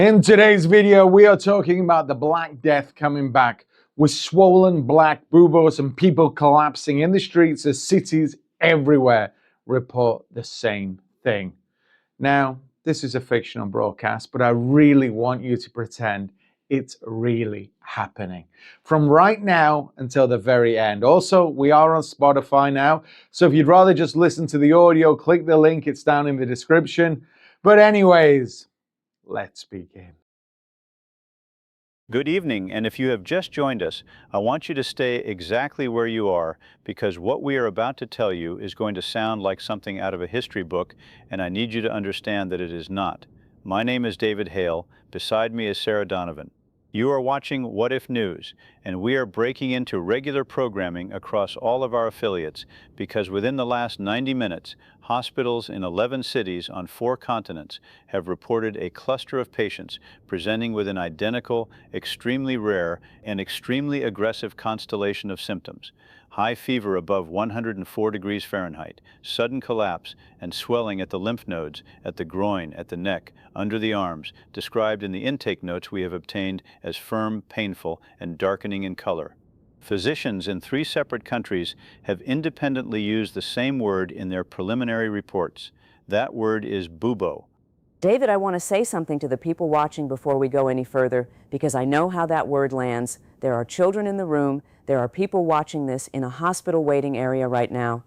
In today's video, we are talking about the Black Death coming back with swollen black buboes and people collapsing in the streets as cities everywhere report the same thing. Now, this is a fictional broadcast, but I really want you to pretend it's really happening from right now until the very end. Also, we are on Spotify now, so if you'd rather just listen to the audio, click the link, it's down in the description. But anyways, let's begin. Good evening, and if you have just joined us, I want you to stay exactly where you are because what we are about to tell you is going to sound like something out of a history book, and I need you to understand that it is not. My name is David Hale. Beside me is Sarah Donovan. You are watching What If News, and we are breaking into regular programming across all of our affiliates because within the last 90 minutes, hospitals in 11 cities on 4 continents have reported a cluster of patients presenting with an identical, extremely rare, and extremely aggressive constellation of symptoms. High fever above 104 degrees Fahrenheit, sudden collapse, and swelling at the lymph nodes, at the groin, at the neck, under the arms, described in the intake notes we have obtained as firm, painful, and darkening in color. Physicians in 3 separate countries have independently used the same word in their preliminary reports. That word is bubo. David, I want to say something to the people watching before we go any further, because I know how that word lands. There are children in the room. There are people watching this in a hospital waiting area right now.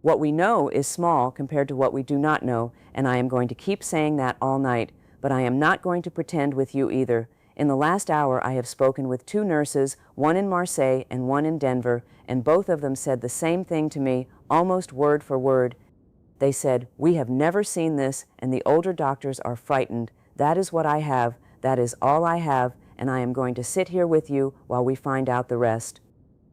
What we know is small compared to what we do not know, and I am going to keep saying that all night, but I am not going to pretend with you either. In the last hour, I have spoken with 2 nurses, one in Marseille and one in Denver, and both of them said the same thing to me, almost word for word. They said, "We have never seen this, and the older doctors are frightened. That is what I have. That is all I have, and I am going to sit here with you while we find out the rest."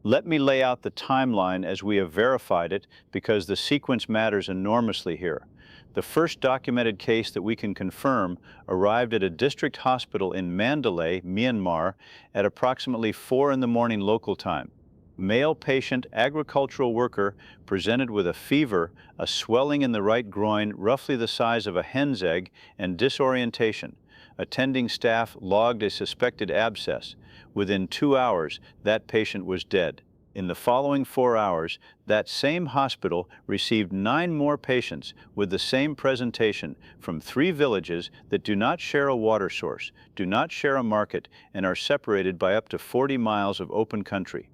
Let me lay out the timeline as we have verified it because the sequence matters enormously here. The first documented case that we can confirm arrived at a district hospital in Mandalay, Myanmar, at approximately 4 in the morning local time. Male patient, agricultural worker, presented with a fever, a swelling in the right groin roughly the size of a hen's egg, and disorientation. Attending staff logged a suspected abscess. Within 2 hours, that patient was dead. In the following 4 hours, that same hospital received 9 more patients with the same presentation from 3 villages that do not share a water source, do not share a market, and are separated by up to 40 miles of open country.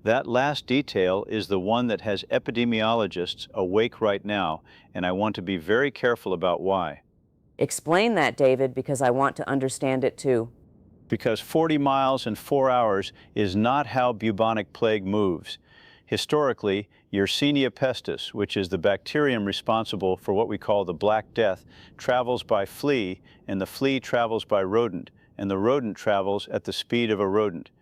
That last detail is the one that has epidemiologists awake right now, and I want to be very careful about why. Explain that, David, because I want to understand it too. Because 40 miles in 4 hours is not how bubonic plague moves. Historically, Yersinia pestis, which is the bacterium responsible for what we call the Black Death, travels by flea, and the flea travels by rodent, and the rodent travels at the speed of a rodent.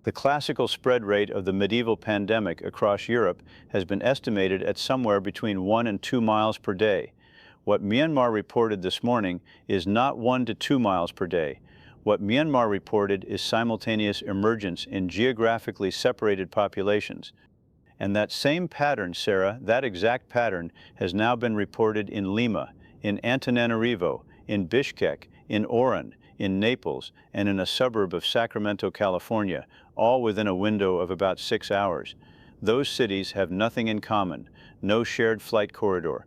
The classical spread rate of the medieval pandemic across Europe has been estimated at somewhere between 1 and 2 miles per day. What Myanmar reported this morning is not 1 to 2 miles per day. What Myanmar reported is simultaneous emergence in geographically separated populations. And that same pattern, Sarah, that exact pattern has now been reported in Lima, in Antananarivo, in Bishkek, in Oran, in Naples, and in a suburb of Sacramento, California, all within a window of about 6 hours. Those cities have nothing in common, no shared flight corridor,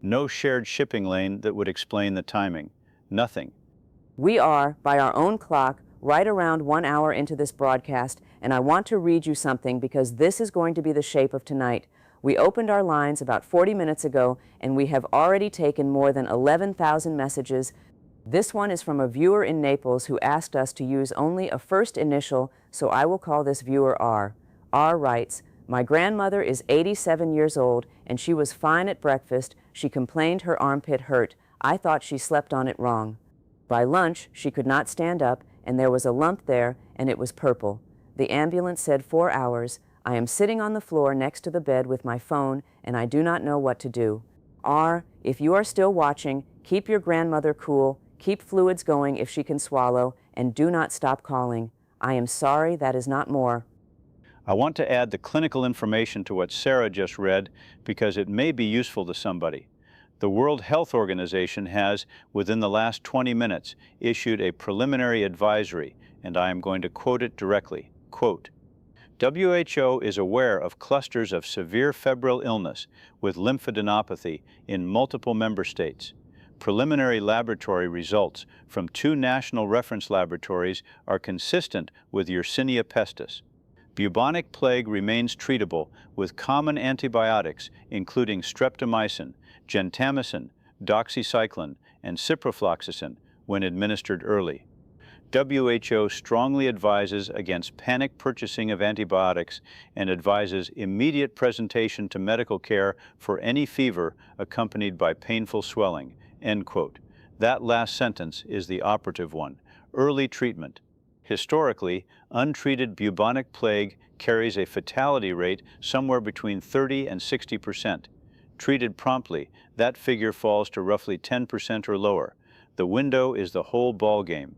no shared shipping lane that would explain the timing, nothing. We are, by our own clock, right around 1 hour into this broadcast, and I want to read you something because this is going to be the shape of tonight. We opened our lines about 40 minutes ago, and we have already taken more than 11,000 messages. This one is from a viewer in Naples who asked us to use only a first initial, so I will call this viewer R. R writes, "My grandmother is 87 years old, and she was fine at breakfast. She complained her armpit hurt. I thought she slept on it wrong. By lunch, she could not stand up, and there was a lump there, and it was purple. The ambulance said 4 hours. I am sitting on the floor next to the bed with my phone, and I do not know what to do. R, if you are still watching, keep your grandmother cool, keep fluids going if she can swallow, and do not stop calling. I am sorry, that is not more." I want to add the clinical information to what Sarah just read because it may be useful to somebody. The World Health Organization has, within the last 20 minutes, issued a preliminary advisory, and I am going to quote it directly. Quote, WHO is aware of clusters of severe febrile illness with lymphadenopathy in multiple member states. Preliminary laboratory results from 2 national reference laboratories are consistent with Yersinia pestis. Bubonic plague remains treatable with common antibiotics including streptomycin, gentamicin, doxycycline, and ciprofloxacin when administered early. WHO strongly advises against panic purchasing of antibiotics and advises immediate presentation to medical care for any fever accompanied by painful swelling. End quote. That last sentence is the operative one. Early treatment. Historically, untreated bubonic plague carries a fatality rate somewhere between 30 and 60%. Treated promptly, that figure falls to roughly 10% or lower. The window is the whole ballgame.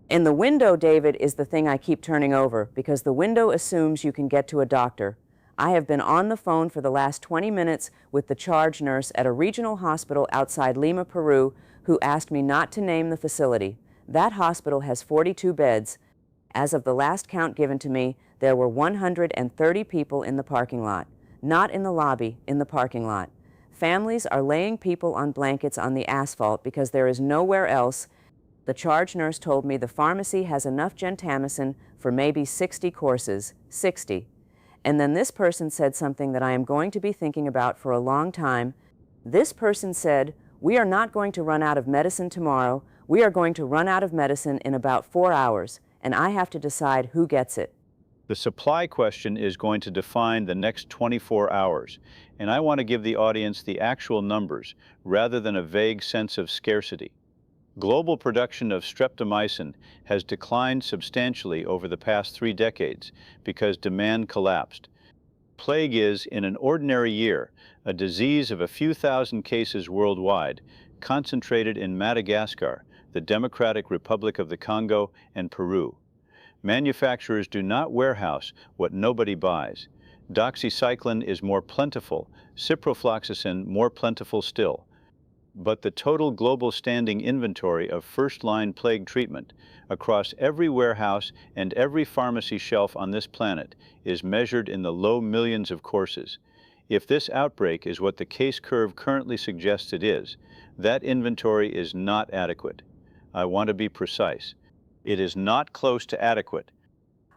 And the window, David, is the thing I keep turning over because the window assumes you can get to a doctor. I have been on the phone for the last 20 minutes with the charge nurse at a regional hospital outside Lima, Peru, who asked me not to name the facility. That hospital has 42 beds. As of the last count given to me, there were 130 people in the parking lot. Not in the lobby, in the parking lot. Families are laying people on blankets on the asphalt because there is nowhere else. The charge nurse told me the pharmacy has enough gentamicin for maybe 60 courses. 60. And then this person said something that I am going to be thinking about for a long time. This person said, "We are not going to run out of medicine tomorrow. We are going to run out of medicine in about 4 hours, and I have to decide who gets it." The supply question is going to define the next 24 hours, and I want to give the audience the actual numbers rather than a vague sense of scarcity. Global production of streptomycin has declined substantially over the past 3 decades because demand collapsed. Plague is, in an ordinary year, a disease of a few thousand cases worldwide, concentrated in Madagascar, the Democratic Republic of the Congo, and Peru. Manufacturers do not warehouse what nobody buys. Doxycycline is more plentiful, ciprofloxacin more plentiful still. But the total global standing inventory of first-line plague treatment across every warehouse and every pharmacy shelf on this planet is measured in the low millions of courses. If this outbreak is what the case curve currently suggests it is, that inventory is not adequate. I want to be precise. It is not close to adequate.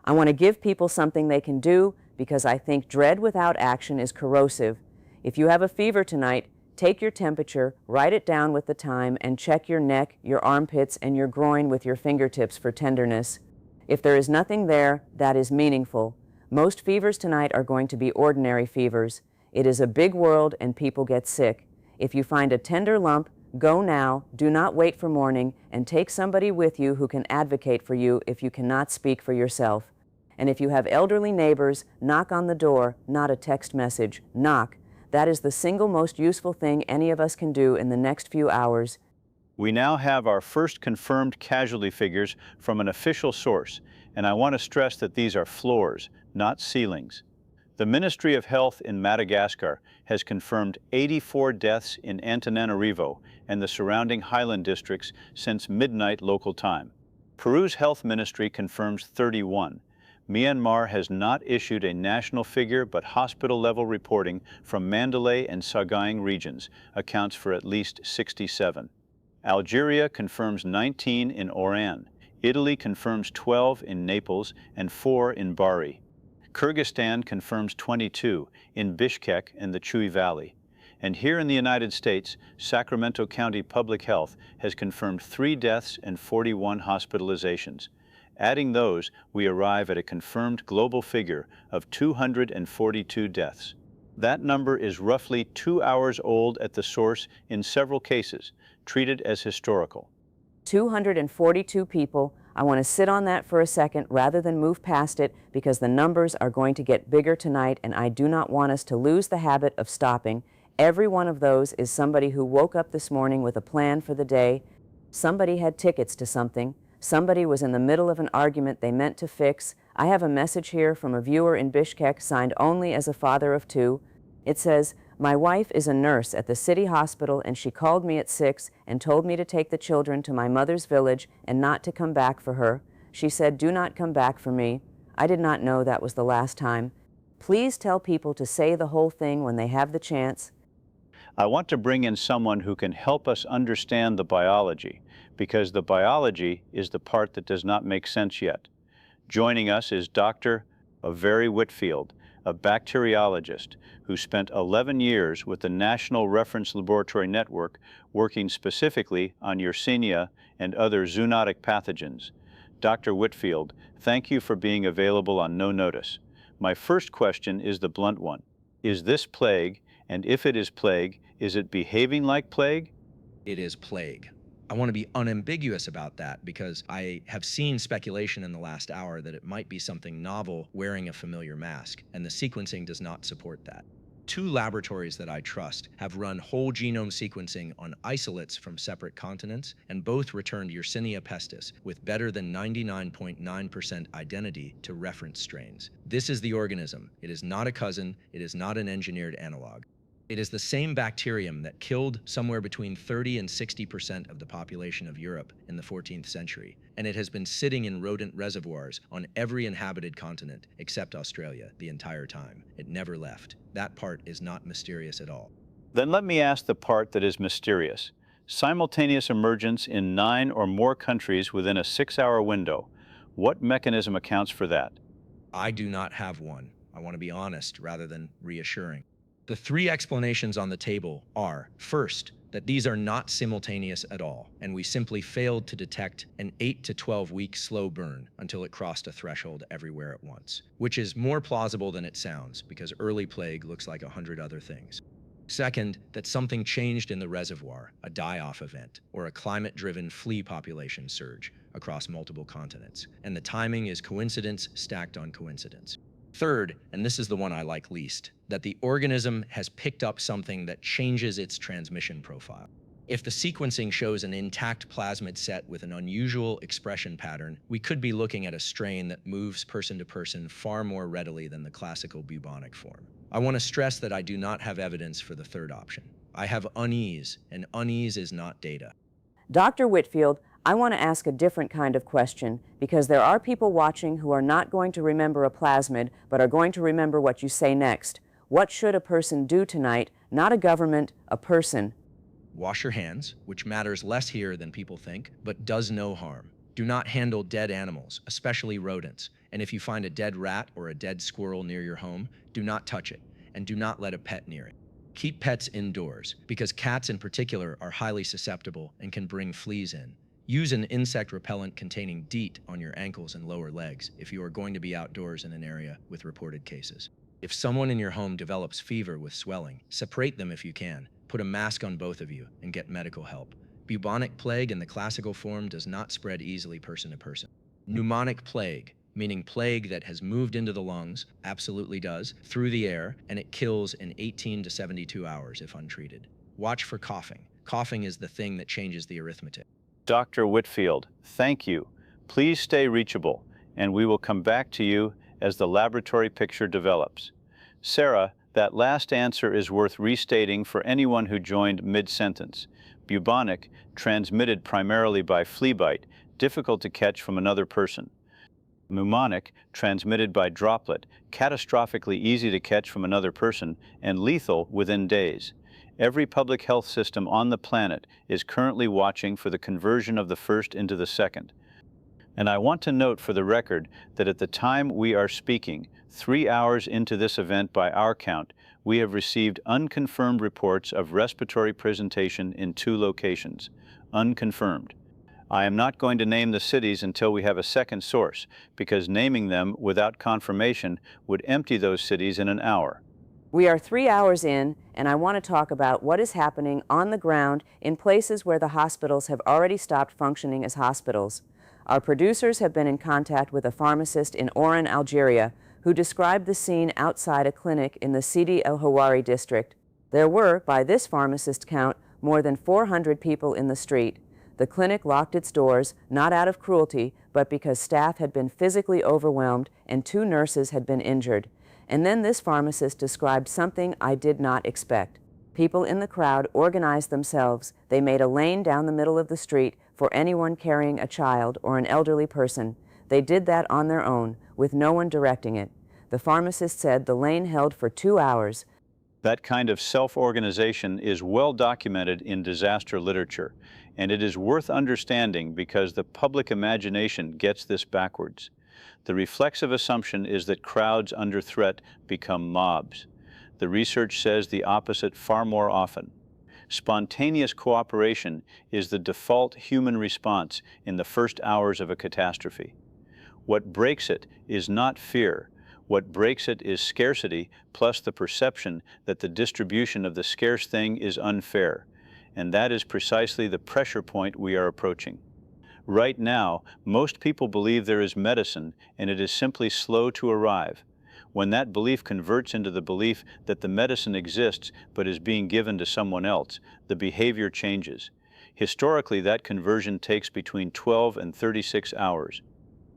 I want to give people something they can do because I think dread without action is corrosive. If you have a fever tonight, take your temperature, write it down with the time, and check your neck, your armpits, and your groin with your fingertips for tenderness. If there is nothing there, that is meaningful. Most fevers tonight are going to be ordinary fevers. It is a big world and people get sick. If you find a tender lump, go now, do not wait for morning, and take somebody with you who can advocate for you if you cannot speak for yourself. And if you have elderly neighbors, knock on the door, not a text message. Knock. That is the single most useful thing any of us can do in the next few hours. We now have our first confirmed casualty figures from an official source, and I want to stress that these are floors, not ceilings. The Ministry of Health in Madagascar has confirmed 84 deaths in Antananarivo and the surrounding highland districts since midnight local time. Peru's health ministry confirms 31. Myanmar has not issued a national figure, but hospital-level reporting from Mandalay and Sagaing regions accounts for at least 67. Algeria confirms 19 in Oran. Italy confirms 12 in Naples and 4 in Bari. Kyrgyzstan confirms 22 in Bishkek and the Chui Valley. And here in the United States, Sacramento County Public Health has confirmed 3 deaths and 41 hospitalizations. Adding those, we arrive at a confirmed global figure of 242 deaths. That number is roughly 2 hours old at the source in several cases, treated as historical. 242 people. I want to sit on that for a second rather than move past it because the numbers are going to get bigger tonight and I do not want us to lose the habit of stopping. Every one of those is somebody who woke up this morning with a plan for the day. Somebody had tickets to something. Somebody was in the middle of an argument they meant to fix. I have a message here from a viewer in Bishkek signed only as a father of 2. It says, My wife is a nurse at the city hospital, and she called me at 6 and told me to take the children to my mother's village and not to come back for her. She said, "Do not come back for me." I did not know that was the last time. Please tell people to say the whole thing when they have the chance. I want to bring in someone who can help us understand the biology, because the biology is the part that does not make sense yet. Joining us is Dr. Avery Whitfield, a bacteriologist who spent 11 years with the National Reference Laboratory Network working specifically on Yersinia and other zoonotic pathogens. Dr. Whitfield, thank you for being available on no notice. My first question is the blunt one. Is this plague, and if it is plague, is it behaving like plague? It is plague. I want to be unambiguous about that because I have seen speculation in the last hour that it might be something novel wearing a familiar mask, and the sequencing does not support that. 2 laboratories that I trust have run whole genome sequencing on isolates from separate continents, and both returned Yersinia pestis with better than 99.9% identity to reference strains. This is the organism. It is not a cousin. It is not an engineered analog. It is the same bacterium that killed somewhere between 30 and 60% of the population of Europe in the 14th century, and it has been sitting in rodent reservoirs on every inhabited continent except Australia the entire time. It never left. That part is not mysterious at all. Then let me ask the part that is mysterious. Simultaneous emergence in 9 or more countries within a 6-hour window. What mechanism accounts for that? I do not have one. I want to be honest rather than reassuring. The 3 explanations on the table are, first, that these are not simultaneous at all, and we simply failed to detect an 8 to 12 week slow burn until it crossed a threshold everywhere at once, which is more plausible than it sounds because early plague looks like 100 other things. Second, that something changed in the reservoir, a die-off event, or a climate-driven flea population surge across multiple continents, and the timing is coincidence stacked on coincidence. Third, and this is the one I like least, that the organism has picked up something that changes its transmission profile. If the sequencing shows an intact plasmid set with an unusual expression pattern, we could be looking at a strain that moves person to person far more readily than the classical bubonic form. I want to stress that I do not have evidence for the third option. I have unease, and unease is not data. Dr. Whitfield, I want to ask a different kind of question because there are people watching who are not going to remember a plasmid but are going to remember what you say next. What should a person do tonight? Not a government, a person. Wash your hands, which matters less here than people think, but does no harm. Do not handle dead animals, especially rodents. And if you find a dead rat or a dead squirrel near your home, do not touch it, and do not let a pet near it. Keep pets indoors, because cats in particular are highly susceptible and can bring fleas in. Use an insect repellent containing DEET on your ankles and lower legs if you are going to be outdoors in an area with reported cases. If someone in your home develops fever with swelling, separate them if you can. Put a mask on both of you and get medical help. Bubonic plague in the classical form does not spread easily person to person. Pneumonic plague, meaning plague that has moved into the lungs, absolutely does, through the air, and it kills in 18 to 72 hours if untreated. Watch for coughing. Coughing is the thing that changes the arithmetic. Dr. Whitfield, thank you. Please stay reachable, and we will come back to you as the laboratory picture develops. Sarah, that last answer is worth restating for anyone who joined mid-sentence. Bubonic, transmitted primarily by flea bite, difficult to catch from another person. Pneumonic, transmitted by droplet, catastrophically easy to catch from another person, and lethal within days. Every public health system on the planet is currently watching for the conversion of the first into the second. And I want to note for the record that at the time we are speaking, 3 hours into this event by our count, we have received unconfirmed reports of respiratory presentation in 2 locations. Unconfirmed. I am not going to name the cities until we have a second source, because naming them without confirmation would empty those cities in an hour. We are 3 hours in, and I want to talk about what is happening on the ground in places where the hospitals have already stopped functioning as hospitals. Our producers have been in contact with a pharmacist in Oran, Algeria, who described the scene outside a clinic in the Sidi El Hawari district. There were, by this pharmacist count, more than 400 people in the street. The clinic locked its doors, not out of cruelty, but because staff had been physically overwhelmed and 2 nurses had been injured. And then this pharmacist described something I did not expect. People in the crowd organized themselves. They made a lane down the middle of the street for anyone carrying a child or an elderly person. They did that on their own, with no one directing it. The pharmacist said the lane held for 2 hours. That kind of self-organization is well documented in disaster literature, and it is worth understanding because the public imagination gets this backwards. The reflexive assumption is that crowds under threat become mobs. The research says the opposite far more often. Spontaneous cooperation is the default human response in the first hours of a catastrophe. What breaks it is not fear. What breaks it is scarcity, plus the perception that the distribution of the scarce thing is unfair. And that is precisely the pressure point we are approaching. Right now, most people believe there is medicine, and it is simply slow to arrive. When that belief converts into the belief that the medicine exists but is being given to someone else, the behavior changes. Historically, that conversion takes between 12 and 36 hours.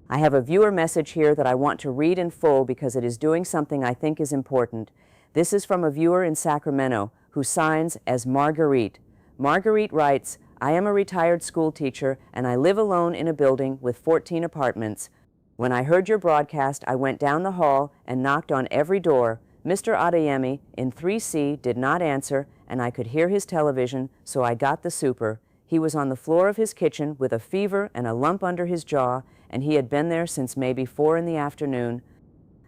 I have a viewer message here that I want to read in full because it is doing something I think is important. This is from a viewer in Sacramento who signs as Marguerite. Marguerite writes, I am a retired school teacher and I live alone in a building with 14 apartments. When I heard your broadcast, I went down the hall and knocked on every door. Mr. Adeyemi in 3C did not answer and I could hear his television, so I got the super. He was on the floor of his kitchen with a fever and a lump under his jaw, and he had been there since maybe 4 in the afternoon.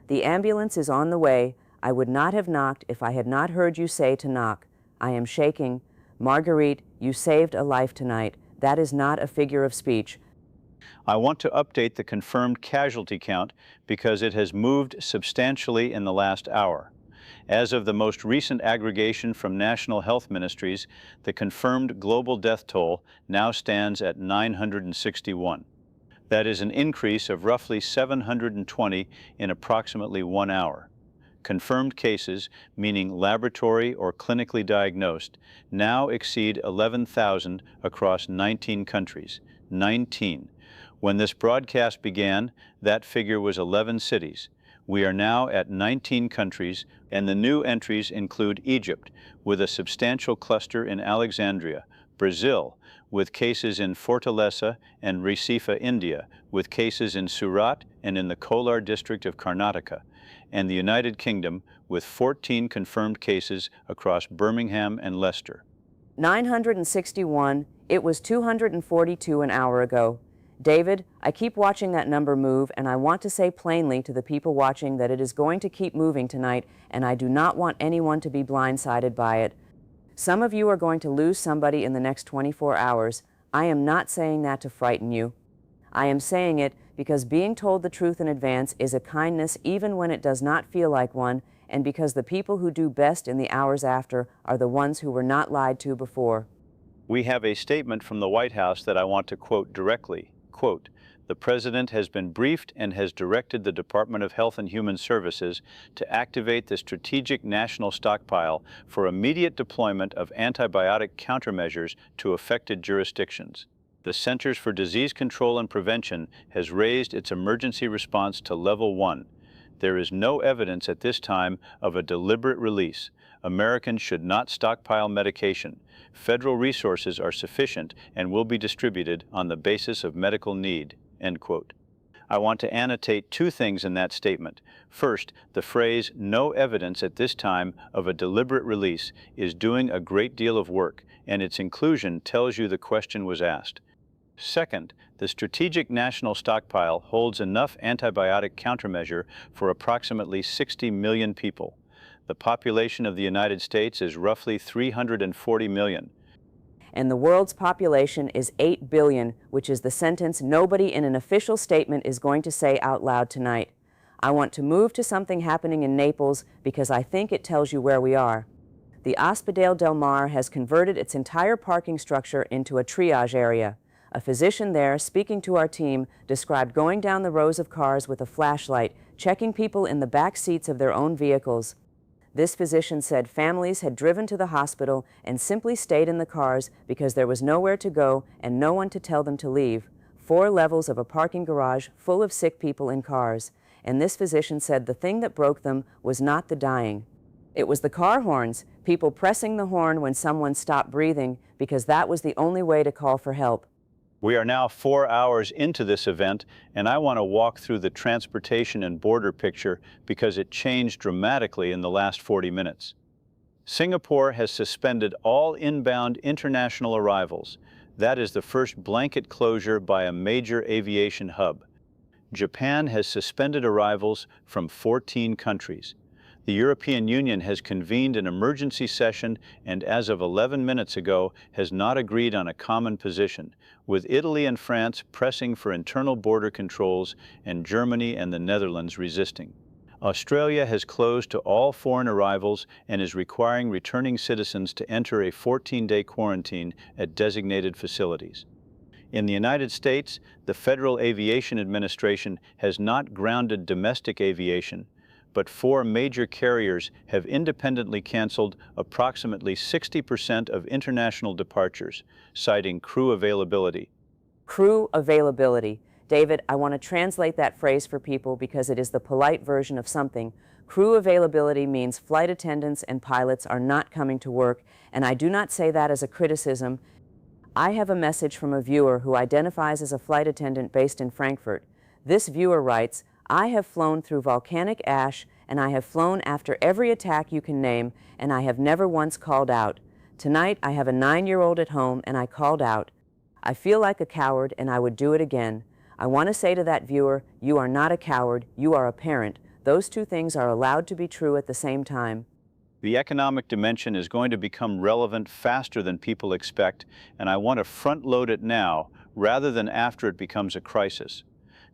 The ambulance is on the way. I would not have knocked if I had not heard you say to knock. I am shaking. Marguerite, you saved a life tonight. That is not a figure of speech. I want to update the confirmed casualty count because it has moved substantially in the last hour. As of the most recent aggregation from National Health Ministries, the confirmed global death toll now stands at 961. That is an increase of roughly 720 in approximately 1 hour. Confirmed cases, meaning laboratory or clinically diagnosed, now exceed 11,000 across 19 countries. 19. When this broadcast began, that figure was 11 cities. We are now at 19 countries, and the new entries include Egypt, with a substantial cluster in Alexandria, Brazil, with cases in Fortaleza and Recife, India, with cases in Surat and in the Kolar district of Karnataka, and the United Kingdom, with 14 confirmed cases across Birmingham and Leicester. 961, it was 242 an hour ago. David, I keep watching that number move, and I want to say plainly to the people watching that it is going to keep moving tonight, and I do not want anyone to be blindsided by it. Some of you are going to lose somebody in the next 24 hours. I am not saying that to frighten you. I am saying it because being told the truth in advance is a kindness even when it does not feel like one, and because the people who do best in the hours after are the ones who were not lied to before. We have a statement from the White House that I want to quote directly. Quote, the President has been briefed and has directed the Department of Health and Human Services to activate the Strategic National Stockpile for immediate deployment of antibiotic countermeasures to affected jurisdictions. The Centers for Disease Control and Prevention has raised its emergency response to Level 1. There is no evidence at this time of a deliberate release. Americans should not stockpile medication. Federal resources are sufficient and will be distributed on the basis of medical need." End quote. I want to annotate 2 things in that statement. First, the phrase, no evidence at this time of a deliberate release, is doing a great deal of work, and its inclusion tells you the question was asked. Second, the Strategic National Stockpile holds enough antibiotic countermeasure for approximately 60 million people. The population of the United States is roughly 340 million. And the world's population is 8 billion, which is the sentence nobody in an official statement is going to say out loud tonight. I want to move to something happening in Naples because I think it tells you where we are. The Ospedale del Mar has converted its entire parking structure into a triage area. A physician there, speaking to our team, described going down the rows of cars with a flashlight, checking people in the back seats of their own vehicles. This physician said families had driven to the hospital and simply stayed in the cars because there was nowhere to go and no one to tell them to leave. 4 levels of a parking garage full of sick people in cars. and this physician said the thing that broke them was not the dying. It was the car horns, people pressing the horn when someone stopped breathing, because that was the only way to call for help. We are now 4 hours into this event, and I want to walk through the transportation and border picture because it changed dramatically in the last 40 minutes. Singapore has suspended all inbound international arrivals. That is the first blanket closure by a major aviation hub. Japan has suspended arrivals from 14 countries. The European Union has convened an emergency session and as of 11 minutes ago has not agreed on a common position, with Italy and France pressing for internal border controls and Germany and the Netherlands resisting. Australia has closed to all foreign arrivals and is requiring returning citizens to enter a 14-day quarantine at designated facilities. In the United States, the Federal Aviation Administration has not grounded domestic aviation, but 4 major carriers have independently canceled approximately 60% of international departures, citing crew availability. Crew availability. David, I want to translate that phrase for people because it is the polite version of something. Crew availability means flight attendants and pilots are not coming to work, and I do not say that as a criticism. I have a message from a viewer who identifies as a flight attendant based in Frankfurt. This viewer writes, I have flown through volcanic ash, and I have flown after every attack you can name, and I have never once called out. Tonight, I have a 9-year-old at home, and I called out. I feel like a coward, and I would do it again. I want to say to that viewer, you are not a coward, you are a parent. Those two things are allowed to be true at the same time. The economic dimension is going to become relevant faster than people expect, and I want to front-load it now rather than after it becomes a crisis.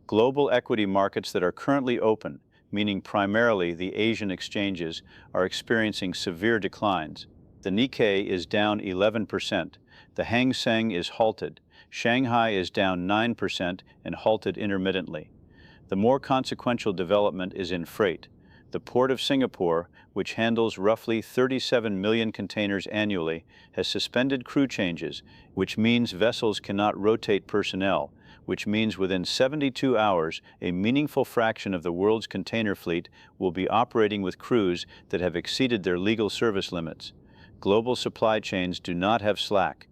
Global equity markets that are currently open, meaning primarily the Asian exchanges, are experiencing severe declines. The Nikkei is down 11%. The Hang Seng is halted. Shanghai is down 9% and halted intermittently. The more consequential development is in freight. The Port of Singapore, which handles roughly 37 million containers annually, has suspended crew changes, which means vessels cannot rotate personnel, which means within 72 hours, a meaningful fraction of the world's container fleet will be operating with crews that have exceeded their legal service limits. Global supply chains do not have slack.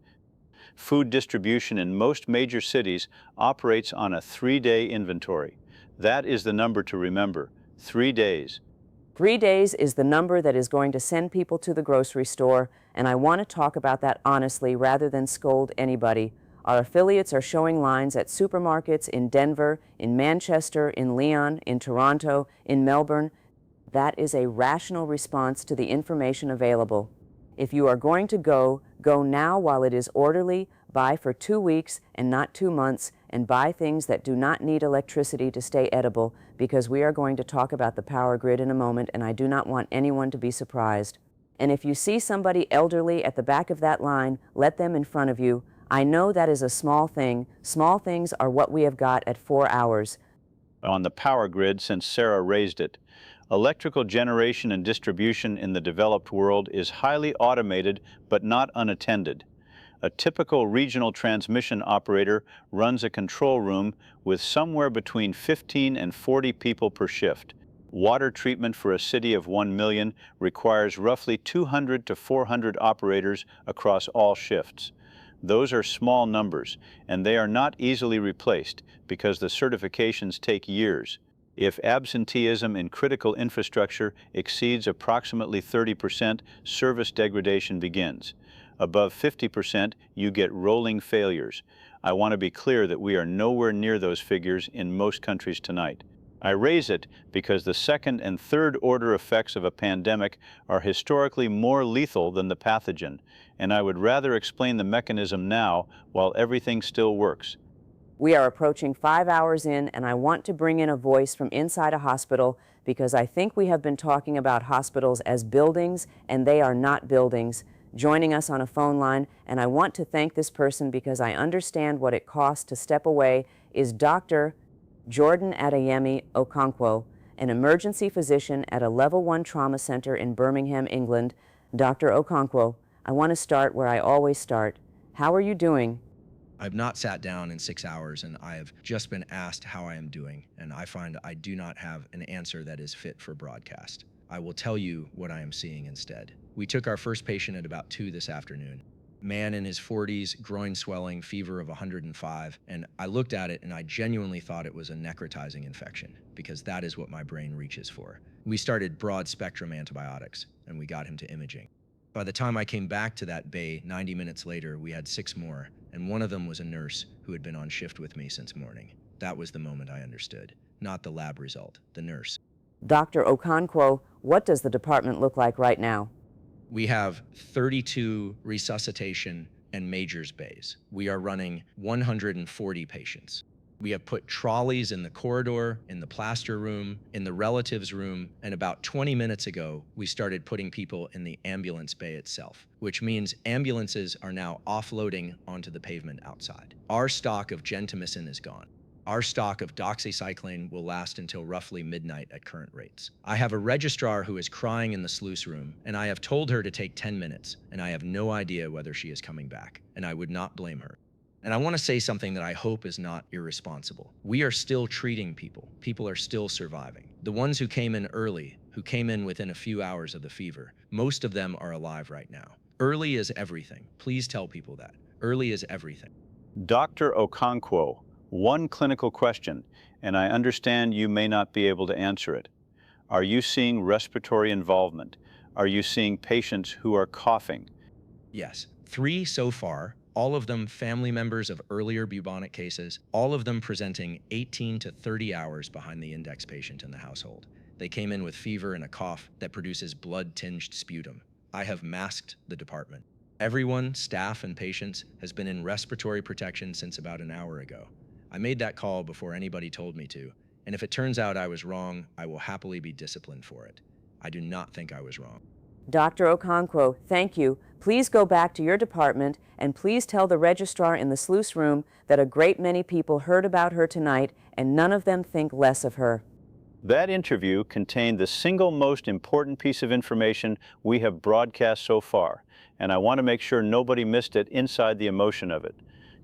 Food distribution in most major cities operates on a 3-day inventory. That is the number to remember, 3 days. 3 days is the number that is going to send people to the grocery store, and I want to talk about that honestly rather than scold anybody. Our affiliates are showing lines at supermarkets in Denver, in Manchester, in Lyon, in Toronto, in Melbourne. That is a rational response to the information available. If you are going to go, go now while it is orderly, buy for 2 weeks and not 2 months, and buy things that do not need electricity to stay edible, because we are going to talk about the power grid in a moment, and I do not want anyone to be surprised. And if you see somebody elderly at the back of that line, let them in front of you. I know that is a small thing. Small things are what we have got at 4 hours. On the power grid, since Sarah raised it, electrical generation and distribution in the developed world is highly automated but not unattended. A typical regional transmission operator runs a control room with somewhere between 15 and 40 people per shift. Water treatment for a city of 1 million requires roughly 200 to 400 operators across all shifts. Those are small numbers, and they are not easily replaced because the certifications take years. If absenteeism in critical infrastructure exceeds approximately 30%, service degradation begins. Above 50%, you get rolling failures. I want to be clear that we are nowhere near those figures in most countries tonight. I raise it because the second and third order effects of a pandemic are historically more lethal than the pathogen, and I would rather explain the mechanism now while everything still works. We are approaching 5 hours in, and I want to bring in a voice from inside a hospital because I think we have been talking about hospitals as buildings, and they are not buildings. Joining us on a phone line, and I want to thank this person because I understand what it costs to step away, is Dr. Jordan Adeyemi Okonkwo, an emergency physician at a Level 1 trauma center in Birmingham, England. Dr. Okonkwo, I want to start where I always start. How are you doing? I've not sat down in 6 hours, and I have just been asked how I am doing, and I find I do not have an answer that is fit for broadcast. I will tell you what I am seeing instead. We took our first patient at about 2 this afternoon. Man in his 40s, groin swelling, fever of 105, and I looked at it and I genuinely thought it was a necrotizing infection, because that is what my brain reaches for. We started broad spectrum antibiotics, and we got him to imaging. By the time I came back to that bay 90 minutes later, we had 6 more, and one of them was a nurse who had been on shift with me since morning. That was the moment I understood. Not the lab result, the nurse. Dr. Okonkwo, what does the department look like right now? We have 32 resuscitation and majors bays. We are running 140 patients. We have put trolleys in the corridor, in the plaster room, in the relatives room, and about 20 minutes ago, we started putting people in the ambulance bay itself, which means ambulances are now offloading onto the pavement outside. Our stock of gentamicin is gone. Our stock of doxycycline will last until roughly midnight at current rates. I have a registrar who is crying in the sluice room, and I have told her to take 10 minutes, and I have no idea whether she is coming back, and I would not blame her. And I want to say something that I hope is not irresponsible. We are still treating people. People are still surviving. The ones who came in early, who came in within a few hours of the fever, most of them are alive right now. Early is everything. Please tell people that. Early is everything. Dr. Okonkwo, one clinical question, and I understand you may not be able to answer it. Are you seeing respiratory involvement? Are you seeing patients who are coughing? Yes, 3 so far, all of them family members of earlier bubonic cases, all of them presenting 18 to 30 hours behind the index patient in the household. They came in with fever and a cough that produces blood-tinged sputum. I have masked the department. Everyone, staff and patients, has been in respiratory protection since about an hour ago. I made that call before anybody told me to, and if it turns out I was wrong, I will happily be disciplined for it. I do not think I was wrong. Dr. Okonkwo, thank you. Please go back to your department and please tell the registrar in the sluice room that a great many people heard about her tonight and none of them think less of her. That interview contained the single most important piece of information we have broadcast so far, and I want to make sure nobody missed it inside the emotion of it.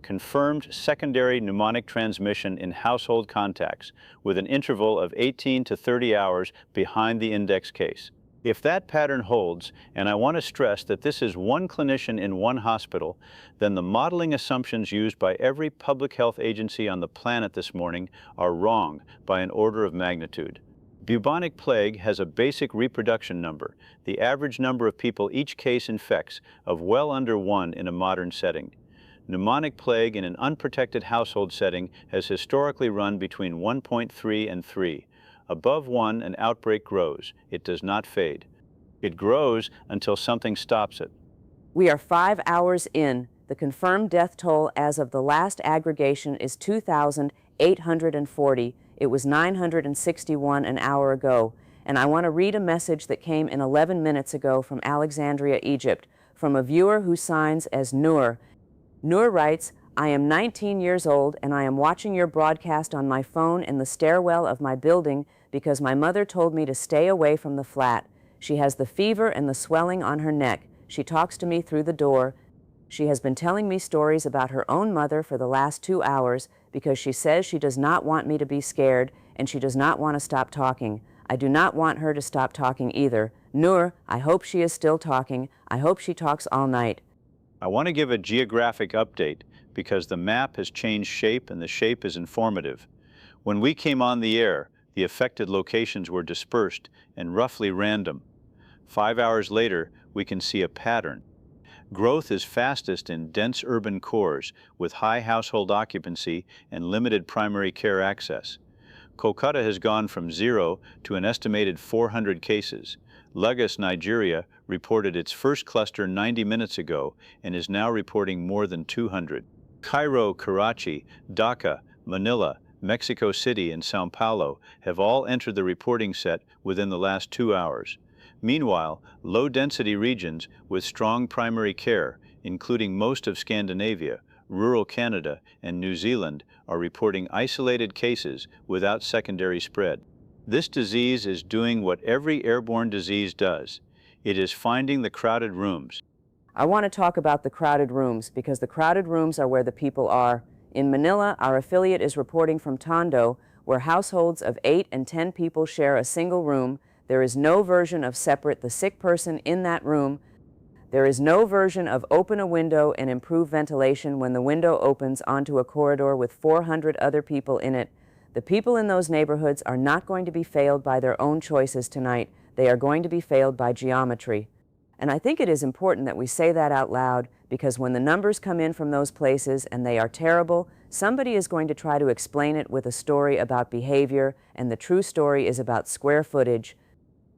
Confirmed secondary pneumonic transmission in household contacts with an interval of 18 to 30 hours behind the index case. If that pattern holds, and I want to stress that this is one clinician in one hospital, then the modeling assumptions used by every public health agency on the planet this morning are wrong by an order of magnitude. Bubonic plague has a basic reproduction number, the average number of people each case infects, of well under 1 in a modern setting. Pneumonic plague in an unprotected household setting has historically run between 1.3 and 3. Above 1, an outbreak grows. It does not fade. It grows until something stops it. We are 5 hours in. The confirmed death toll as of the last aggregation is 2,840. It was 961 an hour ago. And I want to read a message that came in 11 minutes ago from Alexandria, Egypt, from a viewer who signs as Noor. Noor writes, I am 19 years old and I am watching your broadcast on my phone in the stairwell of my building because my mother told me to stay away from the flat. She has the fever and the swelling on her neck. She talks to me through the door. She has been telling me stories about her own mother for the last 2 hours because she says she does not want me to be scared and she does not want to stop talking. I do not want her to stop talking either. Noor, I hope she is still talking. I hope she talks all night. I want to give a geographic update because the map has changed shape and the shape is informative. When we came on the air, the affected locations were dispersed and roughly random. 5 hours later, we can see a pattern. Growth is fastest in dense urban cores with high household occupancy and limited primary care access. Kolkata has gone from 0 to an estimated 400 cases. Lagos, Nigeria, reported its first cluster 90 minutes ago and is now reporting more than 200. Cairo, Karachi, Dhaka, Manila, Mexico City, and Sao Paulo have all entered the reporting set within the last 2 hours. Meanwhile, low-density regions with strong primary care, including most of Scandinavia, rural Canada, and New Zealand, are reporting isolated cases without secondary spread. This disease is doing what every airborne disease does. It is finding the crowded rooms. I want to talk about the crowded rooms because the crowded rooms are where the people are. In Manila, our affiliate is reporting from Tondo, where households of 8 and 10 people share a single room. There is no version of separate the sick person in that room. There is no version of open a window and improve ventilation when the window opens onto a corridor with 400 other people in it. The people in those neighborhoods are not going to be failed by their own choices tonight. They are going to be failed by geometry. And I think it is important that we say that out loud because when the numbers come in from those places and they are terrible, somebody is going to try to explain it with a story about behavior, and the true story is about square footage.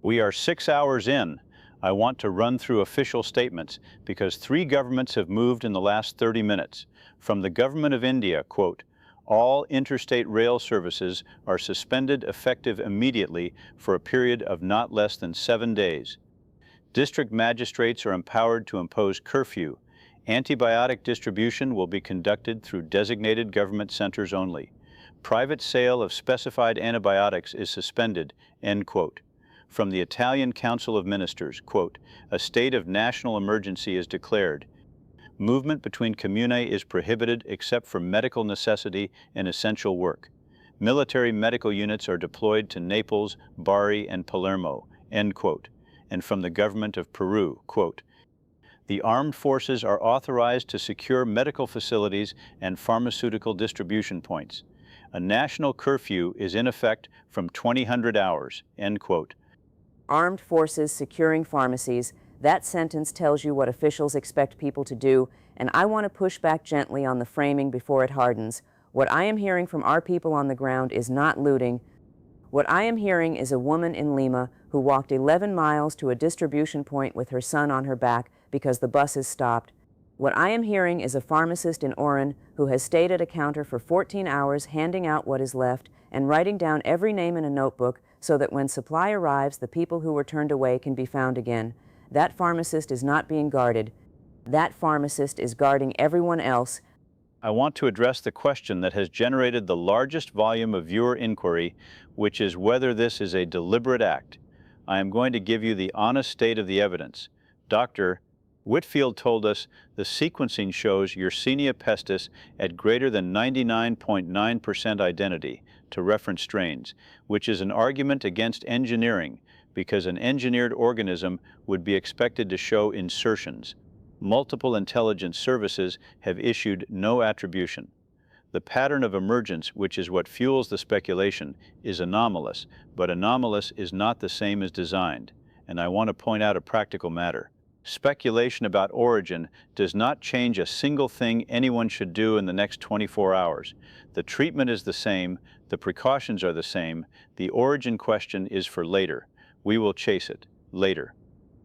We are 6 hours in. I want to run through official statements because 3 governments have moved in the last 30 minutes. From the government of India, quote, all interstate rail services are suspended effective immediately for a period of not less than 7 days. District magistrates are empowered to impose curfew. Antibiotic distribution will be conducted through designated government centers only. Private sale of specified antibiotics is suspended, end quote. From the Italian Council of Ministers, quote, a state of national emergency is declared. Movement between comuni is prohibited except for medical necessity and essential work. Military medical units are deployed to Naples, Bari, and Palermo, end quote. And from the government of Peru, quote, the armed forces are authorized to secure medical facilities and pharmaceutical distribution points. A national curfew is in effect from 2000 hours, end quote. Armed forces securing pharmacies. That sentence tells you what officials expect people to do, and I want to push back gently on the framing before it hardens. What I am hearing from our people on the ground is not looting. What I am hearing is a woman in Lima who walked 11 miles to a distribution point with her son on her back because the buses stopped. What I am hearing is a pharmacist in Oran who has stayed at a counter for 14 hours handing out what is left and writing down every name in a notebook so that when supply arrives, the people who were turned away can be found again. That pharmacist is not being guarded. That pharmacist is guarding everyone else. I want to address the question that has generated the largest volume of viewer inquiry, which is whether this is a deliberate act. I am going to give you the honest state of the evidence. Dr. Whitfield told us the sequencing shows Yersinia pestis at greater than 99.9% identity to reference strains, which is an argument against engineering because an engineered organism would be expected to show insertions. Multiple intelligence services have issued no attribution. The pattern of emergence, which is what fuels the speculation, is anomalous, but anomalous is not the same as designed, and I want to point out a practical matter. Speculation about origin does not change a single thing anyone should do in the next 24 hours. The treatment is the same, the precautions are the same, the origin question is for later. We will chase it later.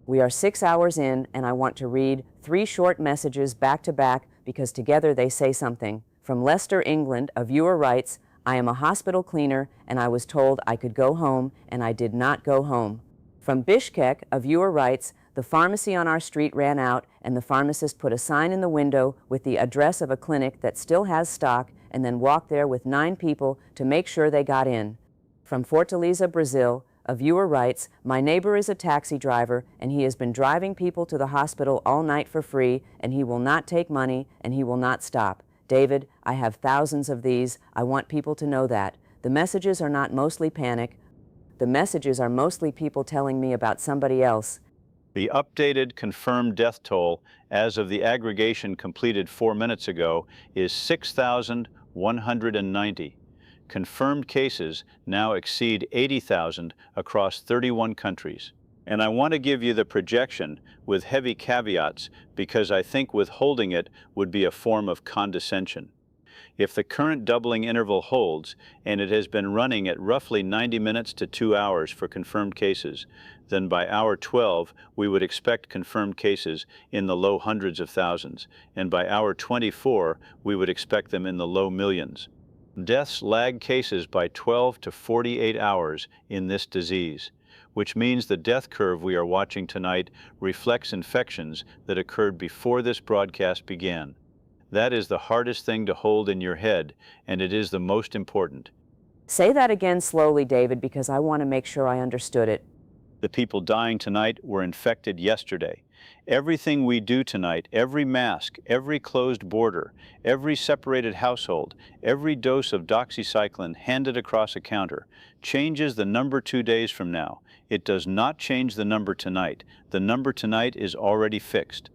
We are 6 hours in, and I want to read 3 short messages back to back because together they say something. From Leicester, England, a viewer writes, I am a hospital cleaner, and I was told I could go home, and I did not go home. From Bishkek, a viewer writes, the pharmacy on our street ran out, and the pharmacist put a sign in the window with the address of a clinic that still has stock, and then walked there with 9 people to make sure they got in. From Fortaleza, Brazil, a viewer writes, my neighbor is a taxi driver, and he has been driving people to the hospital all night for free, and he will not take money, and he will not stop. David, I have thousands of these. I want people to know that. The messages are not mostly panic. The messages are mostly people telling me about somebody else. The updated confirmed death toll as of the aggregation completed 4 minutes ago is 6,190. Confirmed cases now exceed 80,000 across 31 countries. And I want to give you the projection with heavy caveats because I think withholding it would be a form of condescension. If the current doubling interval holds, and it has been running at roughly 90 minutes to 2 hours for confirmed cases, then by hour 12 we would expect confirmed cases in the low hundreds of thousands, and by hour 24 we would expect them in the low millions. Deaths lag cases by 12 to 48 hours in this disease, which means the death curve we are watching tonight reflects infections that occurred before this broadcast began. That is the hardest thing to hold in your head, and it is the most important. Say that again slowly, David, because I want to make sure I understood it. The people dying tonight were infected yesterday. Everything we do tonight, every mask, every closed border, every separated household, every dose of doxycycline handed across a counter, changes the number 2 days from now. It does not change the number tonight. The number tonight is already fixed.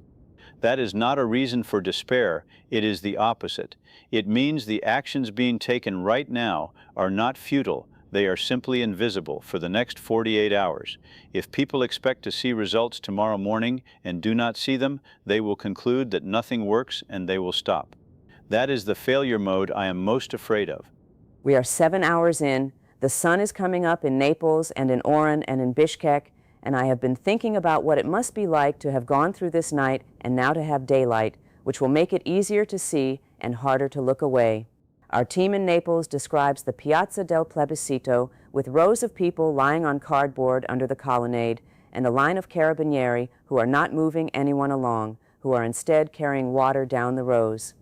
That is not a reason for despair, it is the opposite. It means the actions being taken right now are not futile, they are simply invisible for the next 48 hours. If people expect to see results tomorrow morning and do not see them, they will conclude that nothing works and they will stop. That is the failure mode I am most afraid of. We are 7 hours in, the sun is coming up in Naples and in Oran and in Bishkek, and I have been thinking about what it must be like to have gone through this night and now to have daylight, which will make it easier to see and harder to look away. Our team in Naples describes the Piazza del Plebiscito with rows of people lying on cardboard under the colonnade and a line of carabinieri who are not moving anyone along, who are instead carrying water down the rows.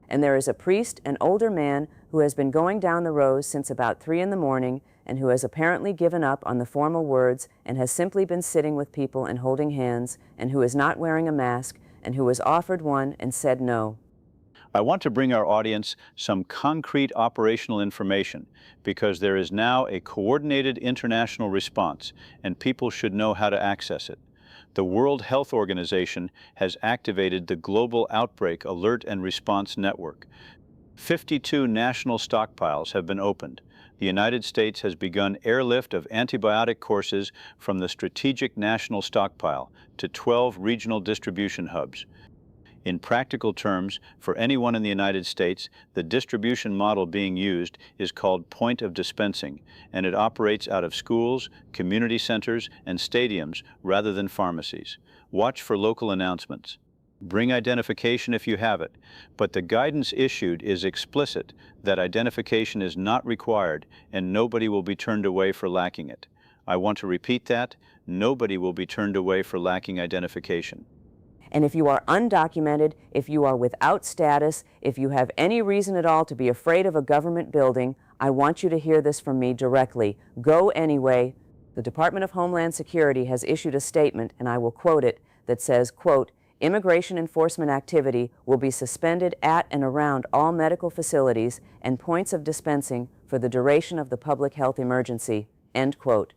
And there is a priest, an older man, who has been going down the rows since about 3 in the morning and who has apparently given up on the formal words and has simply been sitting with people and holding hands, and who is not wearing a mask and who was offered one and said no. I want to bring our audience some concrete operational information because there is now a coordinated international response and people should know how to access it. The World Health Organization has activated the Global Outbreak Alert and Response Network. 52 national stockpiles have been opened. The United States has begun airlift of antibiotic courses from the Strategic National Stockpile to 12 regional distribution hubs. In practical terms, for anyone in the United States, the distribution model being used is called point of dispensing, and it operates out of schools, community centers, and stadiums rather than pharmacies. Watch for local announcements. Bring identification if you have it, but the guidance issued is explicit that identification is not required and nobody will be turned away for lacking it. I want to repeat that, nobody will be turned away for lacking identification. And if you are undocumented, if you are without status, if you have any reason at all to be afraid of a government building, I want you to hear this from me directly. Go anyway. The Department of Homeland Security has issued a statement, and I will quote it, that says, quote, "Immigration enforcement activity will be suspended at and around all medical facilities and points of dispensing for the duration of the public health emergency," end quote.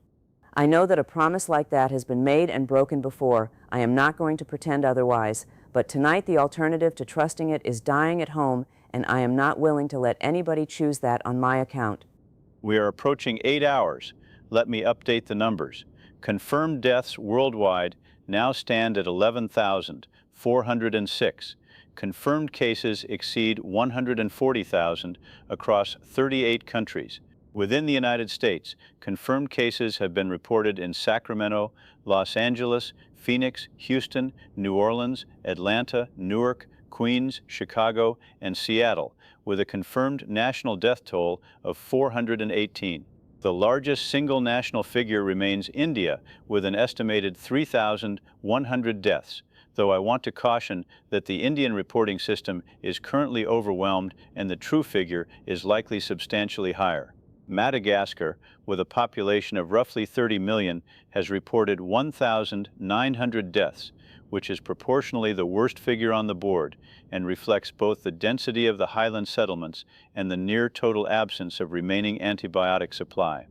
I know that a promise like that has been made and broken before. I am not going to pretend otherwise, but tonight the alternative to trusting it is dying at home, and I am not willing to let anybody choose that on my account. We are approaching 8 hours. Let me update the numbers. Confirmed deaths worldwide now stand at 11,406. Confirmed cases exceed 140,000 across 38 countries. Within the United States, confirmed cases have been reported in Sacramento, Los Angeles, Phoenix, Houston, New Orleans, Atlanta, Newark, Queens, Chicago, and Seattle, with a confirmed national death toll of 418. The largest single national figure remains India, with an estimated 3,100 deaths, though I want to caution that the Indian reporting system is currently overwhelmed and the true figure is likely substantially higher. Madagascar, with a population of roughly 30 million, has reported 1,900 deaths, which is proportionally the worst figure on the board and reflects both the density of the highland settlements and the near total absence of remaining antibiotic supply.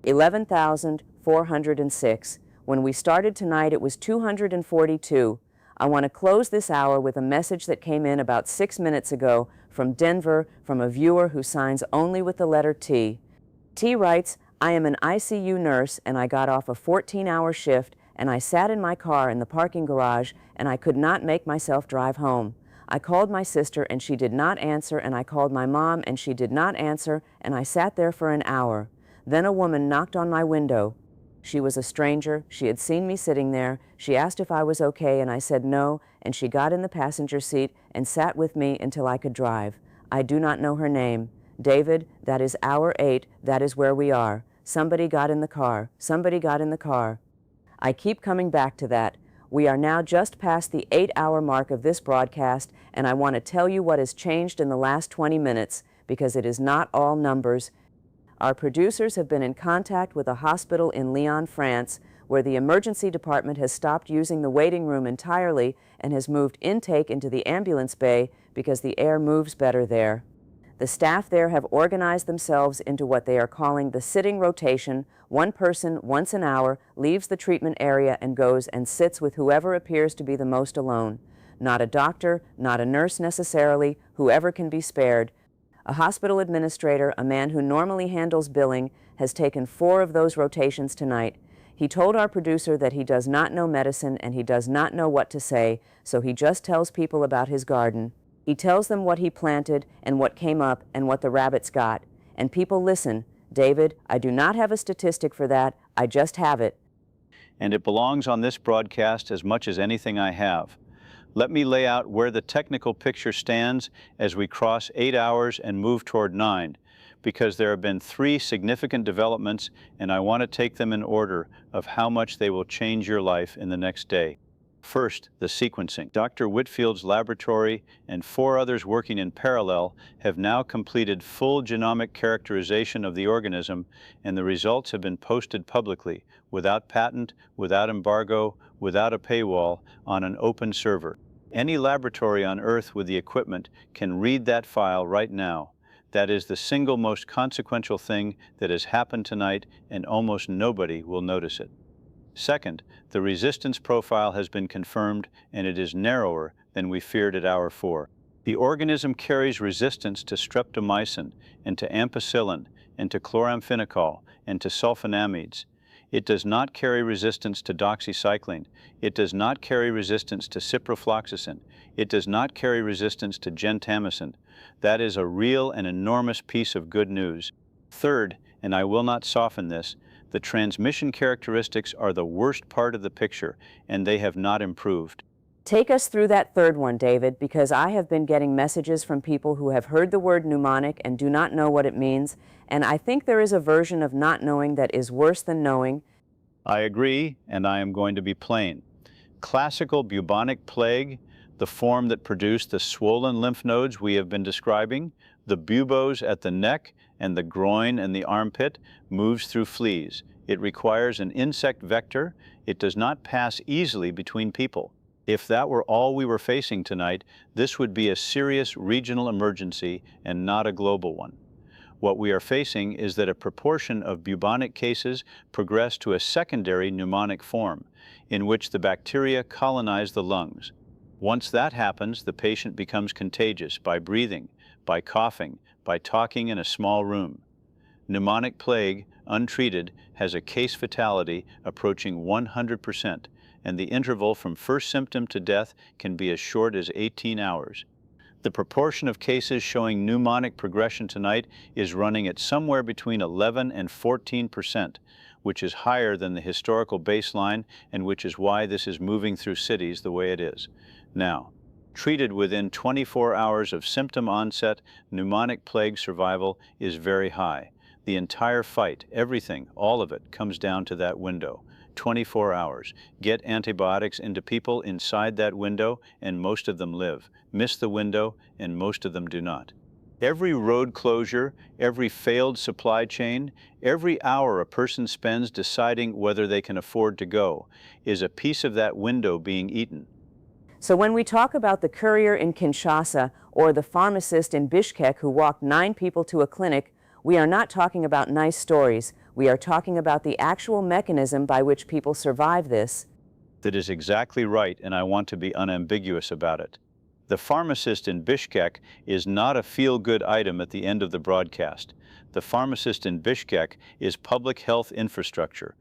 11,406. When we started tonight, it was 242. I want to close this hour with a message that came in about 6 minutes ago from Denver from a viewer who signs only with the letter T. T writes, "I am an ICU nurse and I got off a 14-hour shift and I sat in my car in the parking garage and I could not make myself drive home. I called my sister and she did not answer, and I called my mom and she did not answer, and I sat there for an hour. Then a woman knocked on my window. She was a stranger. She had seen me sitting there. She asked if I was okay and I said no, and she got in the passenger seat and sat with me until I could drive. I do not know her name. David, that is hour 8. That is where we are. Somebody got in the car. Somebody got in the car." I keep coming back to that. We are now just past the 8-hour mark of this broadcast, and I want to tell you what has changed in the last 20 minutes, because it is not all numbers. Our producers have been in contact with a hospital in Lyon, France, where the emergency department has stopped using the waiting room entirely and has moved intake into the ambulance bay because the air moves better there. The staff there have organized themselves into what they are calling the sitting rotation. One person, once an hour, leaves the treatment area and goes and sits with whoever appears to be the most alone. Not a doctor, not a nurse necessarily, whoever can be spared. A hospital administrator, a man who normally handles billing, has taken 4 of those rotations tonight. He told our producer that he does not know medicine and he does not know what to say, so he just tells people about his garden. He tells them what he planted and what came up and what the rabbits got. And people listen. David, I do not have a statistic for that. I just have it. And it belongs on this broadcast as much as anything I have. Let me lay out where the technical picture stands as we cross 8 hours and move toward 9, because there have been 3 significant developments, and I want to take them in order of how much they will change your life in the next day. First, the sequencing. Dr. Whitfield's laboratory and 4 others working in parallel have now completed full genomic characterization of the organism, and the results have been posted publicly, without patent, without embargo, without a paywall, on an open server. Any laboratory on Earth with the equipment can read that file right now. That is the single most consequential thing that has happened tonight, and almost nobody will notice it. Second, the resistance profile has been confirmed, and it is narrower than we feared at hour 4. The organism carries resistance to streptomycin and to ampicillin and to chloramphenicol and to sulfonamides. It does not carry resistance to doxycycline. It does not carry resistance to ciprofloxacin. It does not carry resistance to gentamicin. That is a real and enormous piece of good news. Third, and I will not soften this, the transmission characteristics are the worst part of the picture, and they have not improved. Take us through that third one, David, because I have been getting messages from people who have heard the word mnemonic and do not know what it means, and I think there is a version of not knowing that is worse than knowing. I agree, and I am going to be plain. Classical bubonic plague, the form that produced the swollen lymph nodes we have been describing, the buboes at the neck and the groin and the armpit, moves through fleas. It requires an insect vector. It does not pass easily between people. If that were all we were facing tonight, this would be a serious regional emergency and not a global one. What we are facing is that a proportion of bubonic cases progress to a secondary pneumonic form, in which the bacteria colonize the lungs. Once that happens, the patient becomes contagious by breathing, by coughing, by talking in a small room. Pneumonic plague, untreated, has a case fatality approaching 100%, and the interval from first symptom to death can be as short as 18 hours. The proportion of cases showing pneumonic progression tonight is running at somewhere between 11 and 14%, which is higher than the historical baseline and which is why this is moving through cities the way it is. Now, treated within 24 hours of symptom onset, pneumonic plague survival is very high. The entire fight, everything, all of it, comes down to that window. 24 hours. Get antibiotics into people inside that window, and most of them live. Miss the window, and most of them do not. Every road closure, every failed supply chain, every hour a person spends deciding whether they can afford to go, is a piece of that window being eaten. So when we talk about the courier in Kinshasa or the pharmacist in Bishkek who walked 9 people to a clinic, we are not talking about nice stories. We are talking about the actual mechanism by which people survive this. That is exactly right, and I want to be unambiguous about it. The pharmacist in Bishkek is not a feel-good item at the end of the broadcast. The pharmacist in Bishkek is public health infrastructure.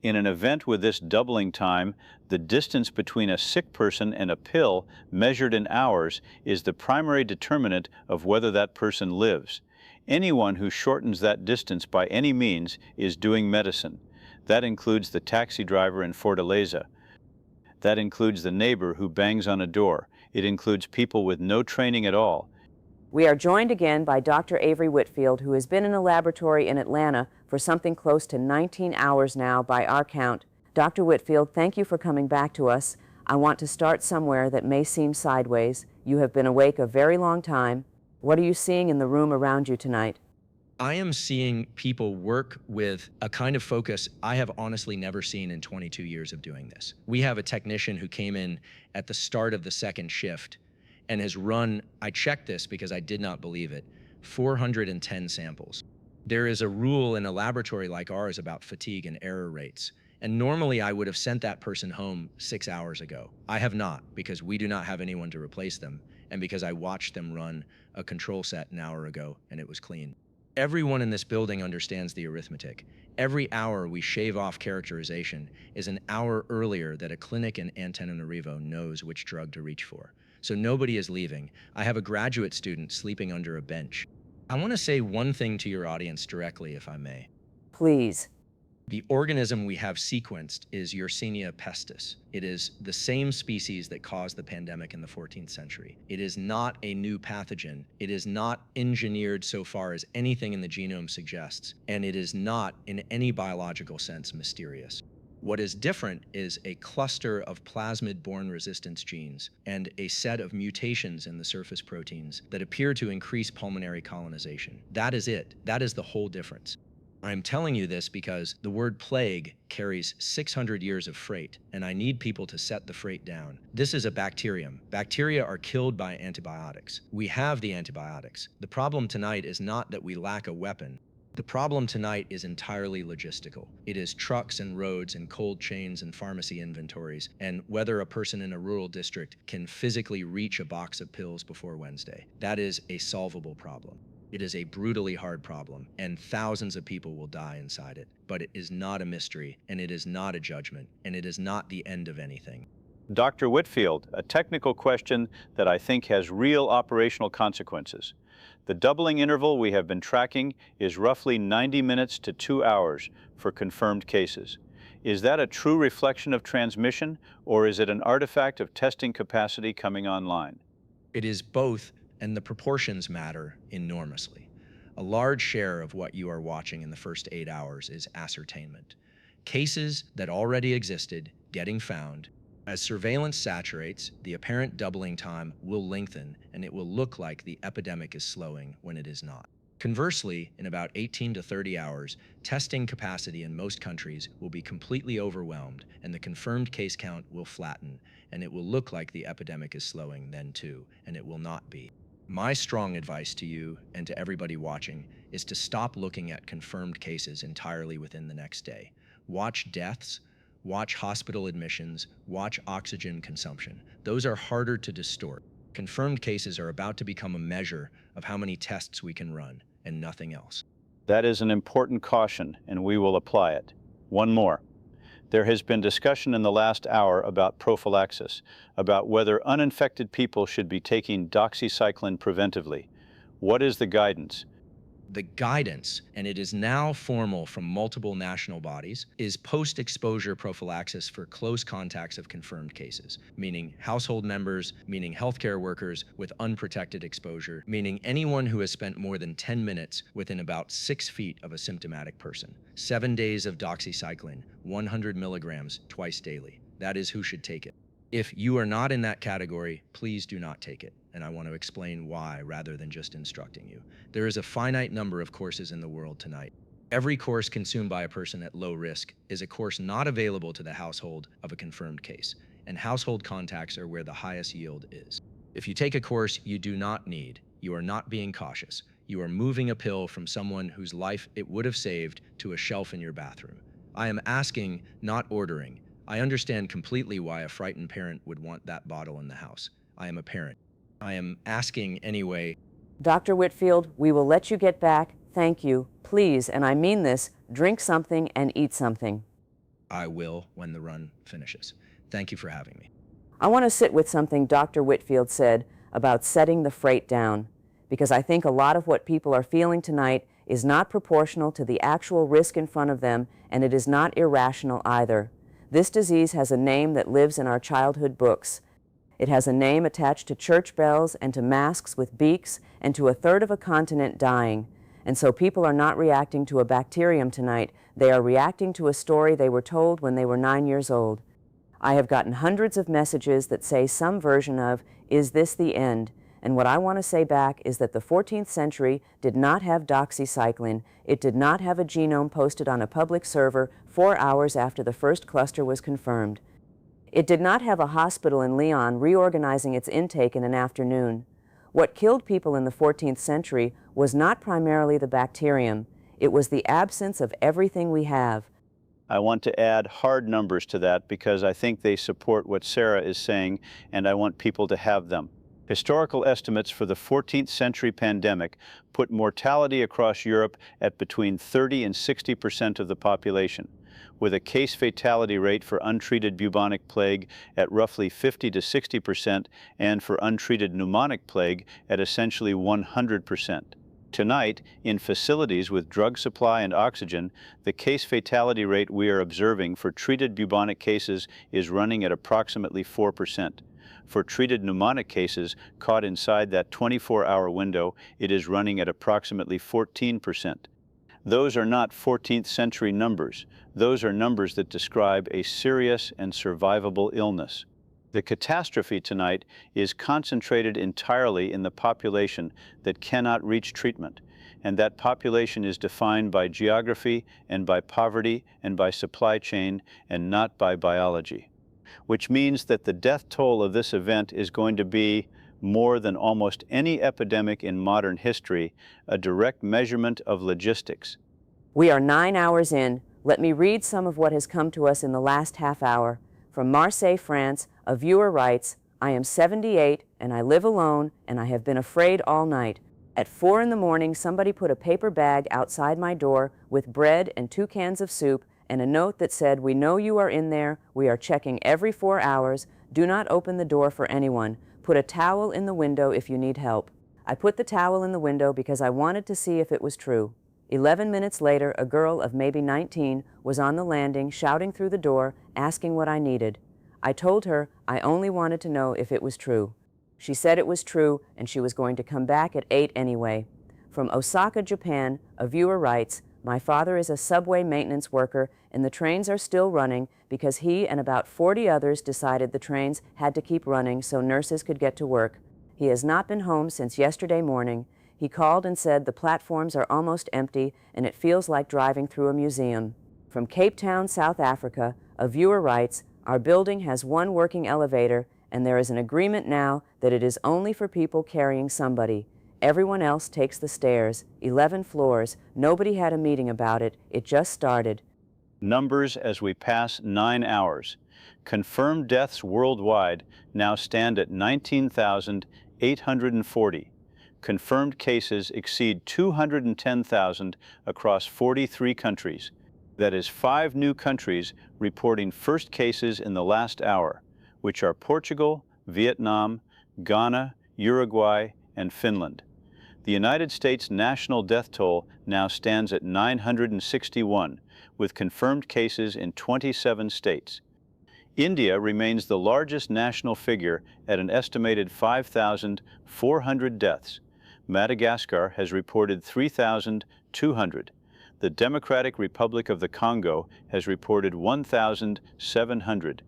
In an event with this doubling time, the distance between a sick person and a pill, measured in hours, is the primary determinant of whether that person lives. Anyone who shortens that distance by any means is doing medicine. That includes the taxi driver in Fortaleza. That includes the neighbor who bangs on a door. It includes people with no training at all. We are joined again by Dr. Avery Whitfield, who has been in a laboratory in Atlanta for something close to 19 hours now by our count. Dr. Whitfield, thank you for coming back to us. I want to start somewhere that may seem sideways. You have been awake a very long time. What are you seeing in the room around you tonight? I am seeing people work with a kind of focus I have honestly never seen in 22 years of doing this. We have a technician who came in at the start of the second shift and has run, I checked this because I did not believe it, 410 samples. There is a rule in a laboratory like ours about fatigue and error rates. And normally I would have sent that person home 6 hours ago. I have not, because we do not have anyone to replace them, and because I watched them run a control set an hour ago and it was clean. Everyone in this building understands the arithmetic. Every hour we shave off characterization is an hour earlier that a clinic in Antananarivo knows which drug to reach for. So nobody is leaving. I have a graduate student sleeping under a bench. I want to say one thing to your audience directly, if I may. Please. The organism we have sequenced is Yersinia pestis. It is the same species that caused the pandemic in the 14th century. It is not a new pathogen. It is not engineered so far as anything in the genome suggests, and it is not in any biological sense mysterious. What is different is a cluster of plasmid-borne resistance genes and a set of mutations in the surface proteins that appear to increase pulmonary colonization. That is it. That is the whole difference. I'm telling you this because the word plague carries 600 years of freight, and I need people to set the freight down. This is a bacterium. Bacteria are killed by antibiotics. We have the antibiotics. The problem tonight is not that we lack a weapon. The problem tonight is entirely logistical. It is trucks and roads and cold chains and pharmacy inventories, and whether a person in a rural district can physically reach a box of pills before Wednesday. That is a solvable problem. It is a brutally hard problem, and thousands of people will die inside it. But it is not a mystery, and it is not a judgment, and it is not the end of anything. Dr. Whitfield, a technical question that I think has real operational consequences. The doubling interval we have been tracking is roughly 90 minutes to 2 hours for confirmed cases. Is that a true reflection of transmission, or is it an artifact of testing capacity coming online? It is both, and the proportions matter enormously. A large share of what you are watching in the first 8 hours is ascertainment. Cases that already existed getting found. As surveillance saturates, the apparent doubling time will lengthen, and it will look like the epidemic is slowing when it is not. Conversely, in about 18 to 30 hours, testing capacity in most countries will be completely overwhelmed, and the confirmed case count will flatten, and it will look like the epidemic is slowing then too, and it will not be. My strong advice to you and to everybody watching is to stop looking at confirmed cases entirely within the next day. Watch deaths, watch hospital admissions, watch oxygen consumption. Those are harder to distort. Confirmed cases are about to become a measure of how many tests we can run, and nothing else. That is an important caution, and we will apply it. One more. There has been discussion in the last hour about prophylaxis, about whether uninfected people should be taking doxycycline preventively. What is the guidance? The guidance, and it is now formal from multiple national bodies, is post-exposure prophylaxis for close contacts of confirmed cases, meaning household members, meaning healthcare workers with unprotected exposure, meaning anyone who has spent more than 10 minutes within about 6 feet of a symptomatic person. 7 days of doxycycline, 100 milligrams twice daily. That is who should take it. If you are not in that category, please do not take it, and I want to explain why rather than just instructing you. There is a finite number of courses in the world tonight. Every course consumed by a person at low risk is a course not available to the household of a confirmed case, and household contacts are where the highest yield is. If you take a course you do not need, you are not being cautious. You are moving a pill from someone whose life it would have saved to a shelf in your bathroom. I am asking, not ordering. I understand completely why a frightened parent would want that bottle in the house. I am a parent. I am asking anyway. Dr. Whitfield, we will let you get back. Thank you. Please, and I mean this, drink something and eat something. I will when the run finishes. Thank you for having me. I want to sit with something Dr. Whitfield said about setting the freight down, because I think a lot of what people are feeling tonight is not proportional to the actual risk in front of them, and it is not irrational either. This disease has a name that lives in our childhood books. It has a name attached to church bells and to masks with beaks and to a third of a continent dying. And so people are not reacting to a bacterium tonight. They are reacting to a story they were told when they were 9 years old. I have gotten hundreds of messages that say some version of, "Is this the end?" And what I want to say back is that the 14th century did not have doxycycline. It did not have a genome posted on a public server 4 hours after the first cluster was confirmed. It did not have a hospital in Lyon reorganizing its intake in an afternoon. What killed people in the 14th century was not primarily the bacterium. It was the absence of everything we have. I want to add hard numbers to that because I think they support what Sarah is saying, and I want people to have them. Historical estimates for the 14th century pandemic put mortality across Europe at between 30 and 60% of the population, with a case fatality rate for untreated bubonic plague at roughly 50 to 60% and for untreated pneumonic plague at essentially 100%. Tonight, in facilities with drug supply and oxygen, the case fatality rate we are observing for treated bubonic cases is running at approximately 4%. For treated pneumonic cases caught inside that 24-hour window, it is running at approximately 14%. Those are not 14th century numbers. Those are numbers that describe a serious and survivable illness. The catastrophe tonight is concentrated entirely in the population that cannot reach treatment, and that population is defined by geography and by poverty and by supply chain and not by biology, which means that the death toll of this event is going to be, more than almost any epidemic in modern history, a direct measurement of logistics. We are 9 hours in. Let me read some of what has come to us in the last half hour. From Marseille, France, a viewer writes, "I am 78 and I live alone and I have been afraid all night. At 4 in the morning, somebody put a paper bag outside my door with bread and 2 cans of soup and a note that said, 'We know you are in there. We are checking every 4 hours. Do not open the door for anyone. Put a towel in the window if you need help.' I put the towel in the window because I wanted to see if it was true. 11 minutes later, a girl of maybe 19 was on the landing shouting through the door, asking what I needed. I told her I only wanted to know if it was true. She said it was true and she was going to come back at 8 anyway." From Osaka, Japan, a viewer writes, "My father is a subway maintenance worker and the trains are still running because he and about 40 others decided the trains had to keep running so nurses could get to work. He has not been home since yesterday morning. He called and said the platforms are almost empty and it feels like driving through a museum." From Cape Town, South Africa, a viewer writes, "Our building has 1 working elevator and there is an agreement now that it is only for people carrying somebody. Everyone else takes the stairs. 11 floors. Nobody had a meeting about it. It just started." Numbers as we pass 9 hours. Confirmed deaths worldwide now stand at 19,840. Confirmed cases exceed 210,000 across 43 countries. That is 5 new countries reporting first cases in the last hour, which are Portugal, Vietnam, Ghana, Uruguay, and Finland. The United States national death toll now stands at 961, with confirmed cases in 27 states. India remains the largest national figure at an estimated 5,400 deaths. Madagascar has reported 3,200. The Democratic Republic of the Congo has reported 1,700.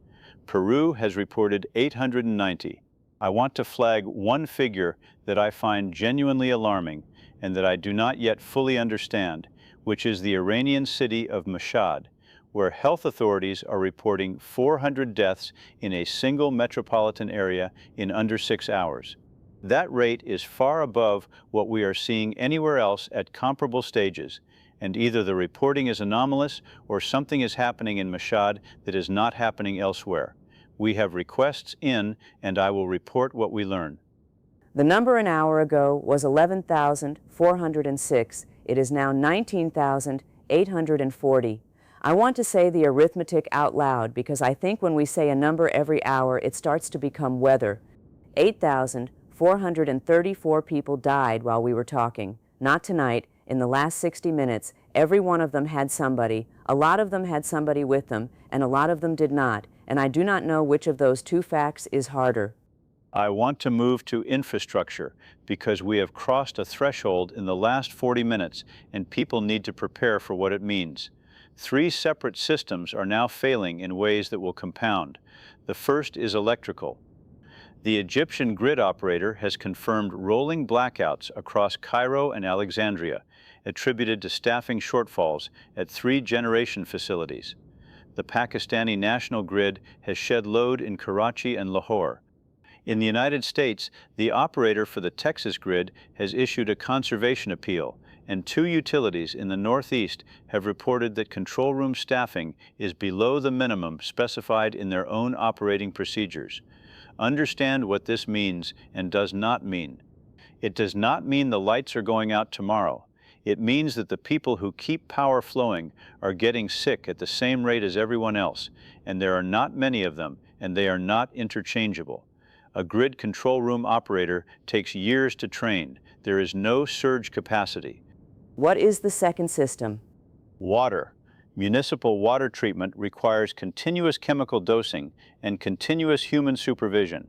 Peru has reported 890. I want to flag one figure that I find genuinely alarming and that I do not yet fully understand, which is the Iranian city of Mashhad, where health authorities are reporting 400 deaths in a single metropolitan area in under 6 hours. That rate is far above what we are seeing anywhere else at comparable stages, and either the reporting is anomalous or something is happening in Mashhad that is not happening elsewhere. We have requests in, and I will report what we learn. The number an hour ago was 11,406. It is now 19,840. I want to say the arithmetic out loud because I think when we say a number every hour, it starts to become weather. 8,434 people died while we were talking. Not tonight. In the last 60 minutes, every one of them had somebody. A lot of them had somebody with them, and a lot of them did not. And I do not know which of those 2 facts is harder. I want to move to infrastructure because we have crossed a threshold in the last 40 minutes and people need to prepare for what it means. 3 separate systems are now failing in ways that will compound. The first is electrical. The Egyptian grid operator has confirmed rolling blackouts across Cairo and Alexandria, attributed to staffing shortfalls at 3 generation facilities. The Pakistani national grid has shed load in Karachi and Lahore. In the United States, the operator for the Texas grid has issued a conservation appeal, and 2 utilities in the Northeast have reported that control room staffing is below the minimum specified in their own operating procedures. Understand what this means and does not mean. It does not mean the lights are going out tomorrow. It means that the people who keep power flowing are getting sick at the same rate as everyone else, and there are not many of them, and they are not interchangeable. A grid control room operator takes years to train. There is no surge capacity. What is the second system? Water. Municipal water treatment requires continuous chemical dosing and continuous human supervision.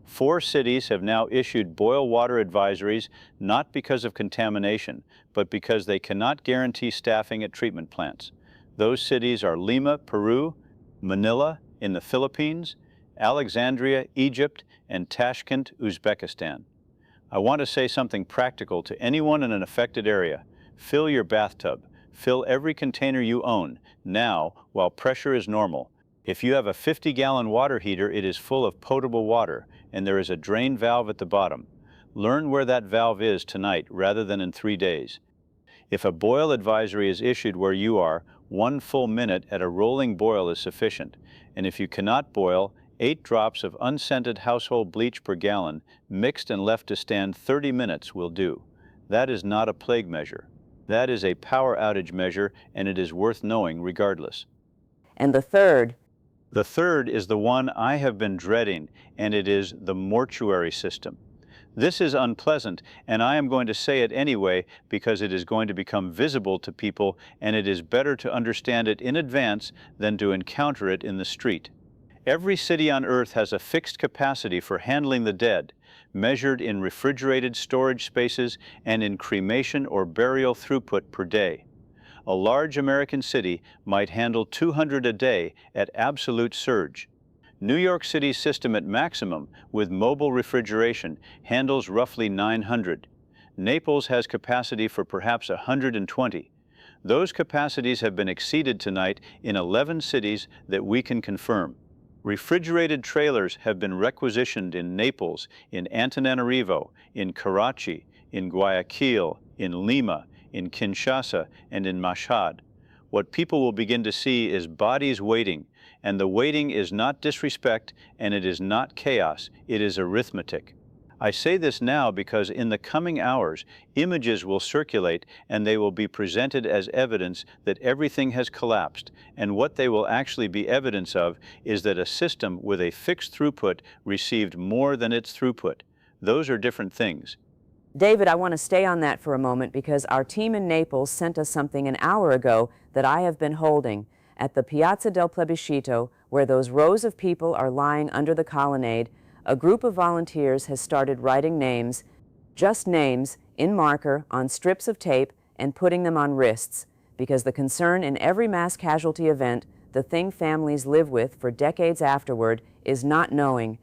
4 cities have now issued boil water advisories not because of contamination, but because they cannot guarantee staffing at treatment plants. Those cities are Lima, Peru, Manila in the Philippines, Alexandria, Egypt, and Tashkent, Uzbekistan. I want to say something practical to anyone in an affected area. Fill your bathtub. Fill every container you own, now, while pressure is normal. If you have a 50-gallon water heater, it is full of potable water, and there is a drain valve at the bottom. Learn where that valve is tonight rather than in 3 days. If a boil advisory is issued where you are, 1 full minute at a rolling boil is sufficient, and if you cannot boil, 8 drops of unscented household bleach per gallon, mixed and left to stand 30 minutes will do. That is not a plague measure. That is a power outage measure, and it is worth knowing regardless. And the third? The third is the one I have been dreading, and it is the mortuary system. This is unpleasant, and I am going to say it anyway because it is going to become visible to people, and it is better to understand it in advance than to encounter it in the street. Every city on Earth has a fixed capacity for handling the dead, measured in refrigerated storage spaces and in cremation or burial throughput per day. A large American city might handle 200 a day at absolute surge. New York City's system at maximum, with mobile refrigeration, handles roughly 900. Naples has capacity for perhaps 120. Those capacities have been exceeded tonight in 11 cities that we can confirm. Refrigerated trailers have been requisitioned in Naples, in Antananarivo, in Karachi, in Guayaquil, in Lima, in Kinshasa, and in Mashhad. What people will begin to see is bodies waiting, and the waiting is not disrespect, and it is not chaos, it is arithmetic. I say this now because in the coming hours, images will circulate and they will be presented as evidence that everything has collapsed, and what they will actually be evidence of is that a system with a fixed throughput received more than its throughput. Those are different things. David, I want to stay on that for a moment because our team in Naples sent us something an hour ago that I have been holding. At the Piazza del Plebiscito, where those rows of people are lying under the colonnade, a group of volunteers has started writing names, just names, in marker on strips of tape and putting them on wrists, because the concern in every mass casualty event, the thing families live with for decades afterward, is not knowing.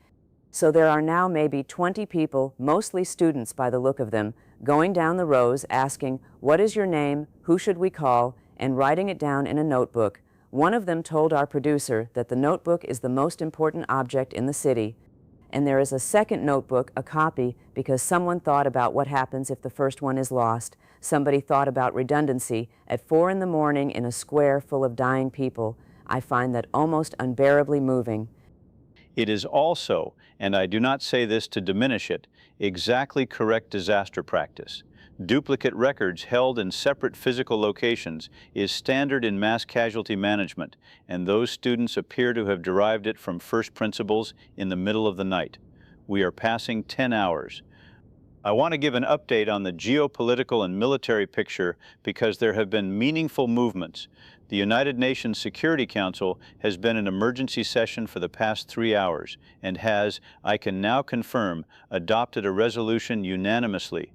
So there are now maybe 20 people, mostly students by the look of them, going down the rows asking, "What is your name? Who should we call?" and writing it down in a notebook. One of them told our producer that the notebook is the most important object in the city. And there is a second notebook, a copy, because someone thought about what happens if the first one is lost. Somebody thought about redundancy at 4 in the morning in a square full of dying people. I find that almost unbearably moving. It is also, and I do not say this to diminish it, exactly correct disaster practice. Duplicate records held in separate physical locations is standard in mass casualty management, and those students appear to have derived it from first principles in the middle of the night. We are passing 10 hours. I want to give an update on the geopolitical and military picture because there have been meaningful movements. The United Nations Security Council has been in emergency session for the past 3 hours and has, I can now confirm, adopted a resolution unanimously.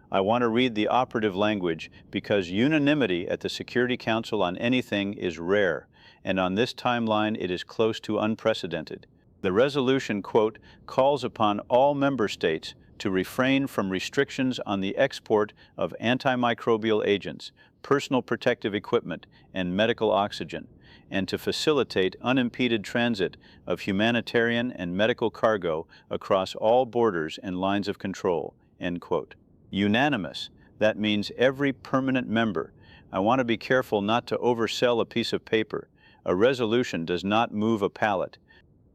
I want to read the operative language because unanimity at the Security Council on anything is rare, and on this timeline it is close to unprecedented. The resolution, quote, calls upon all member states to refrain from restrictions on the export of antimicrobial agents, personal protective equipment, and medical oxygen, and to facilitate unimpeded transit of humanitarian and medical cargo across all borders and lines of control, end quote. Unanimous, that means every permanent member. I want to be careful not to oversell a piece of paper. A resolution does not move a pallet.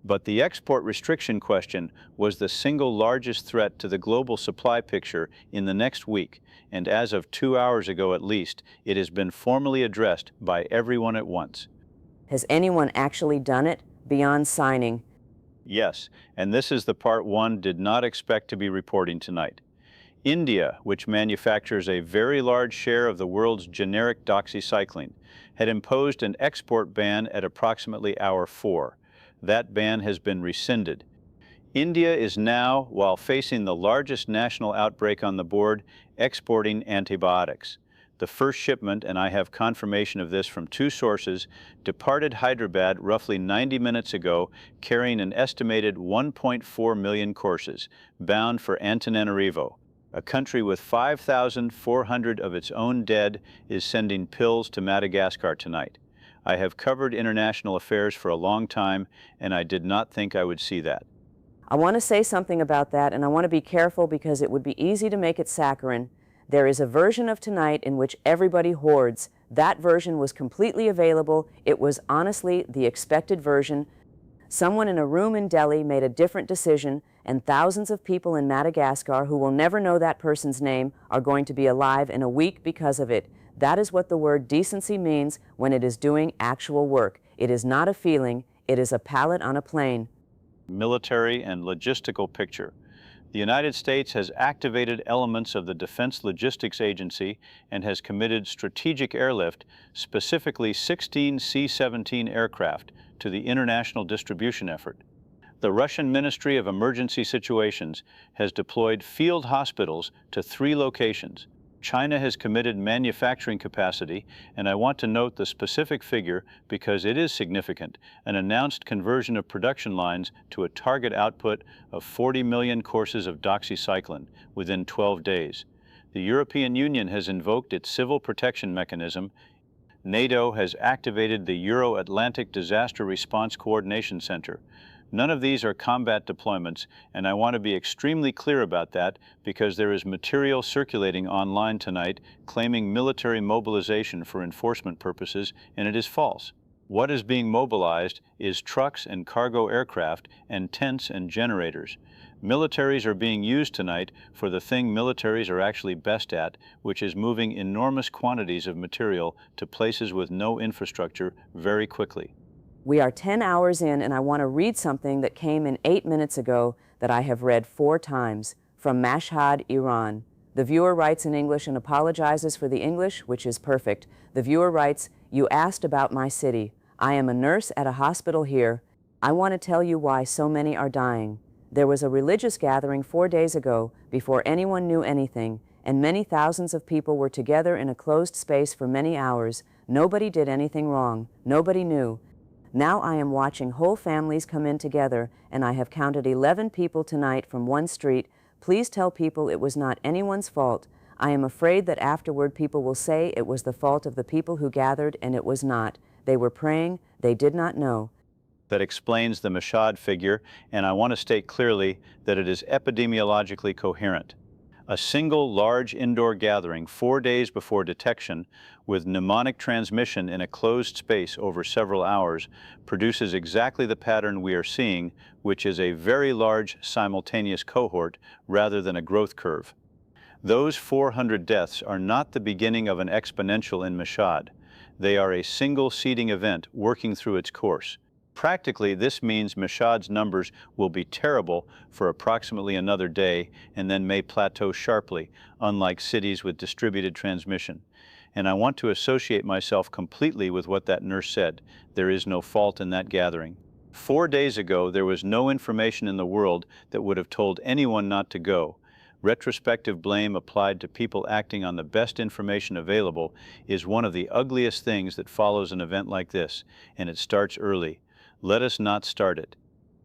But the export restriction question was the single largest threat to the global supply picture in the next week, and as of 2 hours ago at least, it has been formally addressed by everyone at once. Has anyone actually done it beyond signing? Yes, and this is the part one did not expect to be reporting tonight. India, which manufactures a very large share of the world's generic doxycycline, had imposed an export ban at approximately hour 4. That ban has been rescinded. India is now, while facing the largest national outbreak on the board, exporting antibiotics. The first shipment, and I have confirmation of this from 2 sources, departed Hyderabad roughly 90 minutes ago, carrying an estimated 1.4 million courses, bound for Antananarivo. A country with 5,400 of its own dead is sending pills to Madagascar tonight. I have covered international affairs for a long time, and I did not think I would see that. I want to say something about that, and I want to be careful because it would be easy to make it saccharine. There is a version of tonight in which everybody hoards. That version was completely available. It was honestly the expected version. Someone in a room in Delhi made a different decision, and thousands of people in Madagascar who will never know that person's name are going to be alive in a week because of it. That is what the word decency means when it is doing actual work. It is not a feeling, it is a pallet on a plane. Military and logistical picture. The United States has activated elements of the Defense Logistics Agency and has committed strategic airlift, specifically 16 C-17 aircraft, to the international distribution effort. The Russian Ministry of Emergency Situations has deployed field hospitals to 3 locations. China has committed manufacturing capacity, and I want to note the specific figure because it is significant, an announced conversion of production lines to a target output of 40 million courses of doxycycline within 12 days. The European Union has invoked its civil protection mechanism. NATO has activated the Euro-Atlantic Disaster Response Coordination Center. None of these are combat deployments, and I want to be extremely clear about that because there is material circulating online tonight claiming military mobilization for enforcement purposes, and it is false. What is being mobilized is trucks and cargo aircraft and tents and generators. Militaries are being used tonight for the thing militaries are actually best at, which is moving enormous quantities of material to places with no infrastructure very quickly. We are 10 hours in, and I want to read something that came in 8 minutes ago that I have read 4 times, from Mashhad, Iran. The viewer writes in English and apologizes for the English, which is perfect. The viewer writes, "You asked about my city. I am a nurse at a hospital here. I want to tell you why so many are dying. There was a religious gathering 4 days ago, before anyone knew anything, and many thousands of people were together in a closed space for many hours. Nobody did anything wrong. Nobody knew. Now I am watching whole families come in together, and I have counted 11 people tonight from one street. Please tell people it was not anyone's fault. I am afraid that afterward people will say it was the fault of the people who gathered, and it was not. They were praying. They did not know." That explains the Mashhad figure, and I want to state clearly that it is epidemiologically coherent. A single large indoor gathering 4 days before detection with mnemonic transmission in a closed space over several hours produces exactly the pattern we are seeing, which is a very large simultaneous cohort rather than a growth curve. Those 400 deaths are not the beginning of an exponential in Mashhad. They are a single seeding event working through its course. Practically, this means Mashhad's numbers will be terrible for approximately another day and then may plateau sharply, unlike cities with distributed transmission. And I want to associate myself completely with what that nurse said. There is no fault in that gathering. 4 days ago, there was no information in the world that would have told anyone not to go. Retrospective blame applied to people acting on the best information available is one of the ugliest things that follows an event like this, and it starts early. Let us not start it.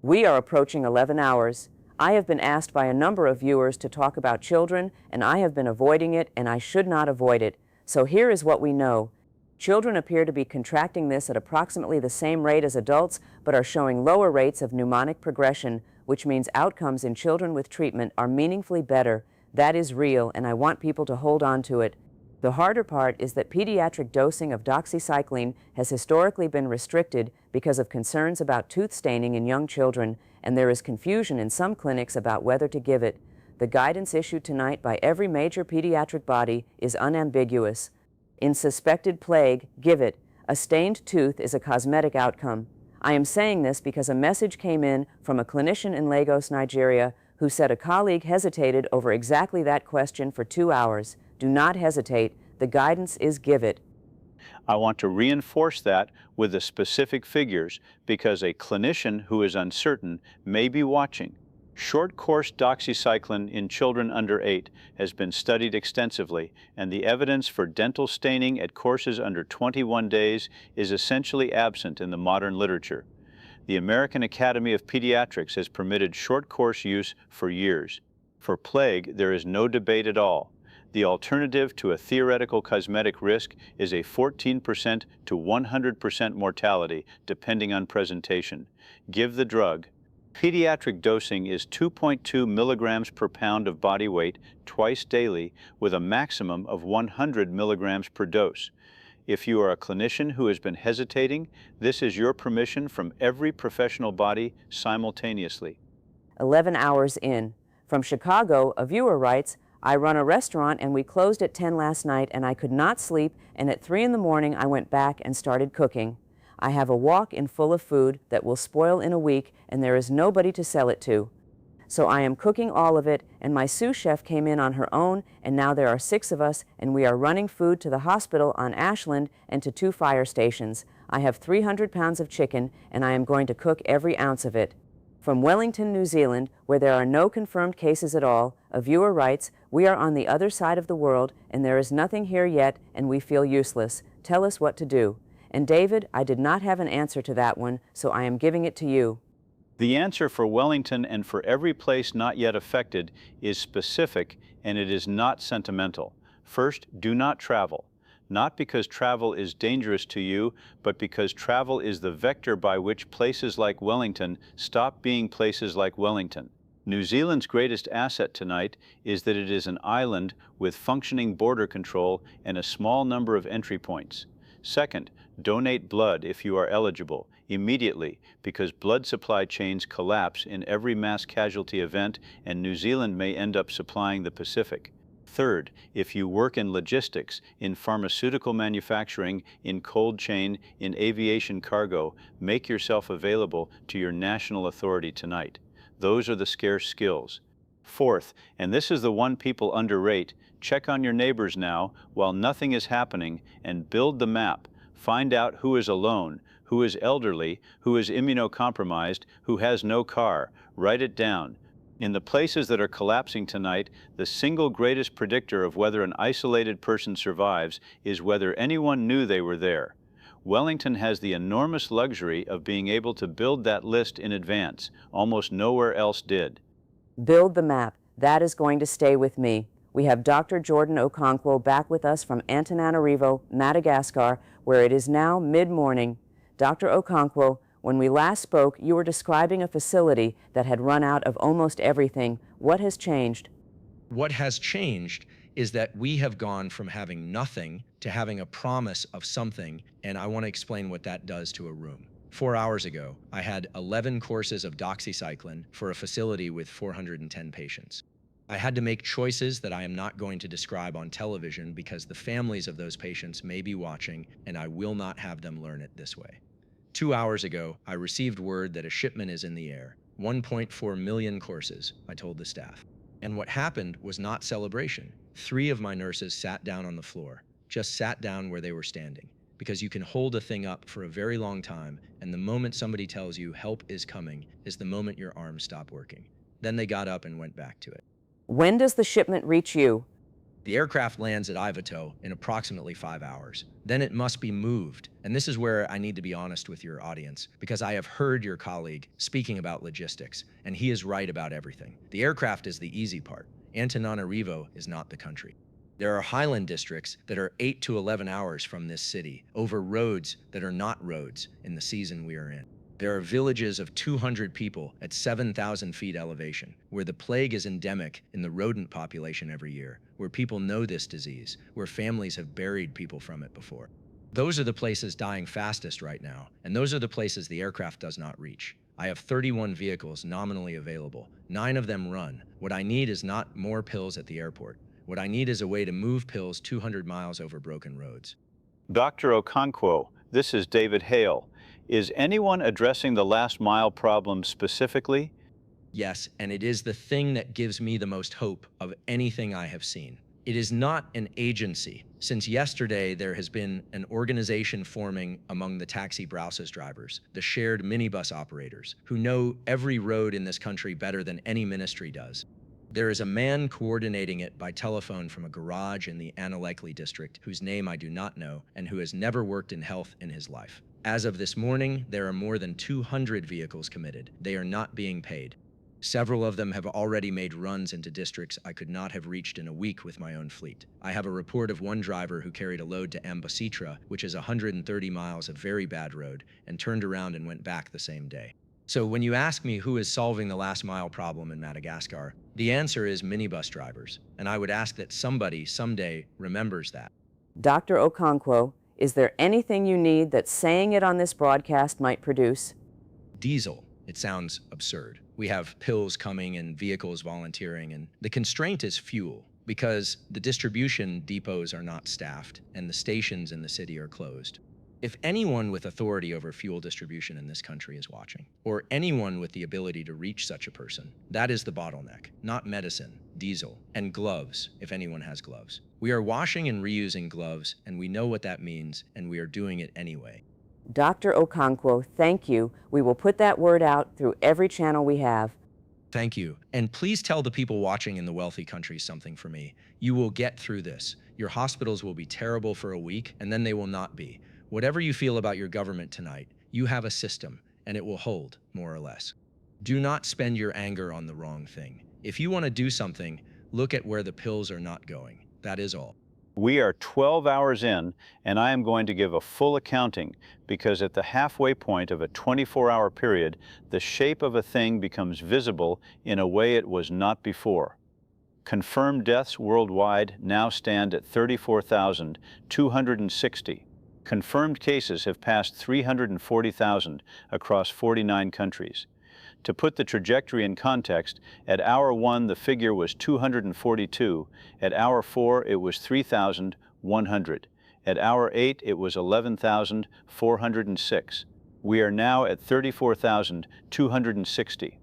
We are approaching 11 hours. I have been asked by a number of viewers to talk about children, and I have been avoiding it, and I should not avoid it. So here is what we know. Children appear to be contracting this at approximately the same rate as adults, but are showing lower rates of pneumonic progression, which means outcomes in children with treatment are meaningfully better. That is real, and I want people to hold on to it. The harder part is that pediatric dosing of doxycycline has historically been restricted because of concerns about tooth staining in young children, and there is confusion in some clinics about whether to give it. The guidance issued tonight by every major pediatric body is unambiguous. In suspected plague, give it. A stained tooth is a cosmetic outcome. I am saying this because a message came in from a clinician in Lagos, Nigeria, who said a colleague hesitated over exactly that question for 2 hours. Do not hesitate. The guidance is give it. I want to reinforce that with the specific figures because a clinician who is uncertain may be watching. Short-course doxycycline in children under 8 has been studied extensively, and the evidence for dental staining at courses under 21 days is essentially absent in the modern literature. The American Academy of Pediatrics has permitted short-course use for years. For plague, there is no debate at all. The alternative to a theoretical cosmetic risk is a 14% to 100% mortality, depending on presentation. Give the drug. Pediatric dosing is 2.2 milligrams per pound of body weight twice daily, with a maximum of 100 milligrams per dose. If you are a clinician who has been hesitating, this is your permission from every professional body simultaneously. 11 hours in. From Chicago, a viewer writes, I run a restaurant and we closed at 10 last night and I could not sleep, and at 3 in the morning I went back and started cooking. I have a walk-in full of food that will spoil in a week and there is nobody to sell it to. So I am cooking all of it, and my sous chef came in on her own, and now there are 6 of us, and we are running food to the hospital on Ashland and to 2 fire stations. I have 300 pounds of chicken and I am going to cook every ounce of it. From Wellington, New Zealand, where there are no confirmed cases at all, a viewer writes, we are on the other side of the world and there is nothing here yet and we feel useless. Tell us what to do. And David, I did not have an answer to that one, so I am giving it to you. The answer for Wellington and for every place not yet affected is specific, and it is not sentimental. First, do not travel. Not because travel is dangerous to you, but because travel is the vector by which places like Wellington stop being places like Wellington. New Zealand's greatest asset tonight is that it is an island with functioning border control and a small number of entry points. Second, donate blood if you are eligible, immediately, because blood supply chains collapse in every mass casualty event and New Zealand may end up supplying the Pacific. Third, if you work in logistics, in pharmaceutical manufacturing, in cold chain, in aviation cargo, make yourself available to your national authority tonight. Those are the scarce skills. Fourth, and this is the one people underrate, check on your neighbors now while nothing is happening and build the map. Find out who is alone, who is elderly, who is immunocompromised, who has no car. Write it down. In the places that are collapsing tonight, the single greatest predictor of whether an isolated person survives is whether anyone knew they were there. Wellington has the enormous luxury of being able to build that list in advance. Almost nowhere else did. Build the map. That is going to stay with me. We have Dr. Jordan Okonkwo back with us from Antananarivo, Madagascar, where it is now mid-morning. Dr. Okonkwo, when we last spoke, you were describing a facility that had run out of almost everything. What has changed? What has changed is that we have gone from having nothing to having a promise of something, and I want to explain what that does to a room. 4 hours ago, I had 11 courses of doxycycline for a facility with 410 patients. I had to make choices that I am not going to describe on television because the families of those patients may be watching, and I will not have them learn it this way. 2 hours ago, I received word that a shipment is in the air. 1.4 million courses, I told the staff. And what happened was not celebration. 3 of my nurses sat down on the floor, just sat down where they were standing, because you can hold a thing up for a very long time, and the moment somebody tells you help is coming is the moment your arms stop working. Then they got up and went back to it. When does the shipment reach you? The aircraft lands at Ivato in approximately 5 hours. Then it must be moved. And this is where I need to be honest with your audience, because I have heard your colleague speaking about logistics, and he is right about everything. The aircraft is the easy part. Antananarivo is not the country. There are highland districts that are 8 to 11 hours from this city, over roads that are not roads in the season we are in. There are villages of 200 people at 7,000 feet elevation, where the plague is endemic in the rodent population every year, where people know this disease, where families have buried people from it before. Those are the places dying fastest right now, and those are the places the aircraft does not reach. I have 31 vehicles nominally available. 9 of them run. What I need is not more pills at the airport. What I need is a way to move pills 200 miles over broken roads. Dr. Okonkwo, this is David Hale. Is anyone addressing the last mile problem specifically? Yes, and it is the thing that gives me the most hope of anything I have seen. It is not an agency. Since yesterday, there has been an organization forming among the taxi browsers drivers, the shared minibus operators, who know every road in this country better than any ministry does. There is a man coordinating it by telephone from a garage in the Analekli district whose name I do not know and who has never worked in health in his life. As of this morning, there are more than 200 vehicles committed. They are not being paid. Several of them have already made runs into districts I could not have reached in a week with my own fleet. I have a report of one driver who carried a load to Ambositra, which is 130 miles of very bad road, and turned around and went back the same day. So when you ask me who is solving the last mile problem in Madagascar, the answer is minibus drivers, and I would ask that somebody someday remembers that. Dr. Okonkwo, is there anything you need that saying it on this broadcast might produce? Diesel. It sounds absurd. We have pills coming and vehicles volunteering, and the constraint is fuel, because the distribution depots are not staffed and the stations in the city are closed. If anyone with authority over fuel distribution in this country is watching, or anyone with the ability to reach such a person, that is the bottleneck, not medicine, diesel, and gloves, if anyone has gloves. We are washing and reusing gloves, and we know what that means, and we are doing it anyway. Dr. Okonkwo, thank you. We will put that word out through every channel we have. Thank you. And please tell the people watching in the wealthy countries something for me. You will get through this. Your hospitals will be terrible for a week, and then they will not be. Whatever you feel about your government tonight, you have a system, and it will hold, more or less. Do not spend your anger on the wrong thing. If you want to do something, look at where the pills are not going. That is all. We are 12 hours in, and I am going to give a full accounting, because at the halfway point of a 24-hour period, the shape of a thing becomes visible in a way it was not before. Confirmed deaths worldwide now stand at 34,260. Confirmed cases have passed 340,000 across 49 countries. To put the trajectory in context, at hour 1 the figure was 242, at hour 4 it was 3,100, at hour 8 it was 11,406. We are now at 34,260.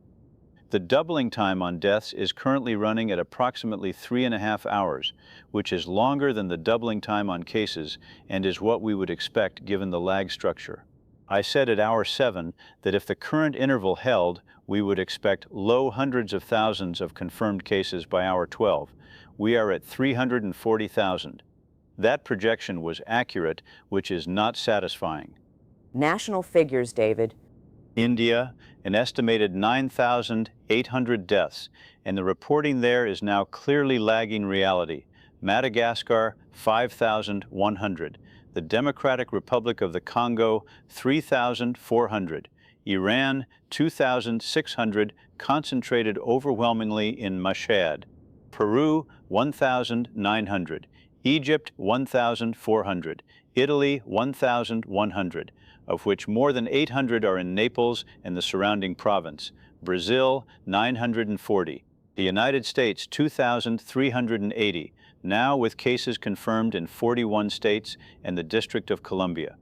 The doubling time on deaths is currently running at approximately 3.5 hours, which is longer than the doubling time on cases and is what we would expect given the lag structure. I said at hour 7 that if the current interval held, we would expect low hundreds of thousands of confirmed cases by hour 12. We are at 340,000. That projection was accurate, which is not satisfying. National figures, David. India, an estimated 9,800 deaths, and the reporting there is now clearly lagging reality. Madagascar, 5,100. The Democratic Republic of the Congo, 3,400. Iran, 2,600, concentrated overwhelmingly in Mashhad. Peru, 1,900. Egypt, 1,400. Italy, 1,100, of which more than 800 are in Naples and the surrounding province. Brazil, 940. The United States, 2,380, now with cases confirmed in 41 states and the District of Columbia.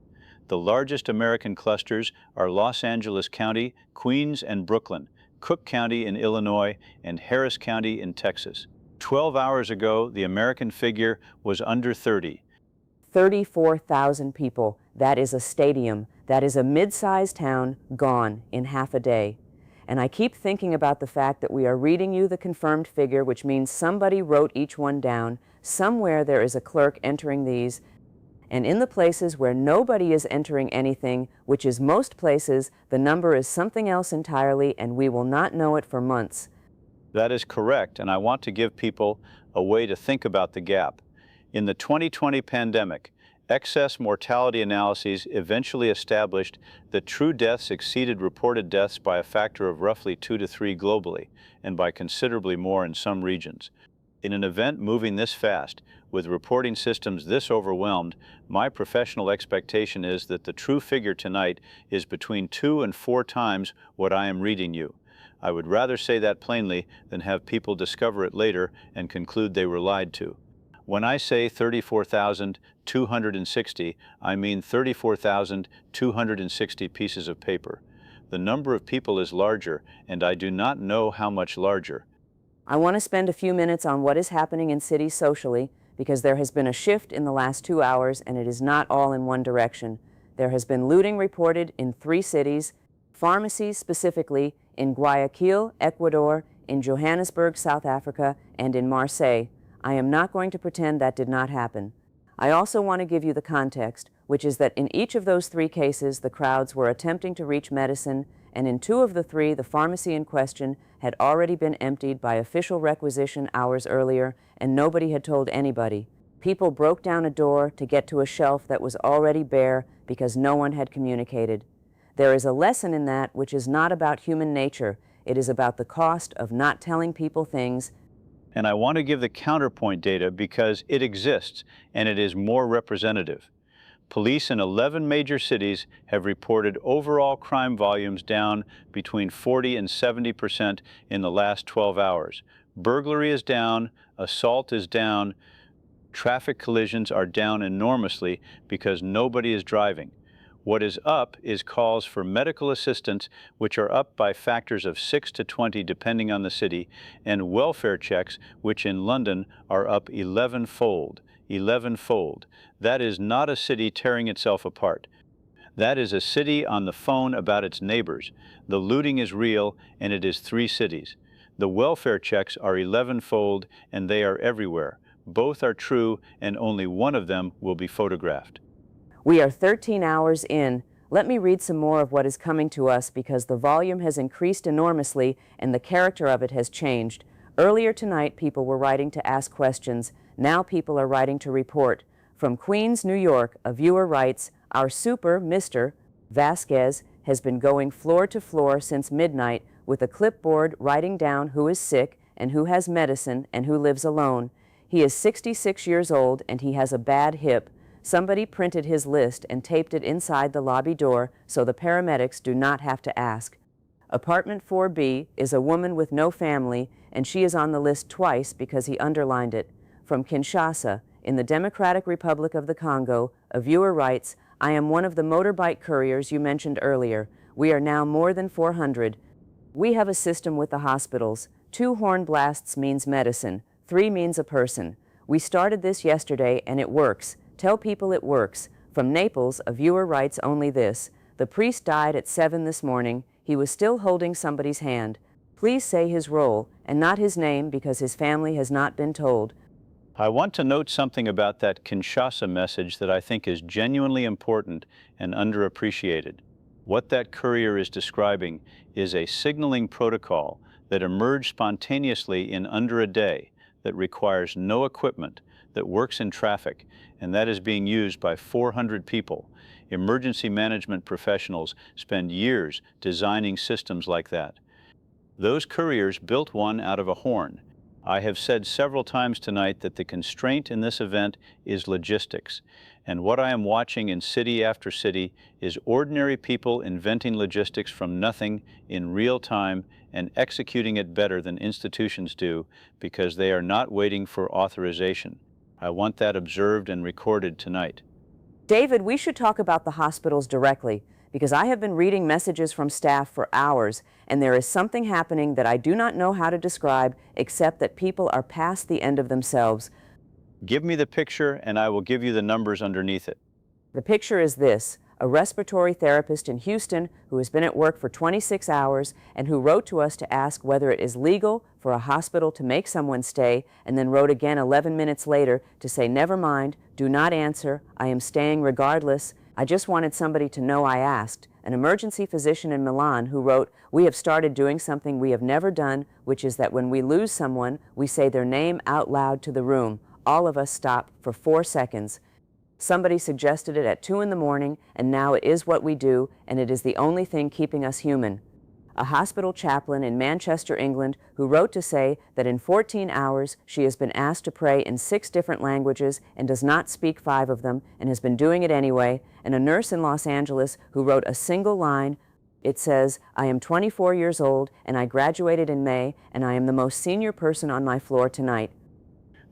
The largest American clusters are Los Angeles County, Queens and Brooklyn, Cook County in Illinois, and Harris County in Texas. 12 hours ago, the American figure was under 30. 34,000 people. That is a stadium. That is a mid-sized town gone in half a day. And I keep thinking about the fact that we are reading you the confirmed figure, which means somebody wrote each one down. Somewhere there is a clerk entering these, and in the places where nobody is entering anything, which is most places, the number is something else entirely, and we will not know it for months. That is correct, and I want to give people a way to think about the gap. In the 2020 pandemic, excess mortality analyses eventually established that true deaths exceeded reported deaths by a factor of roughly 2 to 3 globally, and by considerably more in some regions. In an event moving this fast, with reporting systems this overwhelmed, my professional expectation is that the true figure tonight is between 2 and 4 times what I am reading you. I would rather say that plainly than have people discover it later and conclude they were lied to. When I say 34,260, I mean 34,260 pieces of paper. The number of people is larger, and I do not know how much larger. I want to spend a few minutes on what is happening in cities socially, because there has been a shift in the last 2 hours, and it is not all in one direction. There has been looting reported in 3 cities, pharmacies specifically, in Guayaquil, Ecuador, in Johannesburg, South Africa, and in Marseille. I am not going to pretend that did not happen. I also want to give you the context, which is that in each of those 3 cases, the crowds were attempting to reach medicine, and in 2 of the 3, the pharmacy in question had already been emptied by official requisition hours earlier, and nobody had told anybody. People broke down a door to get to a shelf that was already bare because no one had communicated. There is a lesson in that which is not about human nature. It is about the cost of not telling people things. And I want to give the counterpoint data because it exists and it is more representative. Police in 11 major cities have reported overall crime volumes down between 40 and 70% in the last 12 hours. Burglary is down, assault is down, traffic collisions are down enormously because nobody is driving. What is up is calls for medical assistance, which are up by factors of 6 to 20 depending on the city, and welfare checks, which in London are up 11-fold. 11-fold. That is not a city tearing itself apart. That is a city on the phone about its neighbors. The looting is real, and it is 3 cities. The welfare checks are 11-fold, and they are everywhere. Both are true, and only one of them will be photographed. We are 13 hours in. Let me read some more of what is coming to us because the volume has increased enormously and the character of it has changed. Earlier tonight, people were writing to ask questions. Now people are writing to report. From Queens, New York, a viewer writes, "Our super, Mr. Vasquez, has been going floor to floor since midnight with a clipboard writing down who is sick and who has medicine and who lives alone. He is 66 years old and he has a bad hip. Somebody printed his list and taped it inside the lobby door so the paramedics do not have to ask. Apartment 4B is a woman with no family, and she is on the list twice because he underlined it." From Kinshasa, in the Democratic Republic of the Congo, a viewer writes, "I am one of the motorbike couriers you mentioned earlier. We are now more than 400. We have a system with the hospitals. 2 horn blasts means medicine. 3 means a person. We started this yesterday and it works. Tell people it works." From Naples, a viewer writes only this, "The priest died at 7 this morning. He was still holding somebody's hand. Please say his role and not his name because his family has not been told." I want to note something about that Kinshasa message that I think is genuinely important and underappreciated. What that courier is describing is a signaling protocol that emerged spontaneously in under a day, that requires no equipment, that works in traffic, and that is being used by 400 people. Emergency management professionals spend years designing systems like that. Those couriers built one out of a horn. I have said several times tonight that the constraint in this event is logistics, and what I am watching in city after city is ordinary people inventing logistics from nothing in real time and executing it better than institutions do because they are not waiting for authorization. I want that observed and recorded tonight. David, we should talk about the hospitals directly, because I have been reading messages from staff for hours, and there is something happening that I do not know how to describe, except that people are past the end of themselves. Give me the picture, and I will give you the numbers underneath it. The picture is this. a respiratory therapist in Houston who has been at work for 26 hours and who wrote to us to ask whether it is legal for a hospital to make someone stay, and then wrote again 11 minutes later to say, "Never mind, do not answer, I am staying regardless. I just wanted somebody to know I asked." An emergency physician in Milan who wrote, "We have started doing something we have never done, which is that when we lose someone, we say their name out loud to the room. All of us stop for 4 seconds. Somebody suggested it at 2 in the morning, and now it is what we do, and it is the only thing keeping us human." A hospital chaplain in Manchester, England, who wrote to say that in 14 hours she has been asked to pray in 6 different languages and does not speak 5 of them and has been doing it anyway, and a nurse in Los Angeles who wrote a single line. It says, "I am 24 years old and I graduated in May and I am the most senior person on my floor tonight."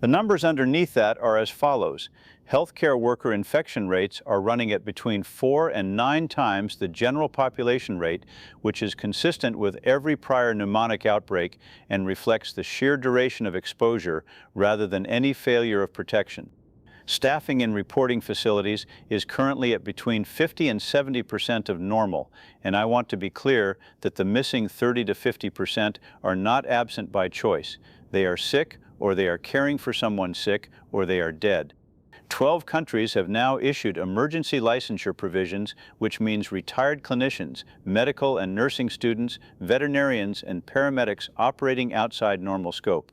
The numbers underneath that are as follows. Healthcare worker infection rates are running at between 4 and 9 times the general population rate, which is consistent with every prior pneumonic outbreak and reflects the sheer duration of exposure rather than any failure of protection. Staffing in reporting facilities is currently at between 50 and 70% of normal, and I want to be clear that the missing 30 to 50% are not absent by choice. They are sick, or they are caring for someone sick, or they are dead. 12 countries have now issued emergency licensure provisions, which means retired clinicians, medical and nursing students, veterinarians, and paramedics operating outside normal scope.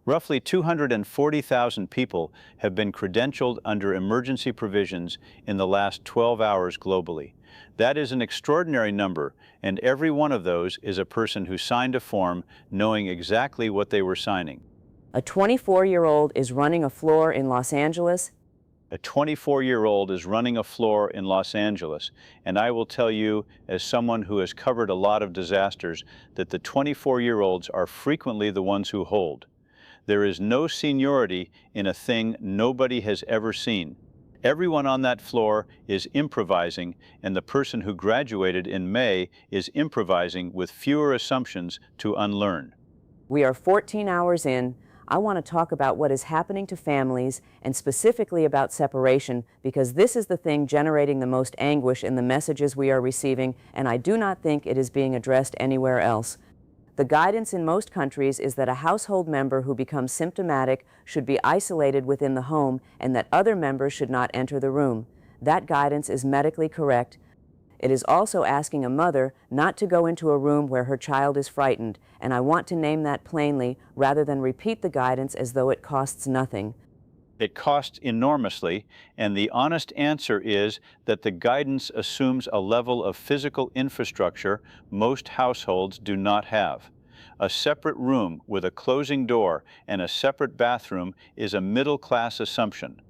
Roughly 240,000 people have been credentialed under emergency provisions in the last 12 hours globally. That is an extraordinary number, and every one of those is a person who signed a form knowing exactly what they were signing. A 24-year-old is running a floor in Los Angeles. A 24-year-old is running a floor in Los Angeles, and I will tell you, as someone who has covered a lot of disasters, that the 24-year-olds are frequently the ones who hold. There is no seniority in a thing nobody has ever seen. Everyone on that floor is improvising, and the person who graduated in May is improvising with fewer assumptions to unlearn. We are 14 hours in. I want to talk about what is happening to families and specifically about separation, because this is the thing generating the most anguish in the messages we are receiving, and I do not think it is being addressed anywhere else. The guidance in most countries is that a household member who becomes symptomatic should be isolated within the home and that other members should not enter the room. That guidance is medically correct. It is also asking a mother not to go into a room where her child is frightened, and I want to name that plainly rather than repeat the guidance as though it costs nothing. It costs enormously, and the honest answer is that the guidance assumes a level of physical infrastructure most households do not have. A separate room with a closing door and a separate bathroom is a middle-class assumption.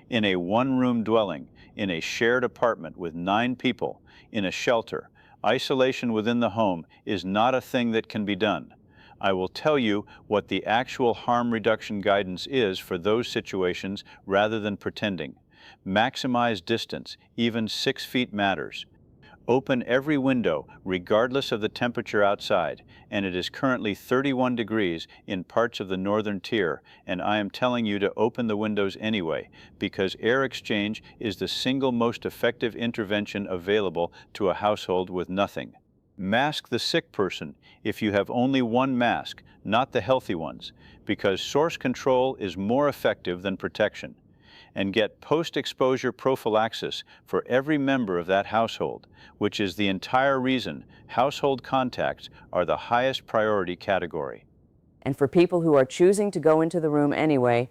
In a one-room dwelling, in a shared apartment with 9 people, in a shelter, isolation within the home is not a thing that can be done. I will tell you what the actual harm reduction guidance is for those situations rather than pretending. Maximize distance, even 6 feet matters. Open every window, regardless of the temperature outside, and it is currently 31 degrees in parts of the northern tier, and I am telling you to open the windows anyway, because air exchange is the single most effective intervention available to a household with nothing. Mask the sick person if you have only one mask, not the healthy ones, because source control is more effective than protection. And get post-exposure prophylaxis for every member of that household, which is the entire reason household contacts are the highest priority category. And for people who are choosing to go into the room anyway,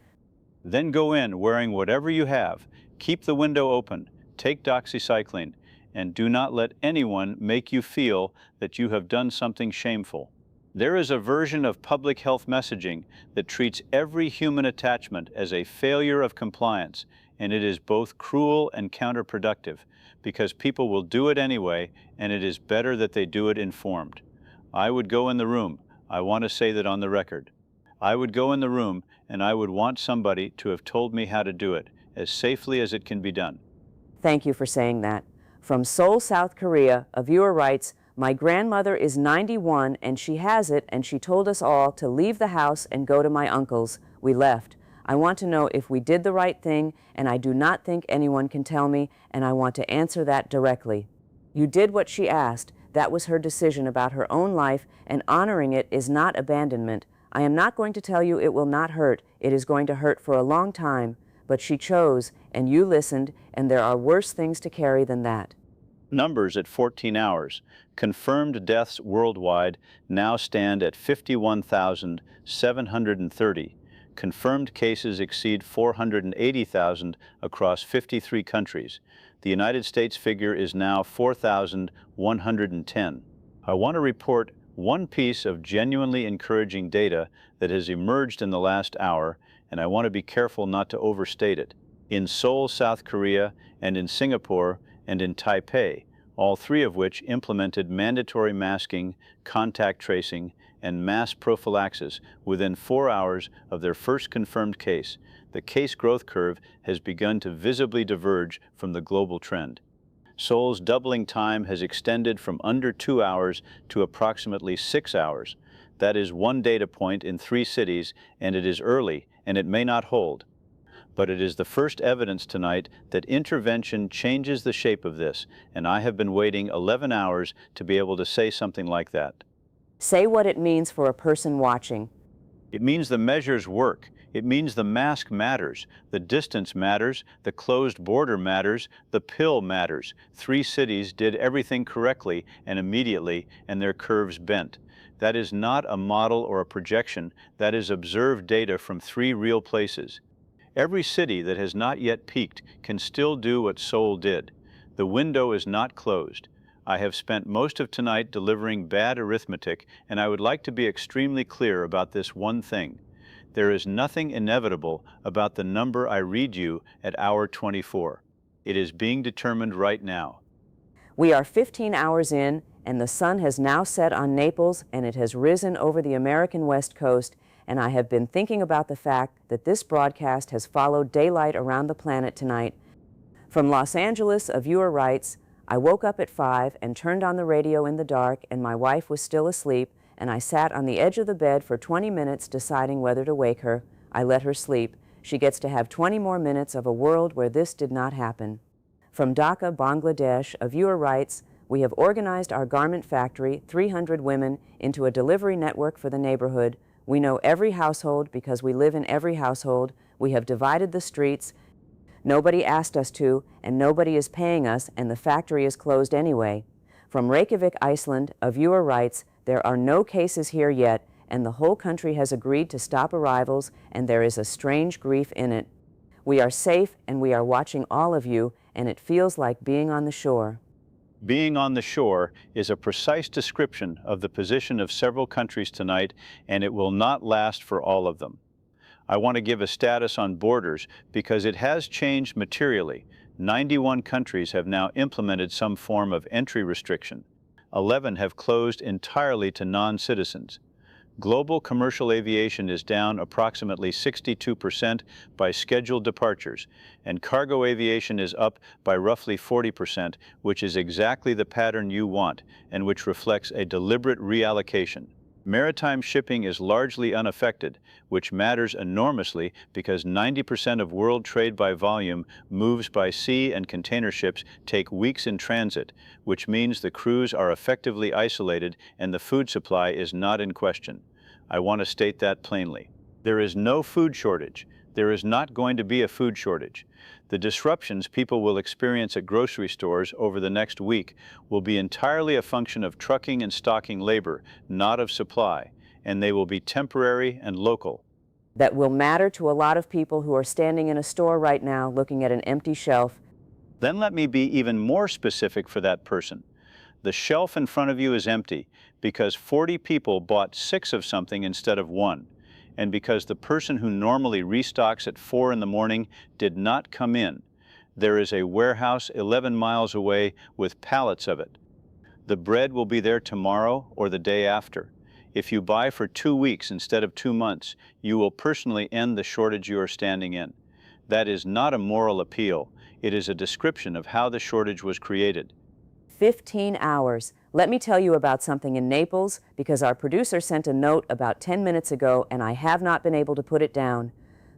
then go in wearing whatever you have, keep the window open, take doxycycline, and do not let anyone make you feel that you have done something shameful. There is a version of public health messaging that treats every human attachment as a failure of compliance, and it is both cruel and counterproductive, because people will do it anyway, and it is better that they do it informed. I would go in the room. I want to say that on the record. I would go in the room, and I would want somebody to have told me how to do it, as safely as it can be done. Thank you for saying that. From Seoul, South Korea, a viewer writes, "My grandmother is 91 and she has it, and she told us all to leave the house and go to my uncle's. We left. I want to know if we did the right thing, and I do not think anyone can tell me, and I want to answer that directly. You did what she asked. That was her decision about her own life, and honoring it is not abandonment. I am not going to tell you it will not hurt. It is going to hurt for a long time. But she chose, and you listened, and there are worse things to carry than that. Numbers at 14 hours. Confirmed deaths worldwide now stand at 51,730. Confirmed cases exceed 480,000 across 53 countries. The United States figure is now 4,110. I want to report one piece of genuinely encouraging data that has emerged in the last hour, and I want to be careful not to overstate it. In Seoul, South Korea, and in Singapore, and in Taipei, all three of which implemented mandatory masking, contact tracing, and mass prophylaxis within 4 hours of their first confirmed case, the case growth curve has begun to visibly diverge from the global trend. Seoul's doubling time has extended from under 2 hours to approximately 6 hours. That is one data point in 3 cities, and it is early, and it may not hold. But it is the first evidence tonight that intervention changes the shape of this, and I have been waiting 11 hours to be able to say something like that. Say what it means for a person watching. It means the measures work. It means the mask matters, the distance matters, the closed border matters, the pill matters. 3 cities did everything correctly and immediately, and their curves bent. That is not a model or a projection. That is observed data from 3 real places. Every city that has not yet peaked can still do what Seoul did. The window is not closed. I have spent most of tonight delivering bad arithmetic, and I would like to be extremely clear about this one thing. There is nothing inevitable about the number I read you at hour 24. It is being determined right now. We are 15 hours in, and the sun has now set on Naples, and it has risen over the American West Coast, and I have been thinking about the fact that this broadcast has followed daylight around the planet tonight. From Los Angeles, a viewer writes, I woke up at 5 and turned on the radio in the dark, and my wife was still asleep, and I sat on the edge of the bed for 20 minutes deciding whether to wake her. I let her sleep. She gets to have 20 more minutes of a world where this did not happen. From Dhaka, Bangladesh, a viewer writes, we have organized our garment factory, 300 women, into a delivery network for the neighborhood. We know every household because we live in every household. We have divided the streets. Nobody asked us to, and nobody is paying us, and the factory is closed anyway. From Reykjavik, Iceland, a viewer writes, there are no cases here yet, and the whole country has agreed to stop arrivals, and there is a strange grief in it. We are safe, and we are watching all of you, and it feels like being on the shore. Being on the shore is a precise description of the position of several countries tonight, and it will not last for all of them. I want to give a status on borders because it has changed materially. 91 countries have now implemented some form of entry restriction. 11 have closed entirely to non-citizens. Global commercial aviation is down approximately 62% by scheduled departures, and cargo aviation is up by roughly 40%, which is exactly the pattern you want, and which reflects a deliberate reallocation. Maritime shipping is largely unaffected, which matters enormously because 90% of world trade by volume moves by sea, and container ships take weeks in transit, which means the crews are effectively isolated and the food supply is not in question. I want to state that plainly. There is no food shortage. There is not going to be a food shortage. The disruptions people will experience at grocery stores over the next week will be entirely a function of trucking and stocking labor, not of supply, and they will be temporary and local. That will matter to a lot of people who are standing in a store right now looking at an empty shelf. Then let me be even more specific for that person. The shelf in front of you is empty because 40 people bought 6 of something instead of 1. And because the person who normally restocks at 4 in the morning did not come in. There is a warehouse 11 miles away with pallets of it. The bread will be there tomorrow or the day after. If you buy for 2 weeks instead of 2 months, you will personally end the shortage you are standing in. That is not a moral appeal. It is a description of how the shortage was created. 15 hours. Let me tell you about something in Naples because our producer sent a note about 10 minutes ago and I have not been able to put it down.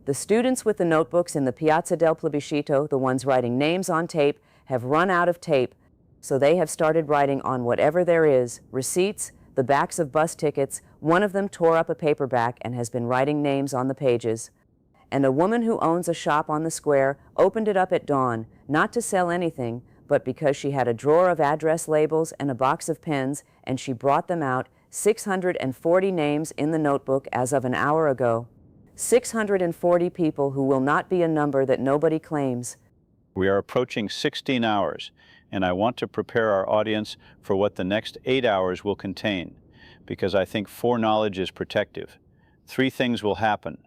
The students with the notebooks in the Piazza del Plebiscito, the ones writing names on tape, have run out of tape, so they have started writing on whatever there is, receipts, the backs of bus tickets. One of them tore up a paperback and has been writing names on the pages. And a woman who owns a shop on the square opened it up at dawn, not to sell anything, but because she had a drawer of address labels and a box of pens, and she brought them out, 640 names in the notebook as of an hour ago. 640 people who will not be a number that nobody claims. We are approaching 16 hours, and I want to prepare our audience for what the next 8 hours will contain, because I think foreknowledge is protective. 3 things will happen.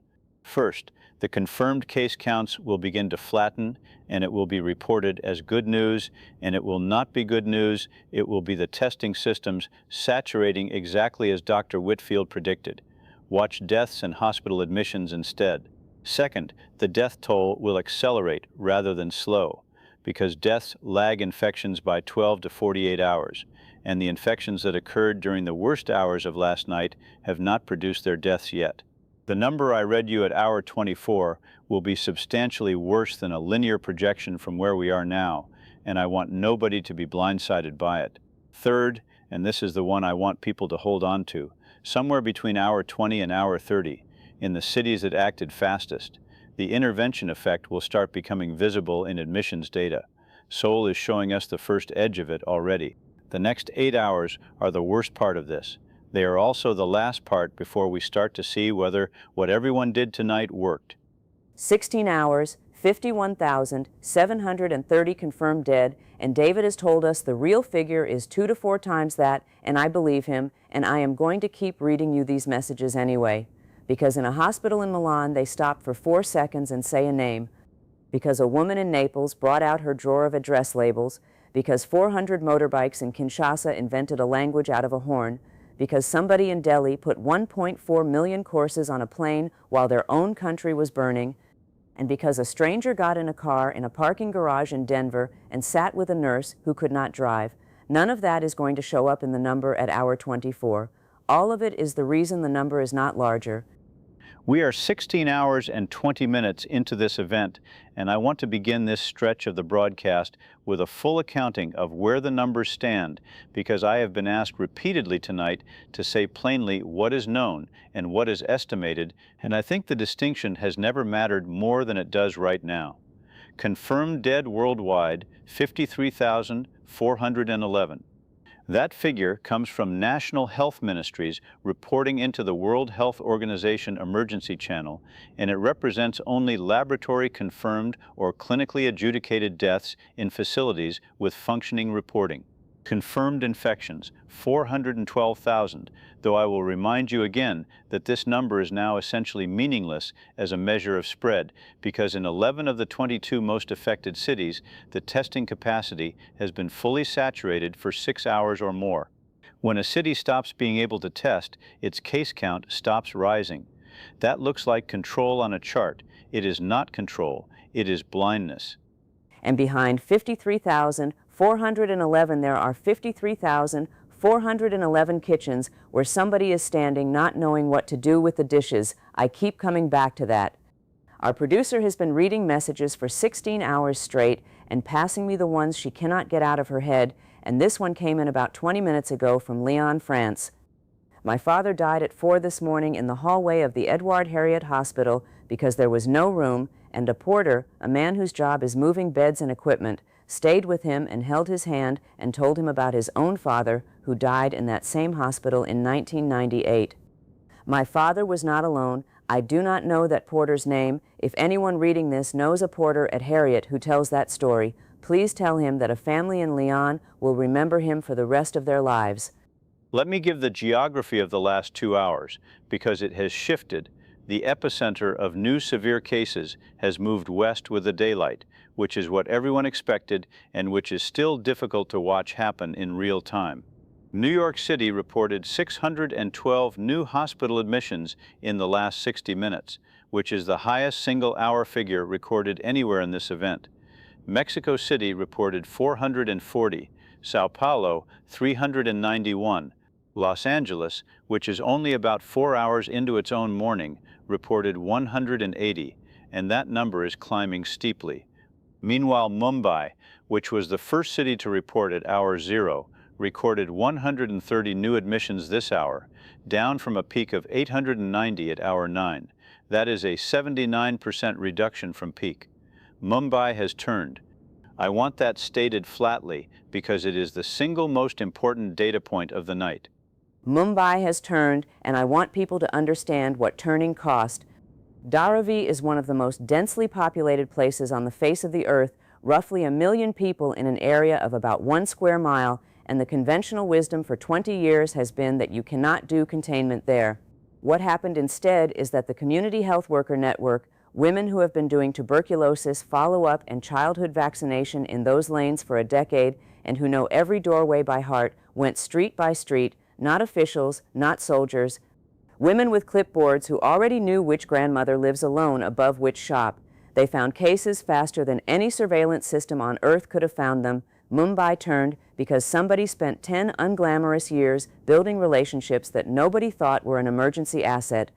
First, the confirmed case counts will begin to flatten, and it will be reported as good news, and it will not be good news. It will be the testing systems saturating exactly as Dr. Whitfield predicted. Watch deaths and hospital admissions instead. Second, the death toll will accelerate rather than slow, because deaths lag infections by 12 to 48 hours, and the infections that occurred during the worst hours of last night have not produced their deaths yet. The number I read you at hour 24 will be substantially worse than a linear projection from where we are now, and I want nobody to be blindsided by it. Third, and this is the one I want people to hold on to, somewhere between hour 20 and hour 30, in the cities that acted fastest, the intervention effect will start becoming visible in admissions data. Seoul is showing us the first edge of it already. The next 8 hours are the worst part of this. They are also the last part before we start to see whether what everyone did tonight worked. 16 hours, 51,730 confirmed dead, and David has told us the real figure is 2 to 4 times that, and I believe him, and I am going to keep reading you these messages anyway. Because in a hospital in Milan, they stop for 4 seconds and say a name. Because a woman in Naples brought out her drawer of address labels. Because 400 motorbikes in Kinshasa invented a language out of a horn. Because somebody in Delhi put 1.4 million courses on a plane while their own country was burning. And because a stranger got in a car in a parking garage in Denver and sat with a nurse who could not drive. None of that is going to show up in the number at hour 24. All of it is the reason the number is not larger. We are 16 hours and 20 minutes into this event, and I want to begin this stretch of the broadcast with a full accounting of where the numbers stand, because I have been asked repeatedly tonight to say plainly what is known and what is estimated, and I think the distinction has never mattered more than it does right now. Confirmed dead worldwide, 53,411. That figure comes from National Health Ministries reporting into the World Health Organization Emergency Channel, and it represents only laboratory-confirmed or clinically adjudicated deaths in facilities with functioning reporting. Confirmed infections, 412,000, though I will remind you again that this number is now essentially meaningless as a measure of spread, because in 11 of the 22 most affected cities, the testing capacity has been fully saturated for 6 hours or more. When a city stops being able to test, its case count stops rising. That looks like control on a chart. It is not control, it is blindness. And behind 53,411, there are 53,411 kitchens where somebody is standing not knowing what to do with the dishes. I keep coming back to that. Our producer has been reading messages for 16 hours straight and passing me the ones she cannot get out of her head, and this one came in about 20 minutes ago from Lyon, France. My father died at 4 this morning in the hallway of the Edouard Herriot Hospital because there was no room, and a porter, a man whose job is moving beds and equipment, stayed with him and held his hand and told him about his own father, who died in that same hospital in 1998. My father was not alone. I do not know that porter's name. If anyone reading this knows a porter at Herriot who tells that story, please tell him that a family in Lyon will remember him for the rest of their lives. Let me give the geography of the last 2 hours, because it has shifted. The epicenter of new severe cases has moved west with the daylight, which is what everyone expected and which is still difficult to watch happen in real time. New York City reported 612 new hospital admissions in the last 60 minutes, which is the highest single-hour figure recorded anywhere in this event. Mexico City reported 440, Sao Paulo 391, Los Angeles, which is only about 4 hours into its own morning, reported 180, and that number is climbing steeply. Meanwhile, Mumbai, which was the first city to report at hour 0, recorded 130 new admissions this hour, down from a peak of 890 at hour 9. That is a 79% reduction from peak. Mumbai has turned. I want that stated flatly because it is the single most important data point of the night. Mumbai has turned, and I want people to understand what turning cost. Dharavi is one of the most densely populated places on the face of the earth, roughly 1 million people in an area of about 1 square mile, and the conventional wisdom for 20 years has been that you cannot do containment there. What happened instead is that the Community Health Worker Network, women who have been doing tuberculosis follow-up and childhood vaccination in those lanes for a decade and who know every doorway by heart, went street by street, not officials, not soldiers, women with clipboards who already knew which grandmother lives alone above which shop. They found cases faster than any surveillance system on earth could have found them. Mumbai turned because somebody spent 10 unglamorous years building relationships that nobody thought were an emergency asset.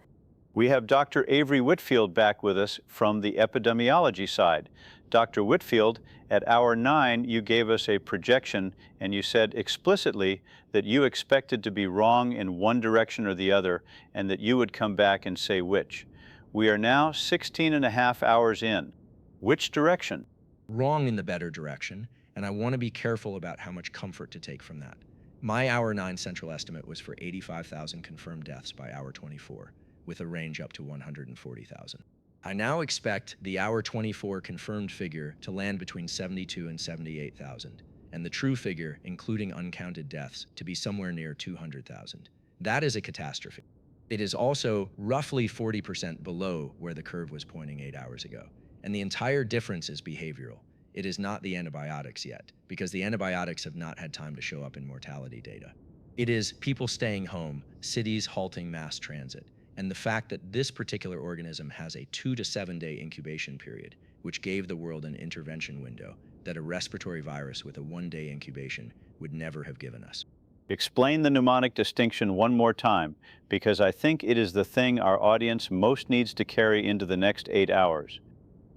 We have Dr. Avery Whitfield back with us from the epidemiology side. Dr. Whitfield, at hour 9, you gave us a projection and you said explicitly that you expected to be wrong in one direction or the other and that you would come back and say which. We are now 16 and a half hours in. Which direction? Wrong in the better direction, and I want to be careful about how much comfort to take from that. My hour 9 central estimate was for 85,000 confirmed deaths by hour 24, with a range up to 140,000. I now expect the hour 24 confirmed figure to land between 72 and 78,000, and the true figure, including uncounted deaths, to be somewhere near 200,000. That is a catastrophe. It is also roughly 40% below where the curve was pointing 8 hours ago, and the entire difference is behavioral. It is not the antibiotics yet, because the antibiotics have not had time to show up in mortality data. It is people staying home, cities halting mass transit, and the fact that this particular organism has a 2 to 7 day incubation period, which gave the world an intervention window that a respiratory virus with a 1-day incubation would never have given us. Explain the mnemonic distinction one more time, because I think it is the thing our audience most needs to carry into the next 8 hours.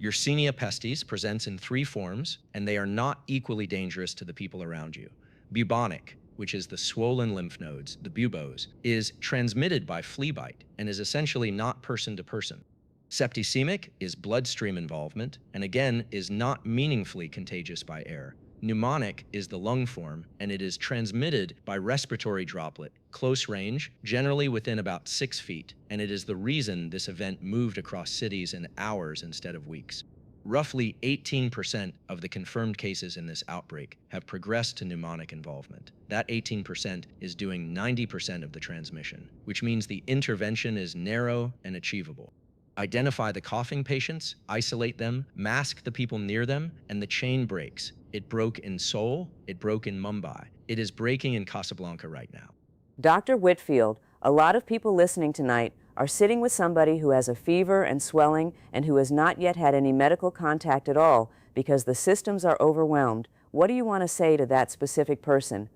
Yersinia pestis presents in 3 forms, and they are not equally dangerous to the people around you. Bubonic, which is the swollen lymph nodes, the buboes, is transmitted by flea bite and is essentially not person to person. Septicemic is bloodstream involvement, and again is not meaningfully contagious by air. Pneumonic is the lung form, and it is transmitted by respiratory droplet, close range, generally within about 6 feet, and it is the reason this event moved across cities in hours instead of weeks. Roughly 18% of the confirmed cases in this outbreak have progressed to pneumonic involvement. That 18% is doing 90% of the transmission, which means the intervention is narrow and achievable. Identify the coughing patients, isolate them, mask the people near them, and the chain breaks. It broke in Seoul, it broke in Mumbai. It is breaking in Casablanca right now. Dr. Whitfield, a lot of people listening tonight are sitting with somebody who has a fever and swelling and who has not yet had any medical contact at all because the systems are overwhelmed. What do you want to say to that specific person?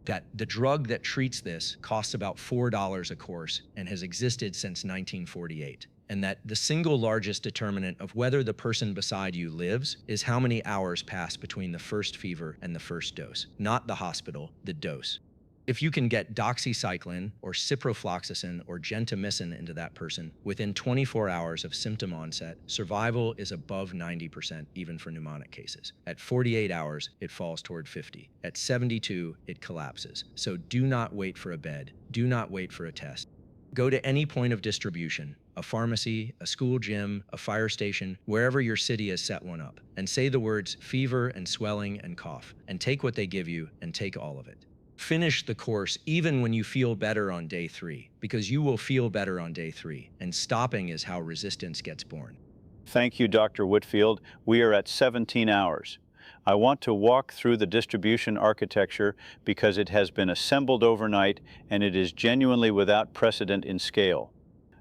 That the drug that treats this costs about $4 a course and has existed since 1948. And that the single largest determinant of whether the person beside you lives is how many hours pass between the first fever and the first dose, not the hospital, the dose. If you can get doxycycline or ciprofloxacin or gentamicin into that person within 24 hours of symptom onset, survival is above 90% even for pneumonic cases. At 48 hours, it falls toward 50. At 72, it collapses. So do not wait for a bed. Do not wait for a test. Go to any point of distribution, a pharmacy, a school gym, a fire station, wherever your city has set one up, and say the words fever and swelling and cough, and take what they give you and take all of it. Finish the course even when you feel better on day 3, because you will feel better on day 3, and stopping is how resistance gets born. Thank you, Dr. Whitfield. We are at 17 hours. I want to walk through the distribution architecture because it has been assembled overnight and it is genuinely without precedent in scale.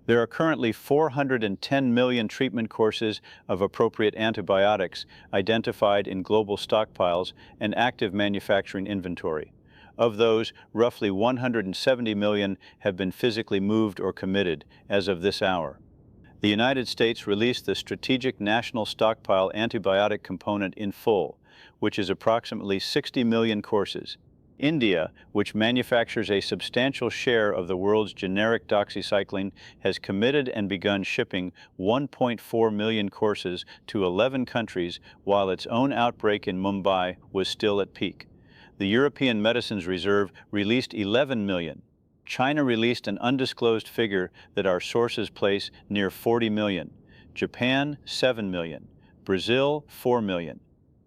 There are currently 410 million treatment courses of appropriate antibiotics identified in global stockpiles and active manufacturing inventory. Of those, roughly 170 million have been physically moved or committed as of this hour. The United States released the Strategic National Stockpile antibiotic component in full, which is approximately 60 million courses. India, which manufactures a substantial share of the world's generic doxycycline, has committed and begun shipping 1.4 million courses to 11 countries while its own outbreak in Mumbai was still at peak. The European Medicines Reserve released 11 million. China released an undisclosed figure that our sources place near 40 million. Japan, 7 million. Brazil, 4 million.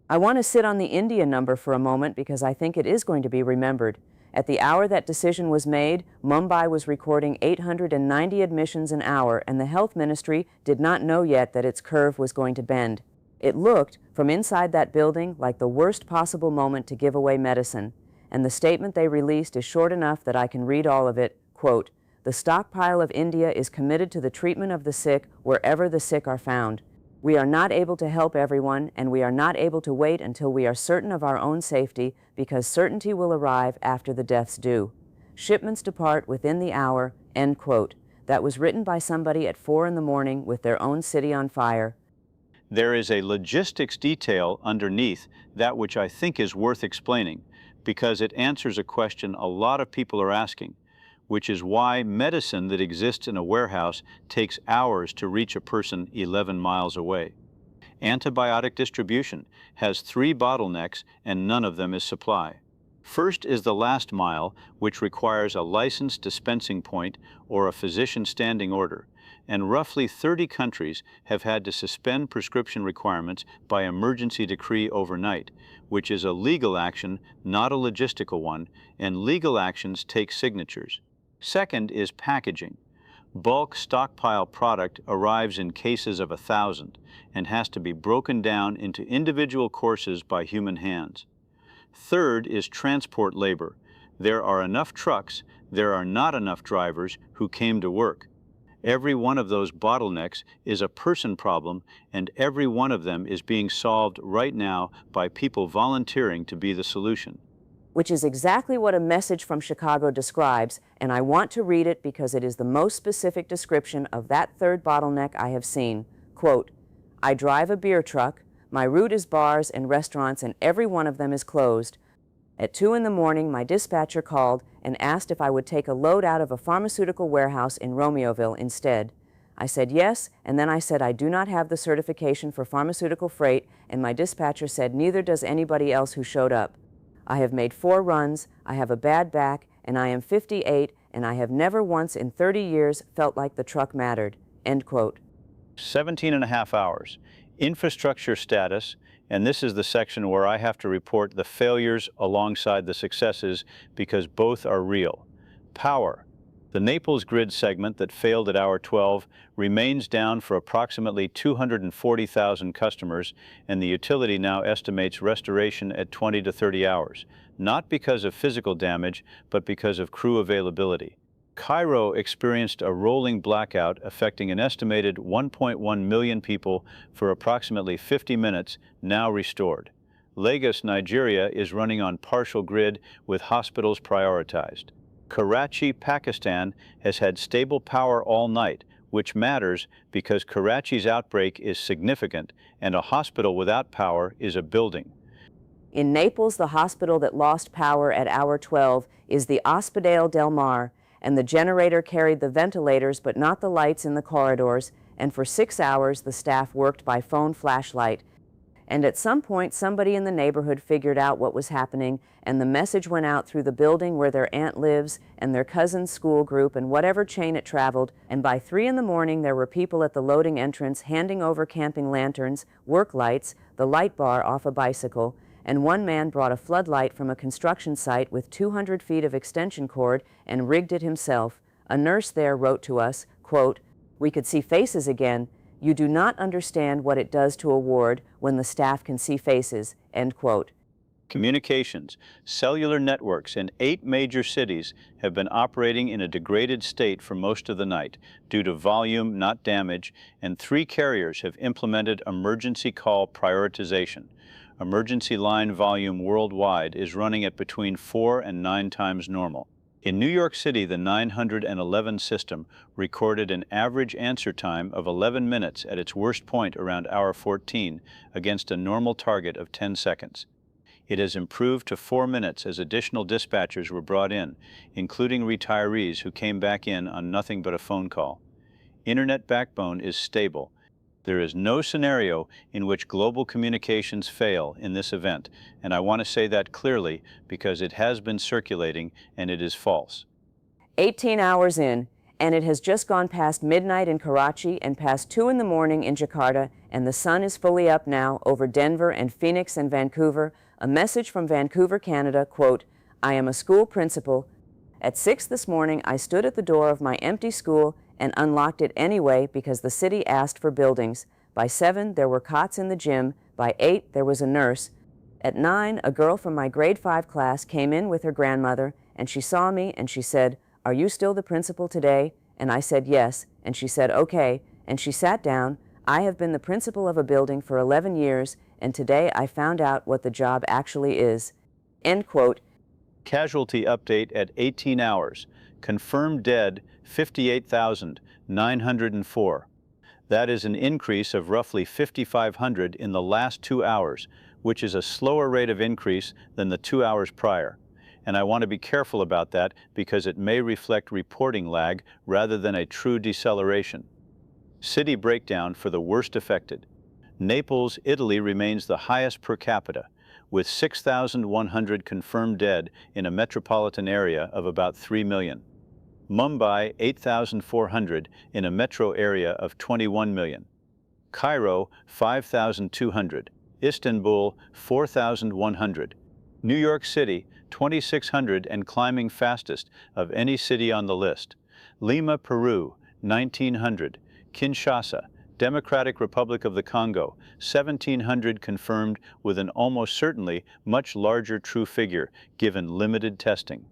I want to sit on the India number for a moment because I think it is going to be remembered. At the hour that decision was made, Mumbai was recording 890 admissions an hour, and the health ministry did not know yet that its curve was going to bend. It looked, from inside that building, like the worst possible moment to give away medicine. And the statement they released is short enough that I can read all of it. Quote, "The stockpile of India is committed to the treatment of the sick wherever the sick are found. We are not able to help everyone, and we are not able to wait until we are certain of our own safety, because certainty will arrive after the death's due. Shipments depart within the hour," end quote. That was written by somebody at 4 in the morning with their own city on fire. There is a logistics detail underneath that which I think is worth explaining, because it answers a question a lot of people are asking, which is why medicine that exists in a warehouse takes hours to reach a person 11 miles away. Antibiotic distribution has 3 bottlenecks, and none of them is supply. First is the last mile, which requires a licensed dispensing point or a physician standing order, and roughly 30 countries have had to suspend prescription requirements by emergency decree overnight, which is a legal action, not a logistical one, and legal actions take signatures. Second is packaging. Bulk stockpile product arrives in cases of 1,000 and has to be broken down into individual courses by human hands. Third is transport labor. There are enough trucks, there are not enough drivers who came to work. Every one of those bottlenecks is a person problem, and every one of them is being solved right now by people volunteering to be the solution. Which is exactly what a message from Chicago describes, and I want to read it because it is the most specific description of that third bottleneck I have seen. Quote, "I drive a beer truck. My route is bars and restaurants, and every one of them is closed. At 2 in the morning, my dispatcher called and asked if I would take a load out of a pharmaceutical warehouse in Romeoville instead. I said yes, and then I said I do not have the certification for pharmaceutical freight, and my dispatcher said neither does anybody else who showed up. I have made 4 runs, I have a bad back, and I am 58, and I have never once in 30 years felt like the truck mattered." End quote. 17 and a half hours. Infrastructure status, and this is the section where I have to report the failures alongside the successes because both are real. Power. The Naples grid segment that failed at hour 12 remains down for approximately 240,000 customers, and the utility now estimates restoration at 20 to 30 hours, not because of physical damage, but because of crew availability. Cairo experienced a rolling blackout affecting an estimated 1.1 million people for approximately 50 minutes, now restored. Lagos, Nigeria is running on partial grid with hospitals prioritized. Karachi, Pakistan has had stable power all night, which matters because Karachi's outbreak is significant and a hospital without power is a building. In Naples, the hospital that lost power at hour 12 is the Ospedale del Mar, and the generator carried the ventilators but not the lights in the corridors, and for 6 hours the staff worked by phone flashlight. And at some point somebody in the neighborhood figured out what was happening, and the message went out through the building where their aunt lives and their cousin's school group and whatever chain it traveled, and by 3 in the morning there were people at the loading entrance handing over camping lanterns, work lights, the light bar off a bicycle, and one man brought a floodlight from a construction site with 200 feet of extension cord and rigged it himself. A nurse there wrote to us, quote, "We could see faces again. You do not understand what it does to a ward when the staff can see faces," end quote. Communications, cellular networks in 8 major cities have been operating in a degraded state for most of the night due to volume, not damage, and 3 carriers have implemented emergency call prioritization. Emergency line volume worldwide is running at between 4 and 9 times normal. In New York City, the 911 system recorded an average answer time of 11 minutes at its worst point around hour 14 against a normal target of 10 seconds. It has improved to 4 minutes as additional dispatchers were brought in, including retirees who came back in on nothing but a phone call. Internet backbone is stable. There is no scenario in which global communications fail in this event, and I want to say that clearly because it has been circulating and it is false. 18 hours in, and it has just gone past midnight in Karachi and past 2 in the morning in Jakarta, and the sun is fully up now over Denver and Phoenix and Vancouver. A message from Vancouver, Canada, quote, "I am a school principal. At 6 this morning, I stood at the door of my empty school and unlocked it anyway because the city asked for buildings. By 7, there were cots in the gym. By 8, there was a nurse. At 9, a girl from my grade 5 class came in with her grandmother, and she saw me and she said, 'Are you still the principal today?' And I said yes, and she said, 'Okay,' and she sat down. I have been the principal of a building for 11 years, and today I found out what the job actually is." End quote. Casualty update at 18 hours. Confirmed dead 58,904. That is an increase of roughly 5,500 in the last 2 hours, which is a slower rate of increase than the 2 hours prior. And I want to be careful about that because it may reflect reporting lag rather than a true deceleration. City breakdown for the worst affected. Naples, Italy remains the highest per capita, with 6,100 confirmed dead in a metropolitan area of about 3 million. Mumbai, 8,400 in a metro area of 21 million. Cairo, 5,200. Istanbul, 4,100. New York City, 2,600 and climbing fastest of any city on the list. Lima, Peru, 1,900. Kinshasa, Democratic Republic of the Congo, 1,700 confirmed with an almost certainly much larger true figure given limited testing.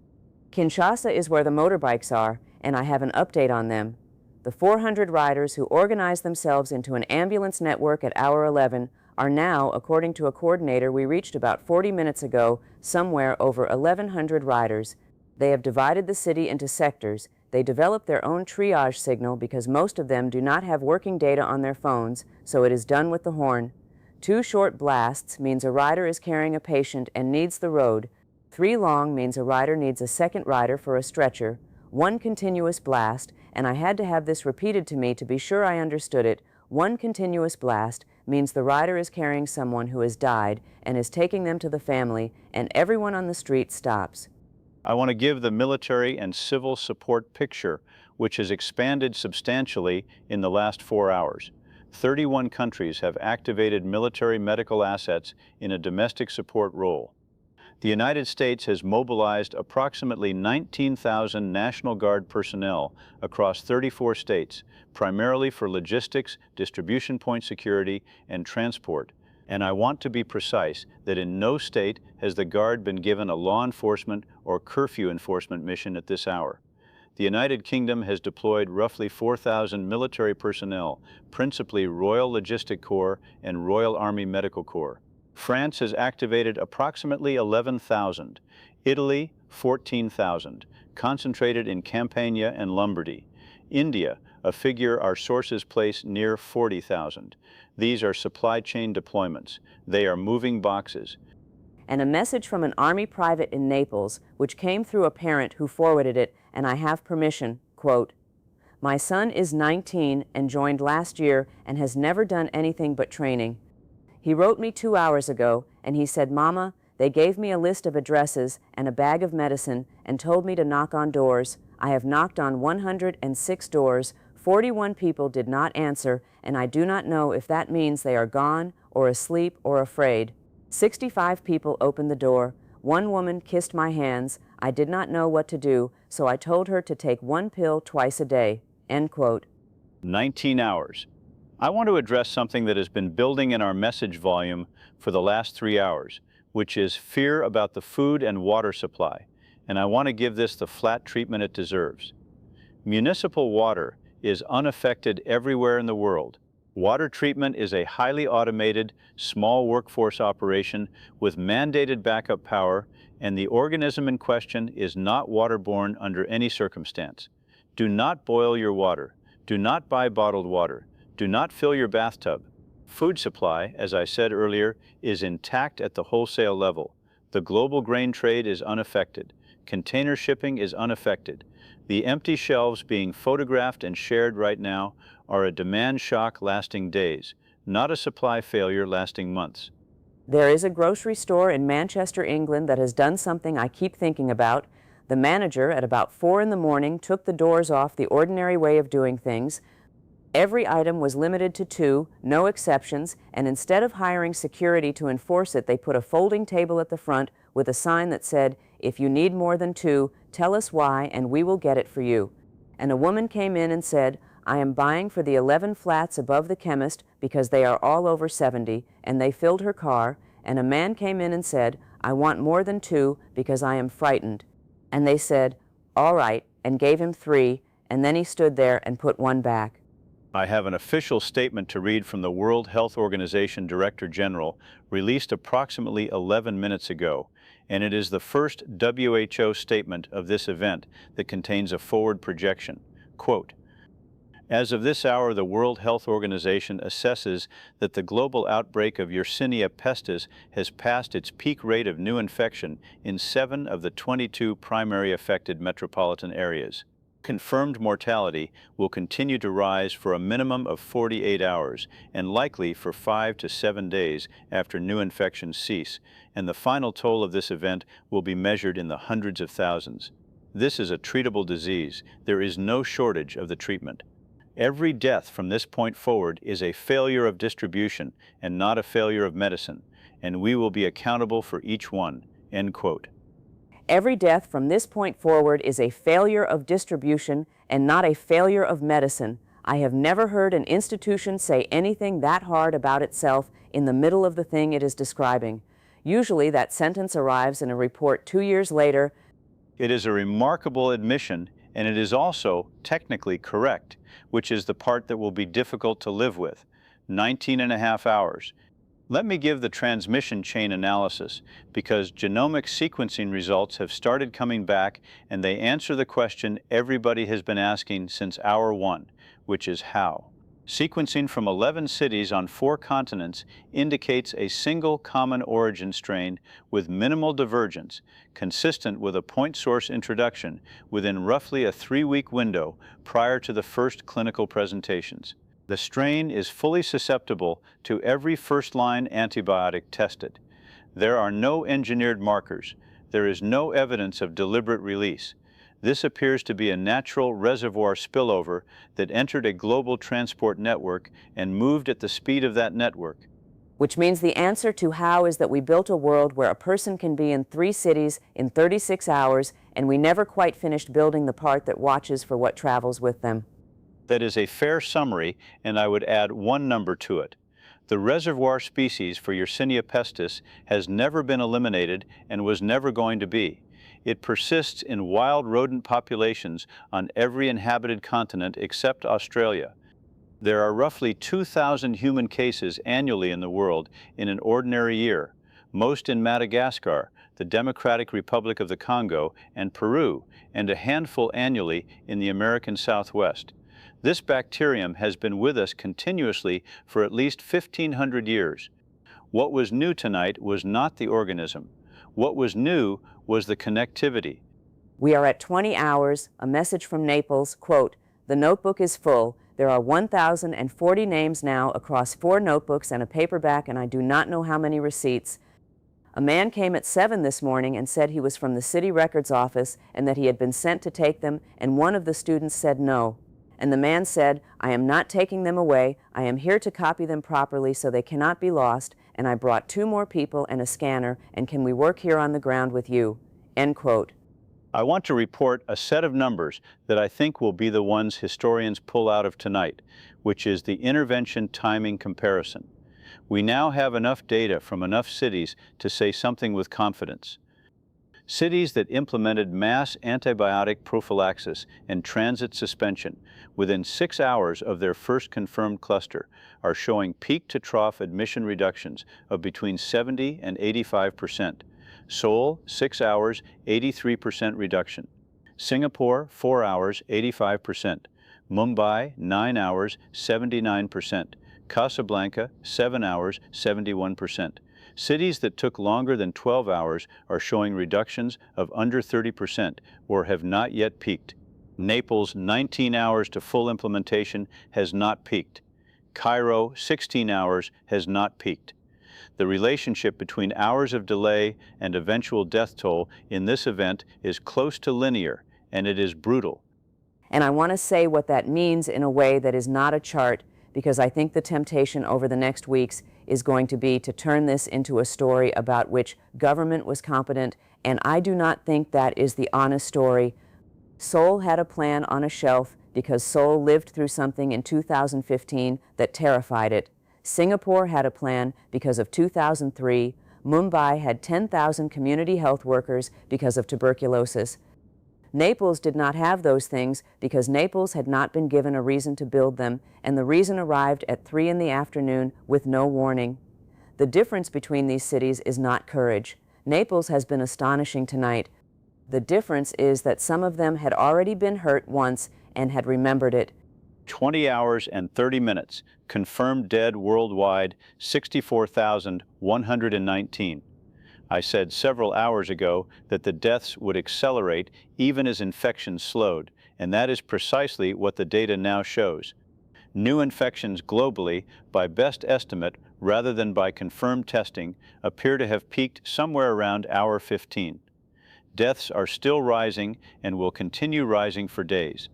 Kinshasa is where the motorbikes are, and I have an update on them. The 400 riders who organized themselves into an ambulance network at hour 11 are now, according to a coordinator we reached about 40 minutes ago, somewhere over 1,100 riders. They have divided the city into sectors. They developed their own triage signal because most of them do not have working data on their phones, so it is done with the horn. 2 short blasts means a rider is carrying a patient and needs the road. 3 long means a rider needs a second rider for a stretcher. 1 continuous blast, and I had to have this repeated to me to be sure I understood it. 1 continuous blast means the rider is carrying someone who has died and is taking them to the family, and everyone on the street stops. I want to give the military and civil support picture, which has expanded substantially in the last 4 hours. 31 countries have activated military medical assets in a domestic support role. The United States has mobilized approximately 19,000 National Guard personnel across 34 states, primarily for logistics, distribution point security, and transport. And I want to be precise that in no state has the Guard been given a law enforcement or curfew enforcement mission at this hour. The United Kingdom has deployed roughly 4,000 military personnel, principally Royal Logistic Corps and Royal Army Medical Corps. France has activated approximately 11,000. Italy, 14,000, concentrated in Campania and Lombardy. India, a figure our sources place near 40,000. These are supply chain deployments. They are moving boxes. And a message from an Army private in Naples, which came through a parent who forwarded it, and I have permission, quote, "My son is 19 and joined last year and has never done anything but training. He wrote me 2 hours ago, and he said, 'Mama, they gave me a list of addresses and a bag of medicine and told me to knock on doors. I have knocked on 106 doors. 41 people did not answer, and I do not know if that means they are gone or asleep or afraid. 65 people opened the door. 1 woman kissed my hands. I did not know what to do, so I told her to take 1 pill twice a day." End quote. 19 hours. I want to address something that has been building in our message volume for the last 3 hours, which is fear about the food and water supply, and I want to give this the flat treatment it deserves. Municipal water is unaffected everywhere in the world. Water treatment is a highly automated, small workforce operation with mandated backup power, and the organism in question is not waterborne under any circumstance. Do not boil your water. Do not buy bottled water. Do not fill your bathtub. Food supply, as I said earlier, is intact at the wholesale level. The global grain trade is unaffected. Container shipping is unaffected. The empty shelves being photographed and shared right now are a demand shock lasting days, not a supply failure lasting months. There is a grocery store in Manchester, England that has done something I keep thinking about. The manager, at about 4 in the morning, took the doors off the ordinary way of doing things. Every item was limited to 2, no exceptions, and instead of hiring security to enforce it, they put a folding table at the front with a sign that said, "If you need more than 2, tell us why and we will get it for you." And a woman came in and said, "I am buying for the 11 flats above the chemist because they are all over 70, and they filled her car. And a man came in and said, "I want more than 2 because I am frightened." And they said, "All right," and gave him 3, and then he stood there and put 1 back. I have an official statement to read from the World Health Organization Director General, released approximately 11 minutes ago, and it is the first WHO statement of this event that contains a forward projection. Quote, "As of this hour, the World Health Organization assesses that the global outbreak of Yersinia pestis has passed its peak rate of new infection in 7 of the 22 primary affected metropolitan areas. Confirmed mortality will continue to rise for a minimum of 48 hours and likely for 5 to 7 days after new infections cease, and the final toll of this event will be measured in the hundreds of thousands. This is a treatable disease. There is no shortage of the treatment. Every death from this point forward is a failure of distribution and not a failure of medicine, and we will be accountable for each one." End quote. Every death from this point forward is a failure of distribution and not a failure of medicine. I have never heard an institution say anything that hard about itself in the middle of the thing it is describing. Usually that sentence arrives in a report 2 years later. It is a remarkable admission, and it is also technically correct, which is the part that will be difficult to live with. 19.5 hours. Let me give the transmission chain analysis, because genomic sequencing results have started coming back and they answer the question everybody has been asking since hour 1, which is how. Sequencing from 11 cities on 4 continents indicates a single common origin strain with minimal divergence, consistent with a point source introduction within roughly a 3-week window prior to the first clinical presentations. The strain is fully susceptible to every first-line antibiotic tested. There are no engineered markers. There is no evidence of deliberate release. This appears to be a natural reservoir spillover that entered a global transport network and moved at the speed of that network. Which means the answer to how is that we built a world where a person can be in 3 cities in 36 hours, and we never quite finished building the part that watches for what travels with them. That is a fair summary, and I would add 1 number to it. The reservoir species for Yersinia pestis has never been eliminated and was never going to be. It persists in wild rodent populations on every inhabited continent except Australia. There are roughly 2,000 human cases annually in the world in an ordinary year, most in Madagascar, the Democratic Republic of the Congo, and Peru, and a handful annually in the American Southwest. This bacterium has been with us continuously for at least 1,500 years. What was new tonight was not the organism. What was new was the connectivity. We are at 20 hours, a message from Naples, quote, "The notebook is full. There are 1,040 names now across 4 notebooks and a paperback, and I do not know how many receipts." A man came at 7 this morning and said he was from the city records office and that he had been sent to take them, and one of the students said no. And the man said, "I am not taking them away. I am here to copy them properly so they cannot be lost, and I brought 2 more people and a scanner, and can we work here on the ground with you?" End quote. I want to report a set of numbers that I think will be the ones historians pull out of tonight, which is the intervention timing comparison. We now have enough data from enough cities to say something with confidence. Cities that implemented mass antibiotic prophylaxis and transit suspension within 6 hours of their first confirmed cluster are showing peak-to-trough admission reductions of between 70 and 85%. Seoul, 6 hours, 83% reduction. Singapore, 4 hours, 85%. Mumbai, 9 hours, 79%. Casablanca, 7 hours, 71%. Cities that took longer than 12 hours are showing reductions of under 30% or have not yet peaked. Naples, 19 hours to full implementation, has not peaked. Cairo, 16 hours, has not peaked. The relationship between hours of delay and eventual death toll in this event is close to linear, and it is brutal. And I want to say what that means in a way that is not a chart, because I think the temptation over the next weeks is going to be to turn this into a story about which government was competent, and I do not think that is the honest story. Seoul had a plan on a shelf because Seoul lived through something in 2015 that terrified it. Singapore had a plan because of 2003. Mumbai had 10,000 community health workers because of tuberculosis. Naples did not have those things because Naples had not been given a reason to build them, and the reason arrived at 3 in the afternoon with no warning. The difference between these cities is not courage. Naples has been astonishing tonight. The difference is that some of them had already been hurt once and had remembered it. 20 hours and 30 minutes, confirmed dead worldwide, 64,119. I said several hours ago that the deaths would accelerate even as infections slowed, and that is precisely what the data now shows. New infections globally, by best estimate rather than by confirmed testing, appear to have peaked somewhere around hour 15. Deaths are still rising and will continue rising for days.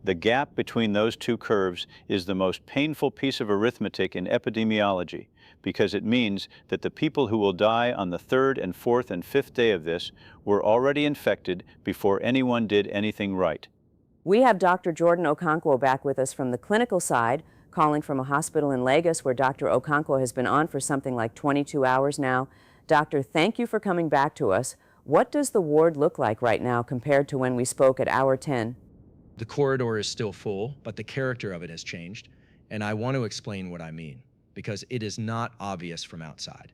The gap between those two curves is the most painful piece of arithmetic in epidemiology, because it means that the people who will die on the third and fourth and fifth day of this were already infected before anyone did anything right. We have Dr. Jordan Okonkwo back with us from the clinical side, calling from a hospital in Lagos where Dr. Okonkwo has been on for something like 22 hours now. Doctor, thank you for coming back to us. What does the ward look like right now compared to when we spoke at hour 10? The corridor is still full, but the character of it has changed, and I want to explain what I mean, because it is not obvious from outside.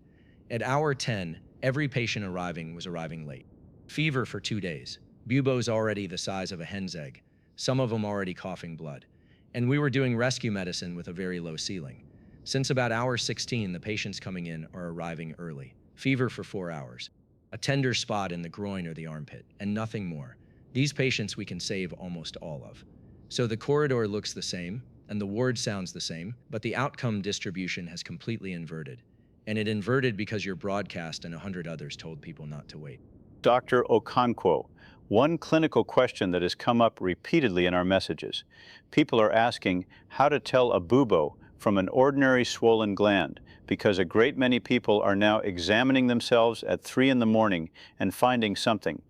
At hour 10, every patient arriving was arriving late. Fever for 2 days, buboes already the size of a hen's egg, some of them already coughing blood, and we were doing rescue medicine with a very low ceiling. Since about hour 16, the patients coming in are arriving early. Fever for 4 hours, a tender spot in the groin or the armpit, and nothing more. These patients we can save almost all of. So the corridor looks the same, and the ward sounds the same, but the outcome distribution has completely inverted. And it inverted because your broadcast and 100 others told people not to wait. Dr. Okonkwo, one clinical question that has come up repeatedly in our messages. People are asking how to tell a bubo from an ordinary swollen gland, because a great many people are now examining themselves at 3 in the morning and finding something.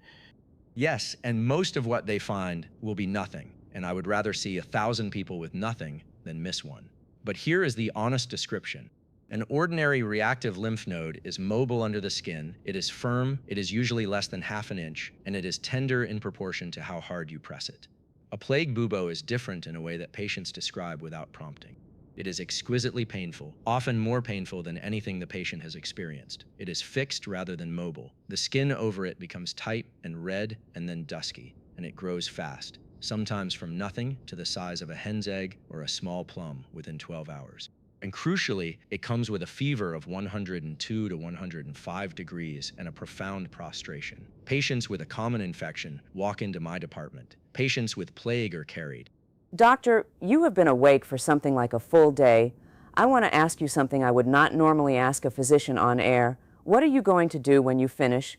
Yes, and most of what they find will be nothing, and I would rather see 1,000 people with nothing than miss one. But here is the honest description. An ordinary reactive lymph node is mobile under the skin, it is firm, it is usually less than ½ an inch, and it is tender in proportion to how hard you press it. A plague bubo is different in a way that patients describe without prompting. It is exquisitely painful, often more painful than anything the patient has experienced. It is fixed rather than mobile. The skin over it becomes tight and red and then dusky, and it grows fast, sometimes from nothing to the size of a hen's egg or a small plum within 12 hours. And crucially, it comes with a fever of 102 to 105 degrees and a profound prostration. Patients with a common infection walk into my department. Patients with plague are carried. Doctor, you have been awake for something like a full day. I want to ask you something I would not normally ask a physician on air. What are you going to do when you finish?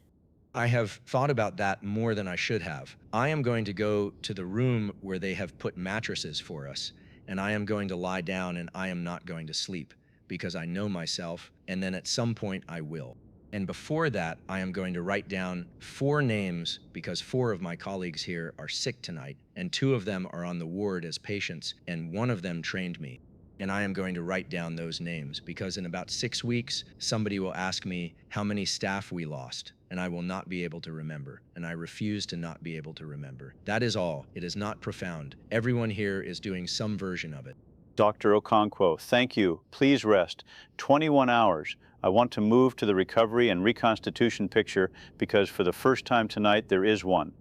I have thought about that more than I should have. I am going to go to the room where they have put mattresses for us, and I am going to lie down and I am not going to sleep because I know myself, and then at some point I will. And before that, I am going to write down 4 names because 4 of my colleagues here are sick tonight, and 2 of them are on the ward as patients, and 1 of them trained me. And I am going to write down those names because in about 6 weeks, somebody will ask me how many staff we lost, and I will not be able to remember, and I refuse to not be able to remember. That is all. It is not profound. Everyone here is doing some version of it. Dr. Okonkwo, thank you. Please rest. 21 hours. I want to move to the recovery and reconstitution picture because for the first time tonight there is one.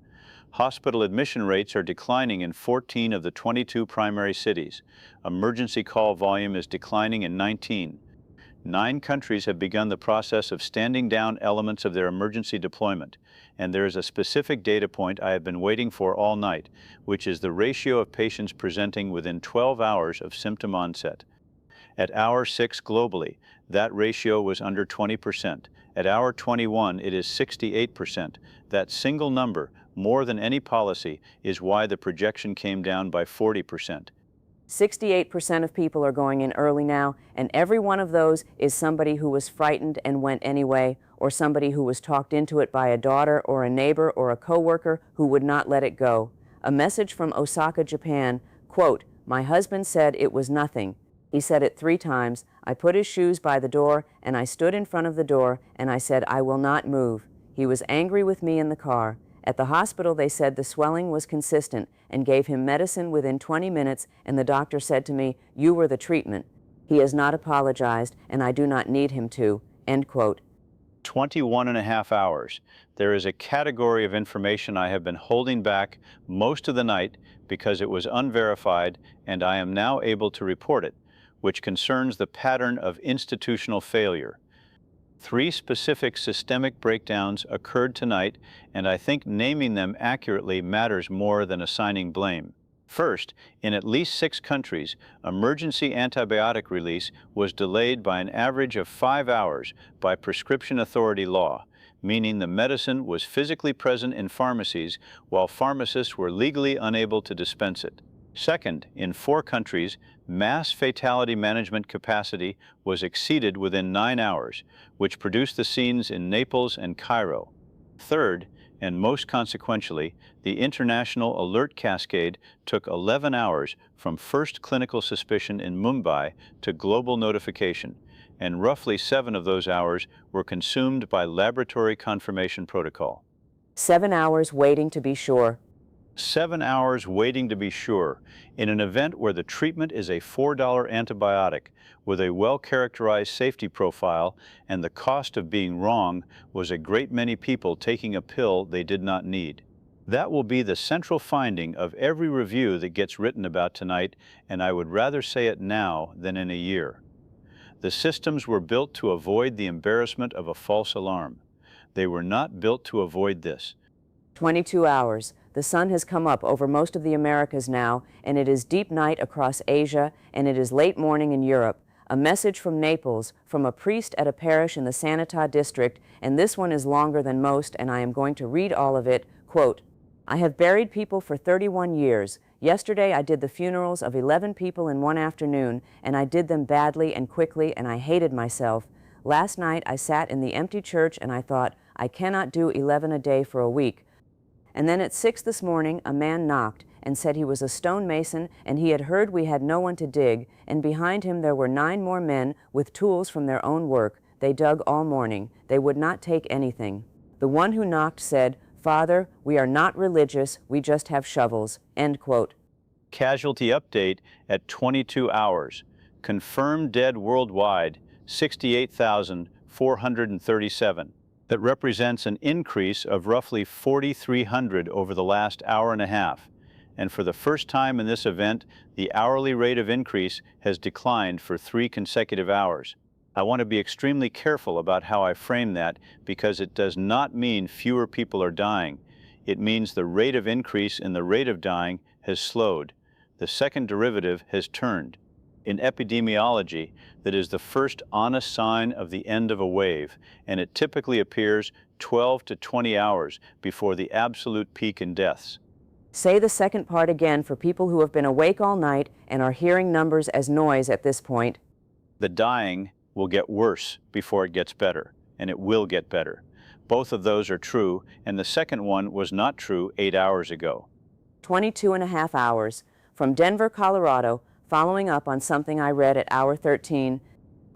Hospital admission rates are declining in 14 of the 22 primary cities. Emergency call volume is declining in 19. 9 countries have begun the process of standing down elements of their emergency deployment, and there is a specific data point I have been waiting for all night, which is the ratio of patients presenting within 12 hours of symptom onset. At hour 6 globally, that ratio was under 20%. At hour 21, it is 68%. That single number, more than any policy, is why the projection came down by 40%. 68% of people are going in early now, and every one of those is somebody who was frightened and went anyway, or somebody who was talked into it by a daughter or a neighbor or a coworker who would not let it go. A message from Osaka, Japan, quote, "My husband said it was nothing. He said it 3 times. I put his shoes by the door, and I stood in front of the door, and I said, I will not move. He was angry with me in the car. At the hospital, they said the swelling was consistent and gave him medicine within 20 minutes, and the doctor said to me, you were the treatment. He has not apologized, and I do not need him to," end quote. 21 and a half hours. There is a category of information I have been holding back most of the night because it was unverified, and I am now able to report it, which concerns the pattern of institutional failure. 3 specific systemic breakdowns occurred tonight, and I think naming them accurately matters more than assigning blame. First, in at least 6 countries, emergency antibiotic release was delayed by an average of 5 hours by prescription authority law, meaning the medicine was physically present in pharmacies while pharmacists were legally unable to dispense it. Second, in 4 countries, mass fatality management capacity was exceeded within 9 hours, which produced the scenes in Naples and Cairo. Third, and most consequentially, the international alert cascade took 11 hours from first clinical suspicion in Mumbai to global notification, and roughly 7 of those hours were consumed by laboratory confirmation protocol. 7 hours waiting to be sure. 7 hours waiting to be sure, in an event where the treatment is a $4 antibiotic with a well-characterized safety profile, and the cost of being wrong was a great many people taking a pill they did not need. That will be the central finding of every review that gets written about tonight, and I would rather say it now than in a year. The systems were built to avoid the embarrassment of a false alarm. They were not built to avoid this. 22 hours. The sun has come up over most of the Americas now, and it is deep night across Asia, and it is late morning in Europe. A message from Naples, from a priest at a parish in the Sanità district, and this one is longer than most, and I am going to read all of it. Quote, "I have buried people for 31 years. Yesterday I did the funerals of 11 people in one afternoon, and I did them badly and quickly, and I hated myself. Last night I sat in the empty church and I thought, I cannot do 11 a day for a week. And then at 6 this morning, a man knocked and said he was a stonemason, and he had heard we had no one to dig, and behind him there were 9 more men with tools from their own work. They dug all morning. They would not take anything. The one who knocked said, 'Father, we are not religious, we just have shovels,' end quote. Casualty update at 22 hours. Confirmed dead worldwide, 68,437. That represents an increase of roughly 4,300 over the last hour and a half. And for the first time in this event, the hourly rate of increase has declined for 3 consecutive hours. I want to be extremely careful about how I frame that because it does not mean fewer people are dying. It means the rate of increase in the rate of dying has slowed. The second derivative has turned. In epidemiology, that is the first honest sign of the end of a wave, and it typically appears 12 to 20 hours before the absolute peak in deaths. Say the second part again for people who have been awake all night and are hearing numbers as noise at this point. The dying will get worse before it gets better, and it will get better. Both of those are true, and the second one was not true 8 hours ago. 22 and a half hours. From Denver, Colorado, following up on something I read at hour 13.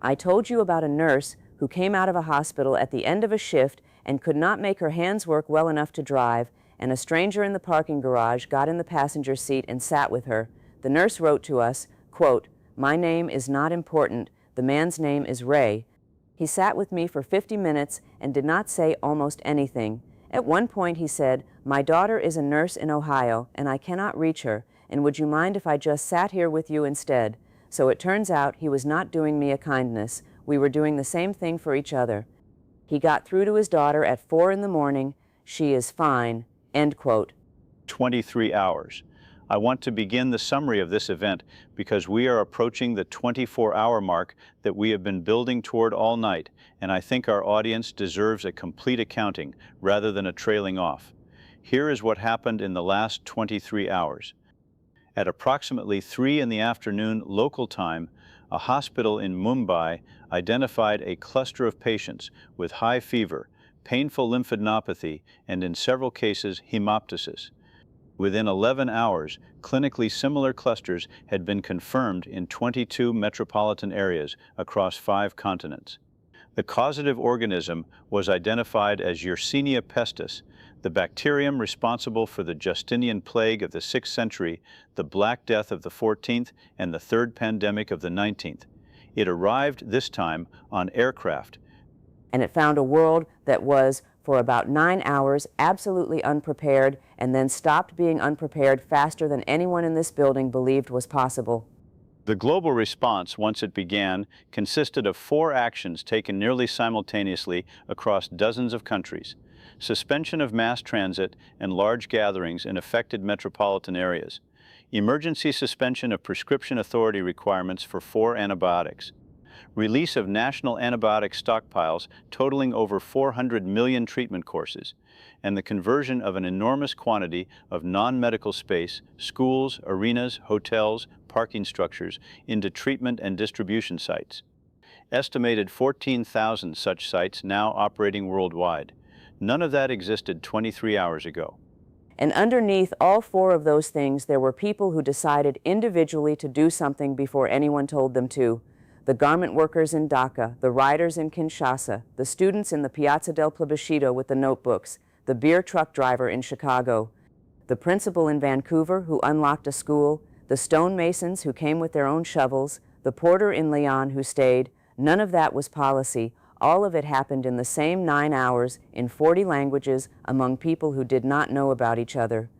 I told you about a nurse who came out of a hospital at the end of a shift and could not make her hands work well enough to drive, and a stranger in the parking garage got in the passenger seat and sat with her. The nurse wrote to us, quote, "My name is not important. The man's name is Ray. He sat with me for 50 minutes and did not say almost anything. At one point he said, 'My daughter is a nurse in Ohio and I cannot reach her, and would you mind if I just sat here with you instead?' So it turns out he was not doing me a kindness. We were doing the same thing for each other. He got through to his daughter at 4 in the morning. She is fine." End quote. 23 hours. I want to begin the summary of this event because we are approaching the 24-hour mark that we have been building toward all night, and I think our audience deserves a complete accounting rather than a trailing off. Here is what happened in the last 23 hours. At approximately 3 in the afternoon local time, a hospital in Mumbai identified a cluster of patients with high fever, painful lymphadenopathy, and in several cases hemoptysis. Within 11 hours, clinically similar clusters had been confirmed in 22 metropolitan areas across 5 continents. The causative organism was identified as Yersinia pestis, the bacterium responsible for the Justinian plague of the 6th century, the Black Death of the 14th, and the third pandemic of the 19th. It arrived this time on aircraft. And it found a world that was, for about 9 hours, absolutely unprepared, and then stopped being unprepared faster than anyone in this building believed was possible. The global response, once it began, consisted of 4 actions taken nearly simultaneously across dozens of countries: suspension of mass transit and large gatherings in affected metropolitan areas, emergency suspension of prescription authority requirements for 4 antibiotics, release of national antibiotic stockpiles totaling over 400 million treatment courses, and the conversion of an enormous quantity of non-medical space, schools, arenas, hotels, parking structures, into treatment and distribution sites. Estimated 14,000 such sites now operating worldwide. None of that existed 23 hours ago. And underneath all 4 of those things, there were people who decided individually to do something before anyone told them to. The garment workers in Dhaka, the riders in Kinshasa, the students in the Piazza del Plebiscito with the notebooks, the beer truck driver in Chicago, the principal in Vancouver who unlocked a school, the stonemasons who came with their own shovels, the porter in Lyon who stayed. None of that was policy. All of it happened in the same 9 hours in 40 languages among people who did not know about each other.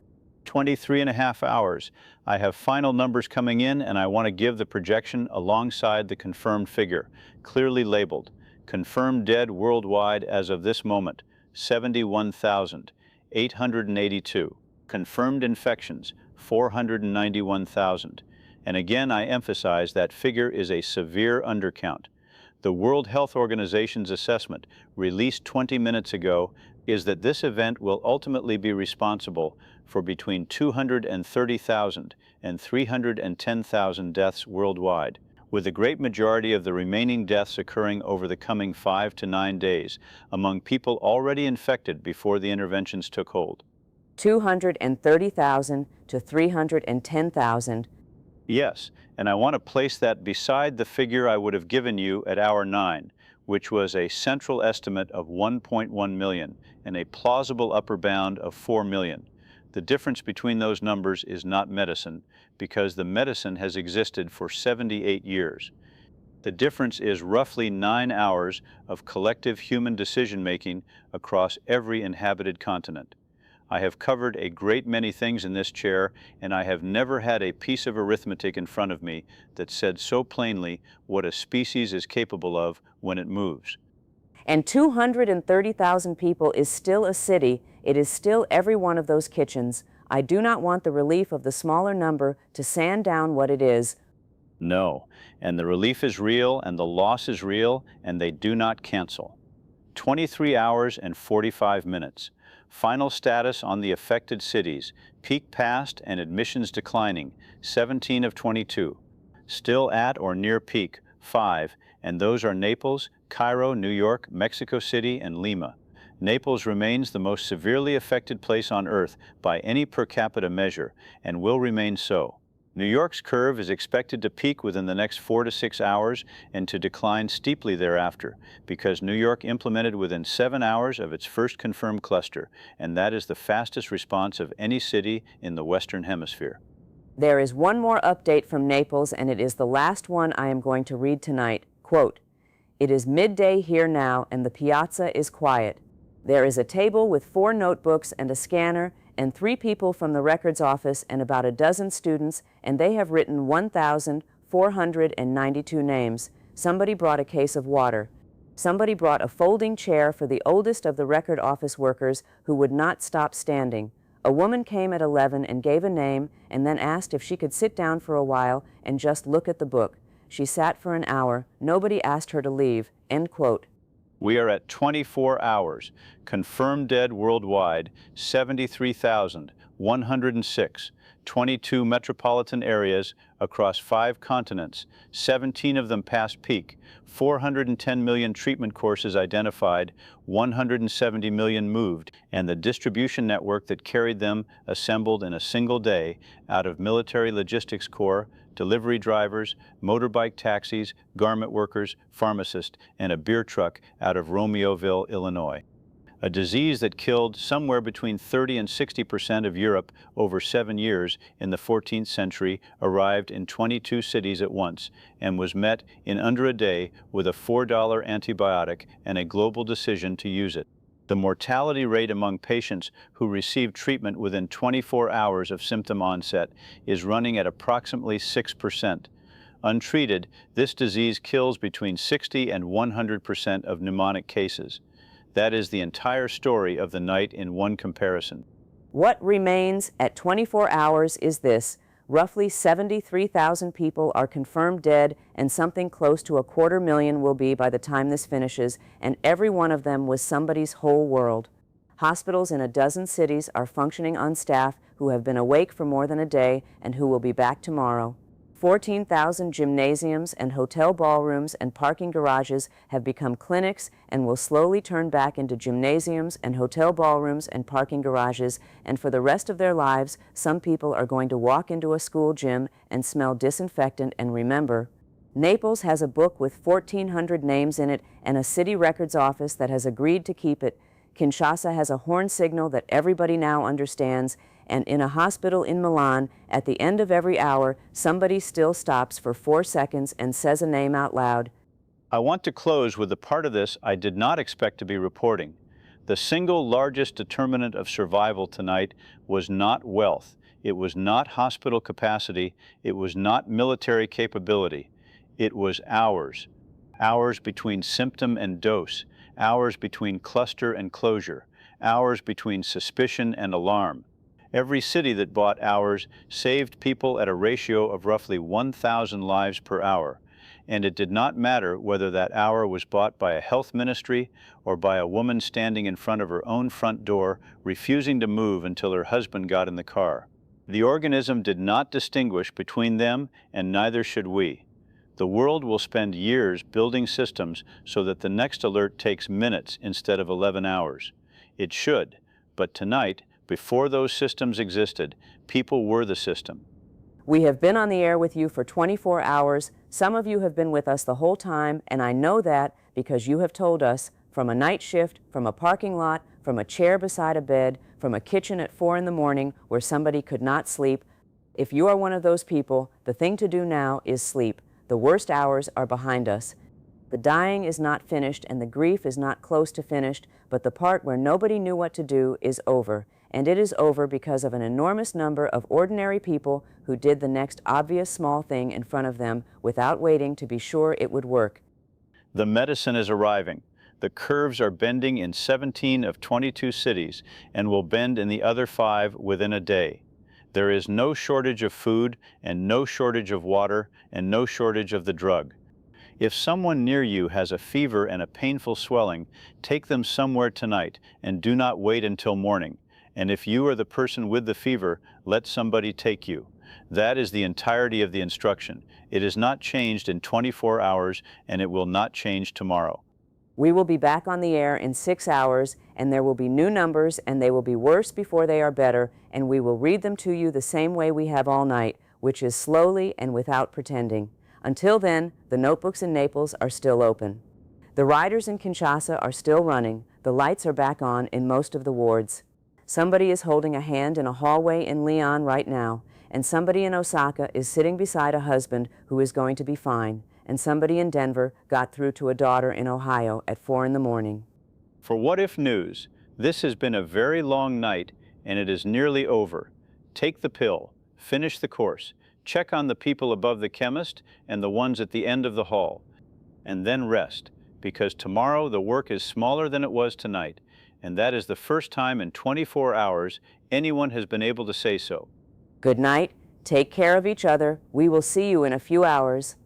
23.5 hours. I have final numbers coming in, and I want to give the projection alongside the confirmed figure, clearly labeled. Confirmed dead worldwide as of this moment, 71,882. Confirmed infections, 491,000. And again, I emphasize that figure is a severe undercount. The World Health Organization's assessment, released 20 minutes ago, is that this event will ultimately be responsible for between 230,000 and 310,000 deaths worldwide, with the great majority of the remaining deaths occurring over the coming 5 to 9 days among people already infected before the interventions took hold. 230,000 to 310,000. Yes, and I want to place that beside the figure I would have given you at hour 9, which was a central estimate of 1.1 million and a plausible upper bound of 4 million. The difference between those numbers is not medicine, because the medicine has existed for 78 years. The difference is roughly 9 hours of collective human decision-making across every inhabited continent. I have covered a great many things in this chair, and I have never had a piece of arithmetic in front of me that said so plainly what a species is capable of when it moves. And 230,000 people is still a city. It is still every one of those kitchens. I do not want the relief of the smaller number to sand down what it is. No, and the relief is real, and the loss is real, and they do not cancel. 23 hours and 45 minutes. Final status on the affected cities: peak passed and admissions declining, 17 of 22. Still at or near peak, 5, and those are Naples, Cairo, New York, Mexico City, and Lima. Naples remains the most severely affected place on Earth by any per capita measure, and will remain so. New York's curve is expected to peak within the next 4 to 6 hours and to decline steeply thereafter, because New York implemented within 7 hours of its first confirmed cluster, and that is the fastest response of any city in the Western Hemisphere. There is one more update from Naples, and it is the last one I am going to read tonight. Quote, "It is midday here now, and the piazza is quiet. There is a table with 4 notebooks and a scanner, and 3 people from the records office and about a dozen students, and they have written 1,492 names. Somebody brought a case of water. Somebody brought a folding chair for the oldest of the record office workers who would not stop standing. A woman came at 11 and gave a name and then asked if she could sit down for a while and just look at the book. She sat for an hour. Nobody asked her to leave." End quote. We are at 24 hours. Confirmed dead worldwide, 73,106. 22 metropolitan areas across 5 continents, 17 of them past peak, 410 million treatment courses identified, 170 million moved, and the distribution network that carried them assembled in a single day out of Military Logistics Corps, delivery drivers, motorbike taxis, garment workers, pharmacists, and a beer truck out of Romeoville, Illinois. A disease that killed somewhere between 30 and 60% of Europe over 7 years in the 14th century arrived in 22 cities at once and was met in under a day with a $4 antibiotic and a global decision to use it. The mortality rate among patients who received treatment within 24 hours of symptom onset is running at approximately 6%. Untreated, this disease kills between 60 and 100% of pneumonic cases. That is the entire story of the night in one comparison. What remains at 24 hours is this. Roughly 73,000 people are confirmed dead, and something close to 250,000 will be by the time this finishes, and every one of them was somebody's whole world. Hospitals in a dozen cities are functioning on staff who have been awake for more than a day and who will be back tomorrow. 14,000 gymnasiums and hotel ballrooms and parking garages have become clinics and will slowly turn back into gymnasiums and hotel ballrooms and parking garages, and for the rest of their lives, some people are going to walk into a school gym and smell disinfectant and remember. Naples has a book with 1,400 names in it and a city records office that has agreed to keep it. Kinshasa has a horn signal that everybody now understands, and in a hospital in Milan, at the end of every hour, somebody still stops for 4 seconds and says a name out loud. I want to close with the part of this I did not expect to be reporting. The single largest determinant of survival tonight was not wealth. It was not hospital capacity. It was not military capability. It was hours. Hours between symptom and dose. Hours between cluster and closure. Hours between suspicion and alarm. Every city that bought hours saved people at a ratio of roughly 1,000 lives per hour, and it did not matter whether that hour was bought by a health ministry or by a woman standing in front of her own front door, refusing to move until her husband got in the car. The organism did not distinguish between them, and neither should we. The world will spend years building systems so that the next alert takes minutes instead of 11 hours. It should, but tonight, before those systems existed, people were the system. We have been on the air with you for 24 hours. Some of you have been with us the whole time, and I know that because you have told us, from a night shift, from a parking lot, from a chair beside a bed, from a kitchen at 4 in the morning where somebody could not sleep. If you are one of those people, the thing to do now is sleep. The worst hours are behind us. The dying is not finished and the grief is not close to finished, but the part where nobody knew what to do is over. And it is over because of an enormous number of ordinary people who did the next obvious small thing in front of them without waiting to be sure it would work. The medicine is arriving. The curves are bending in 17 of 22 cities and will bend in the other 5 within a day. There is no shortage of food and no shortage of water and no shortage of the drug. If someone near you has a fever and a painful swelling, take them somewhere tonight and do not wait until morning. And if you are the person with the fever, let somebody take you. That is the entirety of the instruction. It is not changed in 24 hours, and it will not change tomorrow. We will be back on the air in 6 hours, and there will be new numbers, and they will be worse before they are better, and we will read them to you the same way we have all night. which is slowly and without pretending. Until then, the notebooks in Naples are still open. The riders in Kinshasa are still running. The lights are back on in most of the wards. Somebody is holding a hand in a hallway in Lyon right now, and somebody in Osaka is sitting beside a husband who is going to be fine, and somebody in Denver got through to a daughter in Ohio at 4 in the morning. For What If News, this has been a very long night, and it is nearly over. Take the pill, finish the course, check on the people above the chemist and the ones at the end of the hall, and then rest, because tomorrow the work is smaller than it was tonight, and that is the first time in 24 hours anyone has been able to say so. Good night. Take care of each other. We will see you in a few hours.